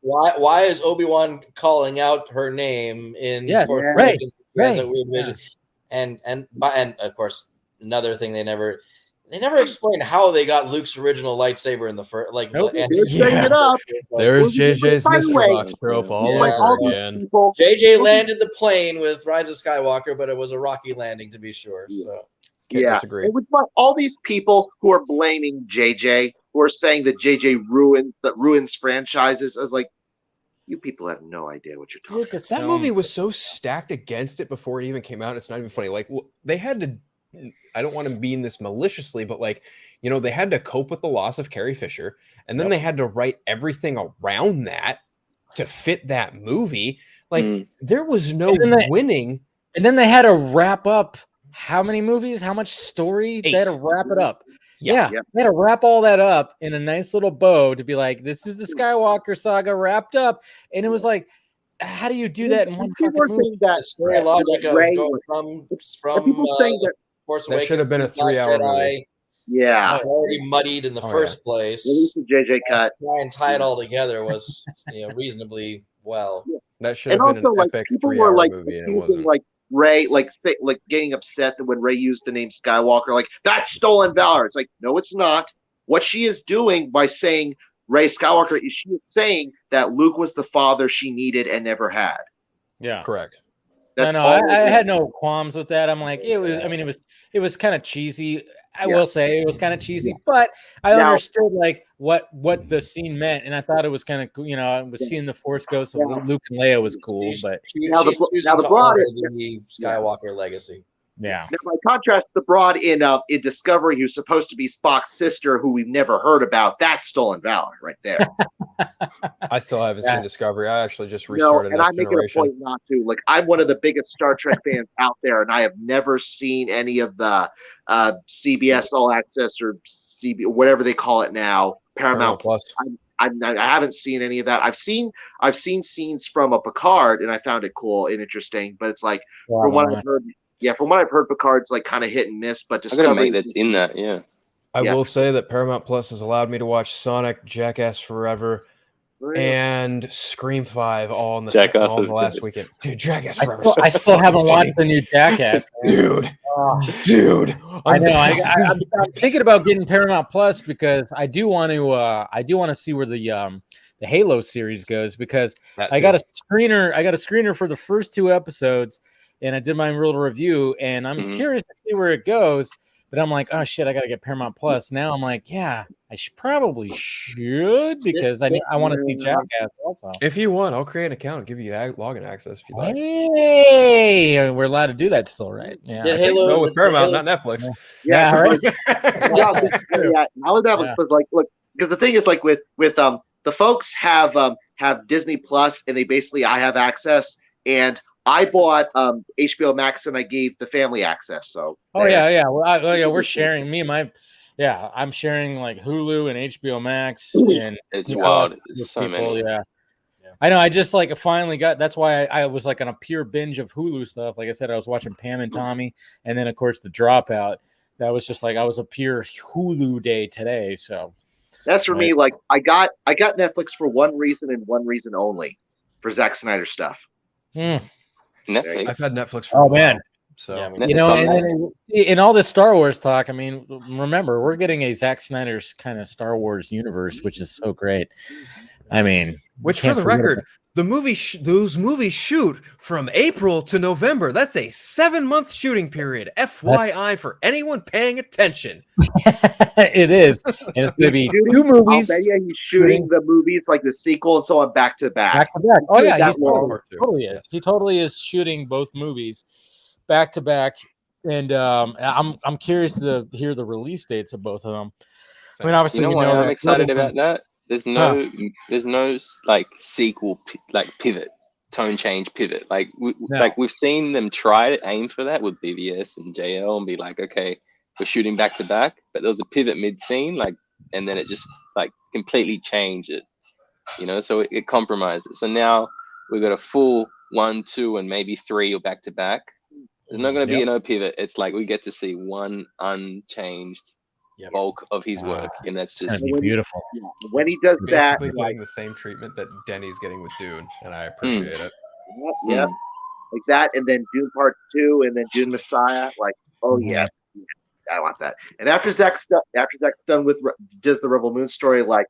Why is Obi-Wan calling out her name in Force Awakens? And of course, another thing they never explained how they got Luke's original lightsaber in the first. There's JJ's mystery box trope all over again. JJ landed the plane with Rise of Skywalker, but it was a rocky landing to be sure. So can't disagree. It was like all these people who are blaming JJ, who are saying that JJ ruins franchises. I was like, you people have no idea what you're talking about. That movie was so stacked against it before it even came out. It's not even funny. Like, they had to. I don't want to mean this maliciously, but they had to cope with the loss of Carrie Fisher, and then they had to write everything around that to fit that movie. Like there was no winning. And then they had to wrap up how many movies, how much story? 8. They had to wrap it up. Yeah. They had to wrap all that up in a nice little bow to be like, this is the Skywalker saga wrapped up. And it was like, how do you do that in one fucking movie? That story logic of going from Force Awakens, that should have been a 3-hour movie. Yeah, already muddied in the first place. At least the JJ cut. Try and tie it all together was reasonably well. That should have been an epic 3-hour movie, and it wasn't. Like Rey, like getting upset that when Rey used the name Skywalker, like that's stolen valor. It's like, no, it's not. What she is doing by saying Rey Skywalker is she is saying that Luke was the father she needed and never had. Yeah, correct. I had no qualms with that. I'm like, it was. I mean, it was kind of cheesy. I will say it was kind of cheesy, but I understood like what the scene meant, and I thought it was kind of cool. I was seeing the Force Ghosts of Luke and Leia was cool, but now the broad the Skywalker legacy. Yeah. Now, by contrast, the broad in Discovery, who's supposed to be Spock's sister, who we've never heard about, that's stolen valor right there. I still haven't seen Discovery. I actually just restarted. And I'm making a point not to. Like, I'm one of the biggest Star Trek fans out there, and I have never seen any of the CBS All Access or whatever they call it now, Paramount Plus. I haven't seen any of that. I've seen scenes from a Picard, and I found it cool and interesting. But it's like from what I've heard. Yeah, from what I've heard, Picard's like kind of hit and miss, but I got a mate that's in that. Yeah, I will say that Paramount Plus has allowed me to watch Sonic, Jackass Forever, and Scream 5 all in the last weekend. Dude, Jackass Forever. I still haven't watched the new Jackass. Dude. I know. I'm thinking about getting Paramount Plus because I do want to see where the Halo series goes, because I got a screener for the first 2 episodes. And I did my little review, and I'm curious to see where it goes. But I'm like, oh shit, I gotta get Paramount Plus. Now I'm like, yeah, I probably should because I want to see Jackass also. If you want, I'll create an account and give you login access if you like. Hey, we're allowed to do that still, right? Yeah, I think so with Paramount, not Netflix. Yeah, right. Now with Netflix was like, look, because the thing is like with the folks have Disney Plus, and I have access, and I bought HBO Max and I gave the family access. So yeah. Well, we're sharing. Me and I'm sharing like Hulu and HBO Max, and it's wild. It's so people, many. Yeah. I know. I just like finally got. That's why I was like on a pure binge of Hulu stuff. Like I said, I was watching Pam and Tommy, and then of course The Dropout. That was just like I was a pure Hulu day today. So that's for me. Like I got Netflix for one reason and one reason only, for Zack Snyder stuff. Netflix. I've had Netflix for a while. Man. So and in all this Star Wars talk, I mean, remember we're getting a Zack Snyder's kind of Star Wars universe, which is so great. I mean, which for the record, those movies shoot from April to November. That's a 7-month shooting period. FYI for anyone paying attention. It is, and it's going to be 2 movies. I'll bet you he's shooting the movies like the sequel and so on back to back. Back to back. Oh yeah, he totally is. He totally is shooting both movies back to back, and I'm curious to hear the release dates of both of them. I mean, obviously, I'm excited about that. There's no like sequel pivot, tone change pivot. Like we've seen them try to aim for that with BVS and JL and be like, okay, we're shooting back to back, but there was a pivot mid scene, and then it just like completely changed it, so it compromised it. So now we've got a full 1, 2, and maybe 3 or back to back. There's not going to be no pivot. It's like we get to see one unchanged bulk of his work, and that's just beautiful. When he does that, getting the same treatment that Denny's getting with Dune, and I appreciate it. Yeah, like that, and then Dune Part 2, and then Dune Messiah. Like, yes, I want that. And after Zach's done with does the Rebel Moon story, like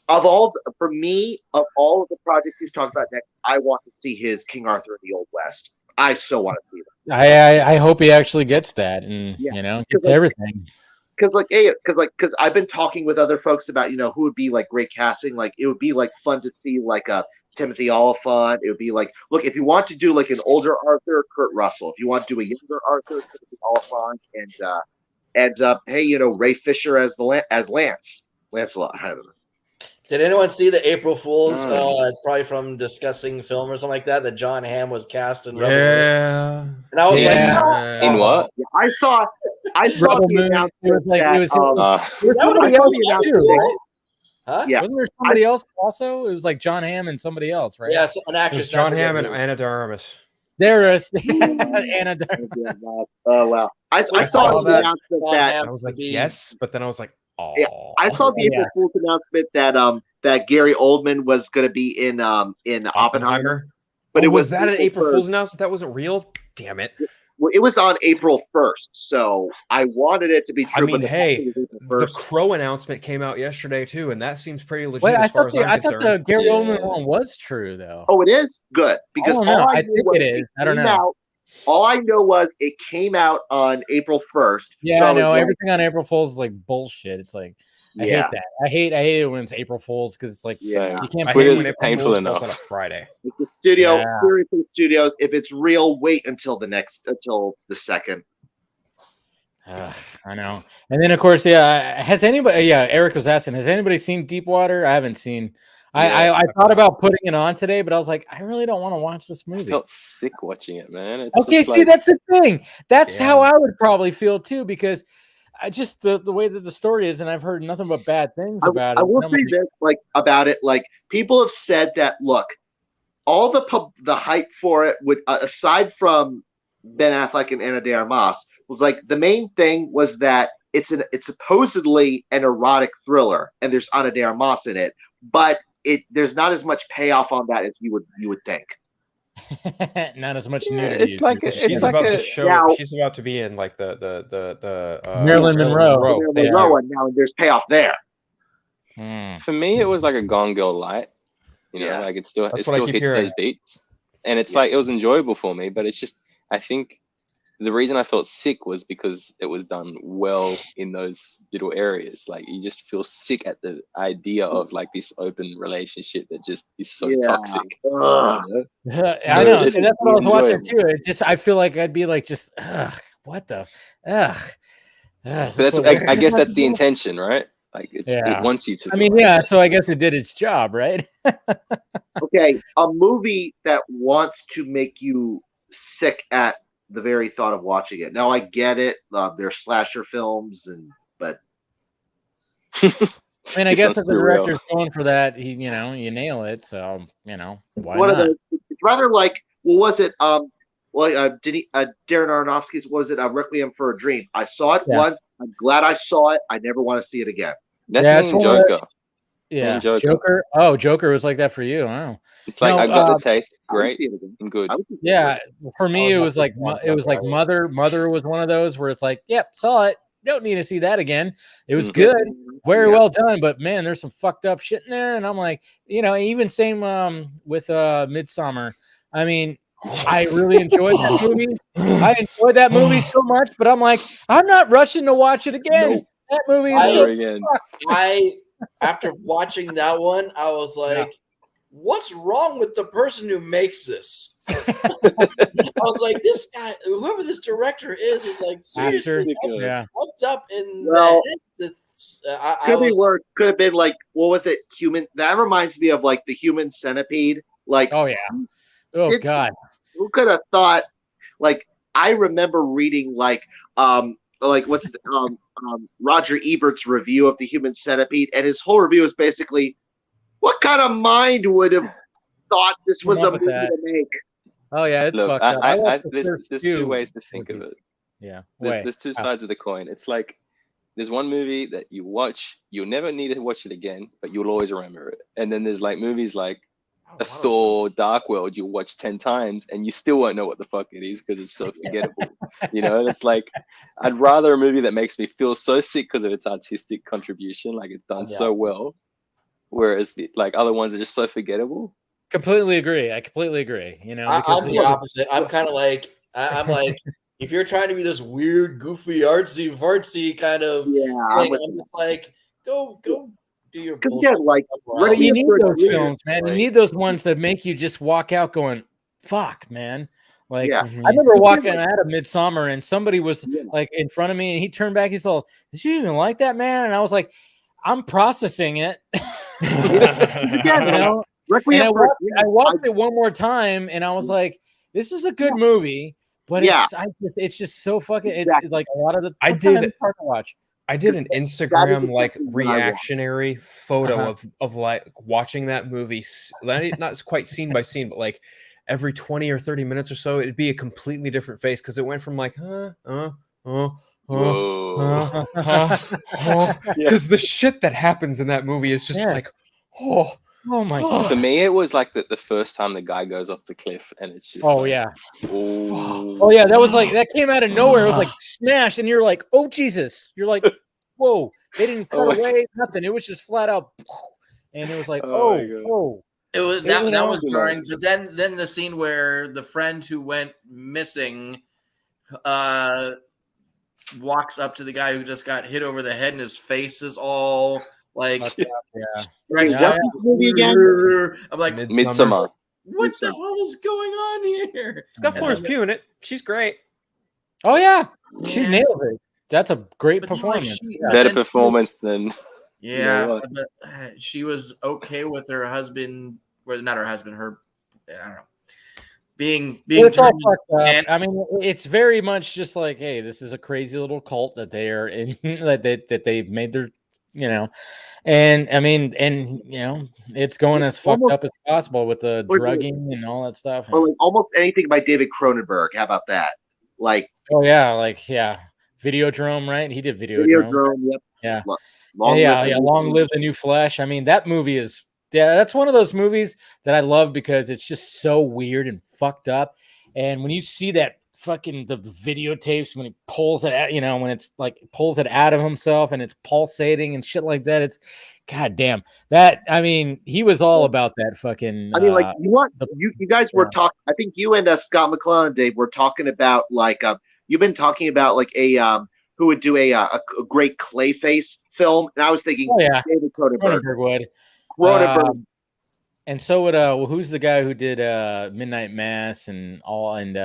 of all of the projects he's talked about next, I want to see his King Arthur in the Old West. I so want to see that. I hope he actually gets that, and gets everything. Because I've been talking with other folks about who would be like great casting. Like it would be like fun to see like a Timothy Olyphant. It would be like, look, if you want to do like an older Arthur, Kurt Russell. If you want to do a younger Arthur, Timothy Olyphant, and hey, Ray Fisher as Lancelot. I don't know. Did anyone see the April Fool's? Probably from discussing film or something like that. That John Hamm was cast in Rebel Moon. And I was like, no. In what? Yeah, I saw the announcement. Huh? Yeah. Wasn't there somebody else also? It was like John Hamm and somebody else, right? Yes, an actress. John Hamm and Anna de Armas. There is Anna de Armas. Oh wow! I saw the announcement that I was like, yes, but then I was like, oh. Yeah, I saw the April Fool's announcement that Gary Oldman was going to be in Oppenheimer. But was that an April Fool's announcement? That wasn't real. Damn it. Well, it was on April 1st, so I wanted it to be true. I mean, hey, the Crow announcement came out yesterday too, and that seems pretty legit. Wait, I thought the Gary Oldman one was true though. Oh, it is good because I think it is. I don't know. All I know was it came out on April 1st. Yeah, so I know everything on April Fool's is like bullshit. It's like I hate that. I hate it when it's April Fool's because it's like you can't. I hate it when it's painful enough on a Friday. Like the studio, seriously, studios. If it's real, wait until the 2nd. I know. And then of course, has anybody? Yeah, Eric was asking, has anybody seen Deepwater? I haven't seen. I thought about putting it on today, but I was like, I really don't want to watch this movie. I felt sick watching it, man. See, that's the thing. That's how I would probably feel too, because I just the way that the story is, and I've heard nothing but bad things about it. I will say this, about it, people have said that. Look, all the hype for it would, aside from Ben Affleck and Ana de Armas, was like the main thing was that it's supposedly an erotic thriller, and there's Ana de Armas in it, but there's not as much payoff on that as you would think. Not as much nudity. She's about to be in like the Marilyn Monroe. Now there's payoff there. For me, it was like a Gone Girl light. Like it still hits those beats, and it's like it was enjoyable for me. But it's just, I think the reason I felt sick was because it was done well in those little areas. Like you just feel sick at the idea of like this open relationship that just is so toxic. You know? I know. See, that's what I was watching too. It just, I feel like I'd be like, just, what the, But that's, I guess that's the intention, right? Like it wants you to. I mean, yeah. So I guess it did its job, right? Okay, a movie that wants to make you sick at the very thought of watching it. Now I get it. They're slasher films, but I mean, I guess if the director's going for that, you nail it. So why not? It's rather like, what was it? Darren Aronofsky's, what was it? Requiem for a Dream. I saw it once. I'm glad I saw it. I never want to see it again. That's Joker. Joker. Oh, Joker was like that for you. Wow. It's like I got the taste, great and good. Yeah, for me it was like Mother. Mother was one of those where it's like, yep, saw it. Don't need to see that again. It was good, very well done, but man, there's some fucked up shit in there, and I'm like, even same with Midsommar. I mean, I really enjoyed that movie. I enjoyed that movie so much, but I'm like, I'm not rushing to watch it again. Nope. That movie is after watching that one, I was like, what's wrong with the person who makes this? I was like, this guy, whoever this director is like seriously fucked up in the could be worse. Could have been like, what was it? Human. That reminds me of like the Human Centipede. Like, oh yeah. Oh God. Who could have thought? Like, I remember reading like what's Roger Ebert's review of the Human Centipede, and his whole review is basically, what kind of mind would have thought this was a movie to make? Oh yeah, it's fucked up. There's two ways to think of it. Yeah, there's two sides of the coin. It's like there's one movie that you watch, you'll never need to watch it again, but you'll always remember it. And then there's like movies like Thor: Dark World, you watch 10 times and you still won't know what the fuck it is because it's so forgettable. And it's like, I'd rather a movie that makes me feel so sick because of its artistic contribution, like it's done so well, whereas like other ones are just so forgettable. Completely agree. I completely agree. I'm the opposite. I'm kind of like, I'm like, if you're trying to be this weird, goofy, artsy, fartsy kind of thing, I'm just like, go do your bullshit. You need those films, man. You need those ones that make you just walk out going, fuck, man. Like, I remember walking out of Midsommar and somebody was like in front of me and he turned back. He's all, did you even like that, man? And I was like, I'm processing it. And I watched it one more time and I was like, this is a good movie, but it's just so fucking, it's like a lot of the, I did an Instagram like reactionary photo of like watching that movie, not quite scene by scene, but like every 20 or 30 minutes or so, it'd be a completely different face because it went from like, because the shit that happens in that movie is just like, oh my God. For me, it was like the first time the guy goes off the cliff and it's just that was like, that came out of nowhere. It was like smash and you're like, oh Jesus, you're like, whoa, they didn't cut away nothing. It was just flat out, and it was like, oh. It was that was jarring. But then the scene where the friend who went missing walks up to the guy who just got hit over the head and his face is all like movie again? I'm like, Midsommar. What the hell is going on here? It's got Florence Pugh in it. She's great. Oh yeah, she nailed it. That's a great performance. Better performance than but she was okay with her husband, or not her husband, her, I don't know, being it's all fucked up. I mean, it's very much just like, hey, this is a crazy little cult that they are in, that they've made their, and I mean, and it's going as fucked up as possible with the drugging and all that stuff. Or like almost anything by David Cronenberg. How about that? Like, Videodrome, right? He did Videodrome. Yep. Yeah. Long Live the New Flesh. I mean, that movie is, that's one of those movies that I love because it's just so weird and fucked up. And when you see that fucking the videotapes, when he pulls it out, when it's like pulls it out of himself and it's pulsating and shit like that, it's goddamn that. I mean, he was all about that fucking. I mean, like you guys were talking. I think you and Scott McClellan, Dave, were talking about like you've been talking about like a who would do a great Clayface film, and I was thinking, David Cronenberg would. Cronenberg. And so would who's the guy who did Midnight Mass and all? And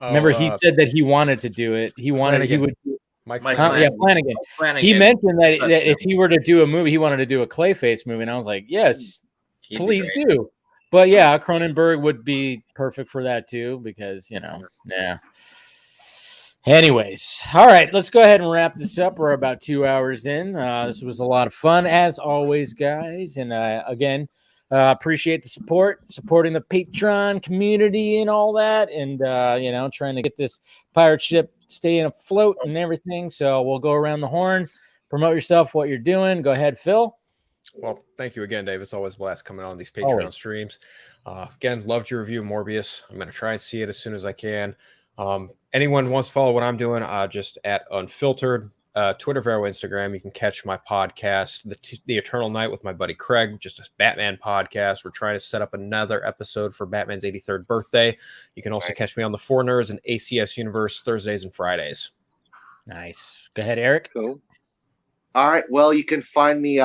remember, he said that he wanted to do it. He wanted Flanagan. he would. Mike Flanagan. Flanagan. He mentioned that if he were to do a movie, he wanted to do a Clayface movie, and I was like, yes, please do. But yeah, Cronenberg would be perfect for that too, because yeah. Anyways, all right, let's go ahead and wrap this up. We're about 2 hours in. This was a lot of fun, as always, guys. And again, appreciate the supporting the Patreon community and all that, and trying to get this pirate ship staying afloat and everything. So we'll go around the horn, promote yourself, what you're doing. Go ahead, Phil. Well, thank you again, Dave. It's always a blast coming on these Patreon streams. Again, loved your review of Morbius. I'm going to try and see it as soon as I can. Anyone wants to follow what I'm doing, just at Unfiltered, Twitter, Vero, Instagram. You can catch my podcast, The Eternal Night, with my buddy Craig, just a Batman podcast. We're trying to set up another episode for Batman's 83rd birthday. You can also catch me on the Four Nerds and ACS Universe Thursdays and Fridays. Nice. Go ahead, Eric. Cool. All right. Well, you can find me.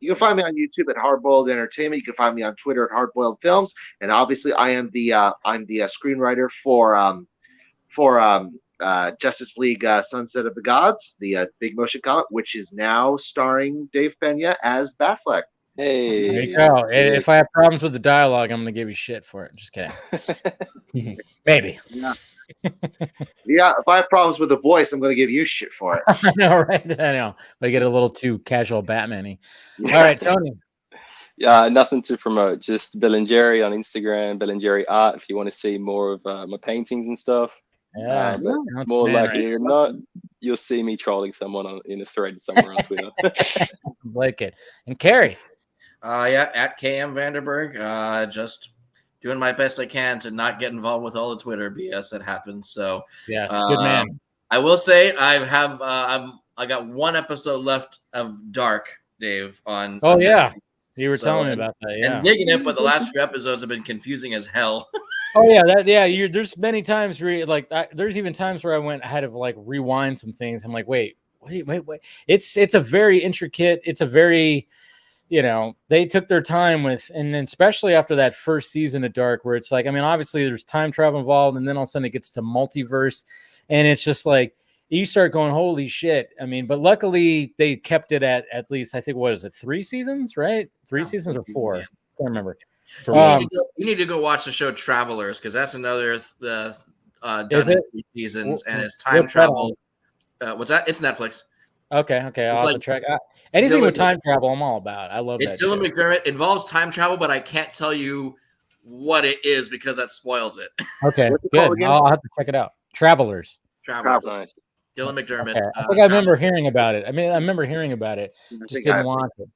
You can find me on YouTube at Hardboiled Entertainment. You can find me on Twitter at Hardboiled Films, and obviously, I am the screenwriter for Justice League Sunset of the Gods, the big motion comic, which is now starring Dave Pena as Batfleck. Hey, there you go. If I have problems with the dialogue, I'm going to give you shit for it. Just kidding. Maybe. Yeah, if I have problems with the voice, I'm going to give you shit for it. I know, right? I know. I get a little too casual Batman-y. All right, Tony. Yeah, nothing to promote. Just Bill and Jerry on Instagram, Bill and Jerry Art, if you want to see more of my paintings and stuff. Yeah, but more likely than not, you'll see me trolling someone in a thread somewhere on Twitter. Like it. And Carrie. At KM Vanderberg. Just doing my best I can to not get involved with all the Twitter BS that happens. So yes, good man. I will say I got one episode left of Dark, Dave. On yeah, you were telling me about that. Yeah, and digging it, but the last few episodes have been confusing as hell. Oh yeah, there's many times where there's even times where I had to like rewind some things. I'm like, wait. It's a very intricate. It's a very, they took their time with, and then especially after that first season of Dark, where it's like, I mean, obviously there's time travel involved, and then all of a sudden it gets to multiverse, and it's just like you start going, holy shit. I mean, but luckily they kept it at least, I think, what is it, 3 seasons, right? 3 seasons or 4? I can't remember. You need to go watch the show Travelers, because that's another done in 3 seasons, and it's time travel. What's that? It's Netflix. Okay. I'll have to check out anything with time travel. I'm all about. I love it's that. Dylan McDermott. Involves time travel, but I can't tell you what it is because that spoils it. Okay, good. I'll have to check it out. Travelers. Nice. Dylan McDermott. Okay. I think I remember hearing about it. I remember hearing about it. Just didn't watch it.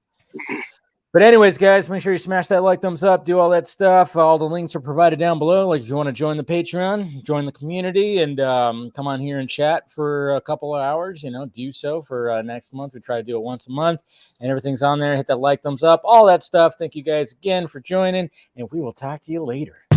But anyways, guys, make sure you smash that like, thumbs up, do all that stuff. All the links are provided down below. Like if you want to join the Patreon, join the community, and come on here and chat for a couple of hours, do so for next month. We try to do it once a month, and everything's on there. Hit that like, thumbs up, all that stuff. Thank you guys again for joining, and we will talk to you later.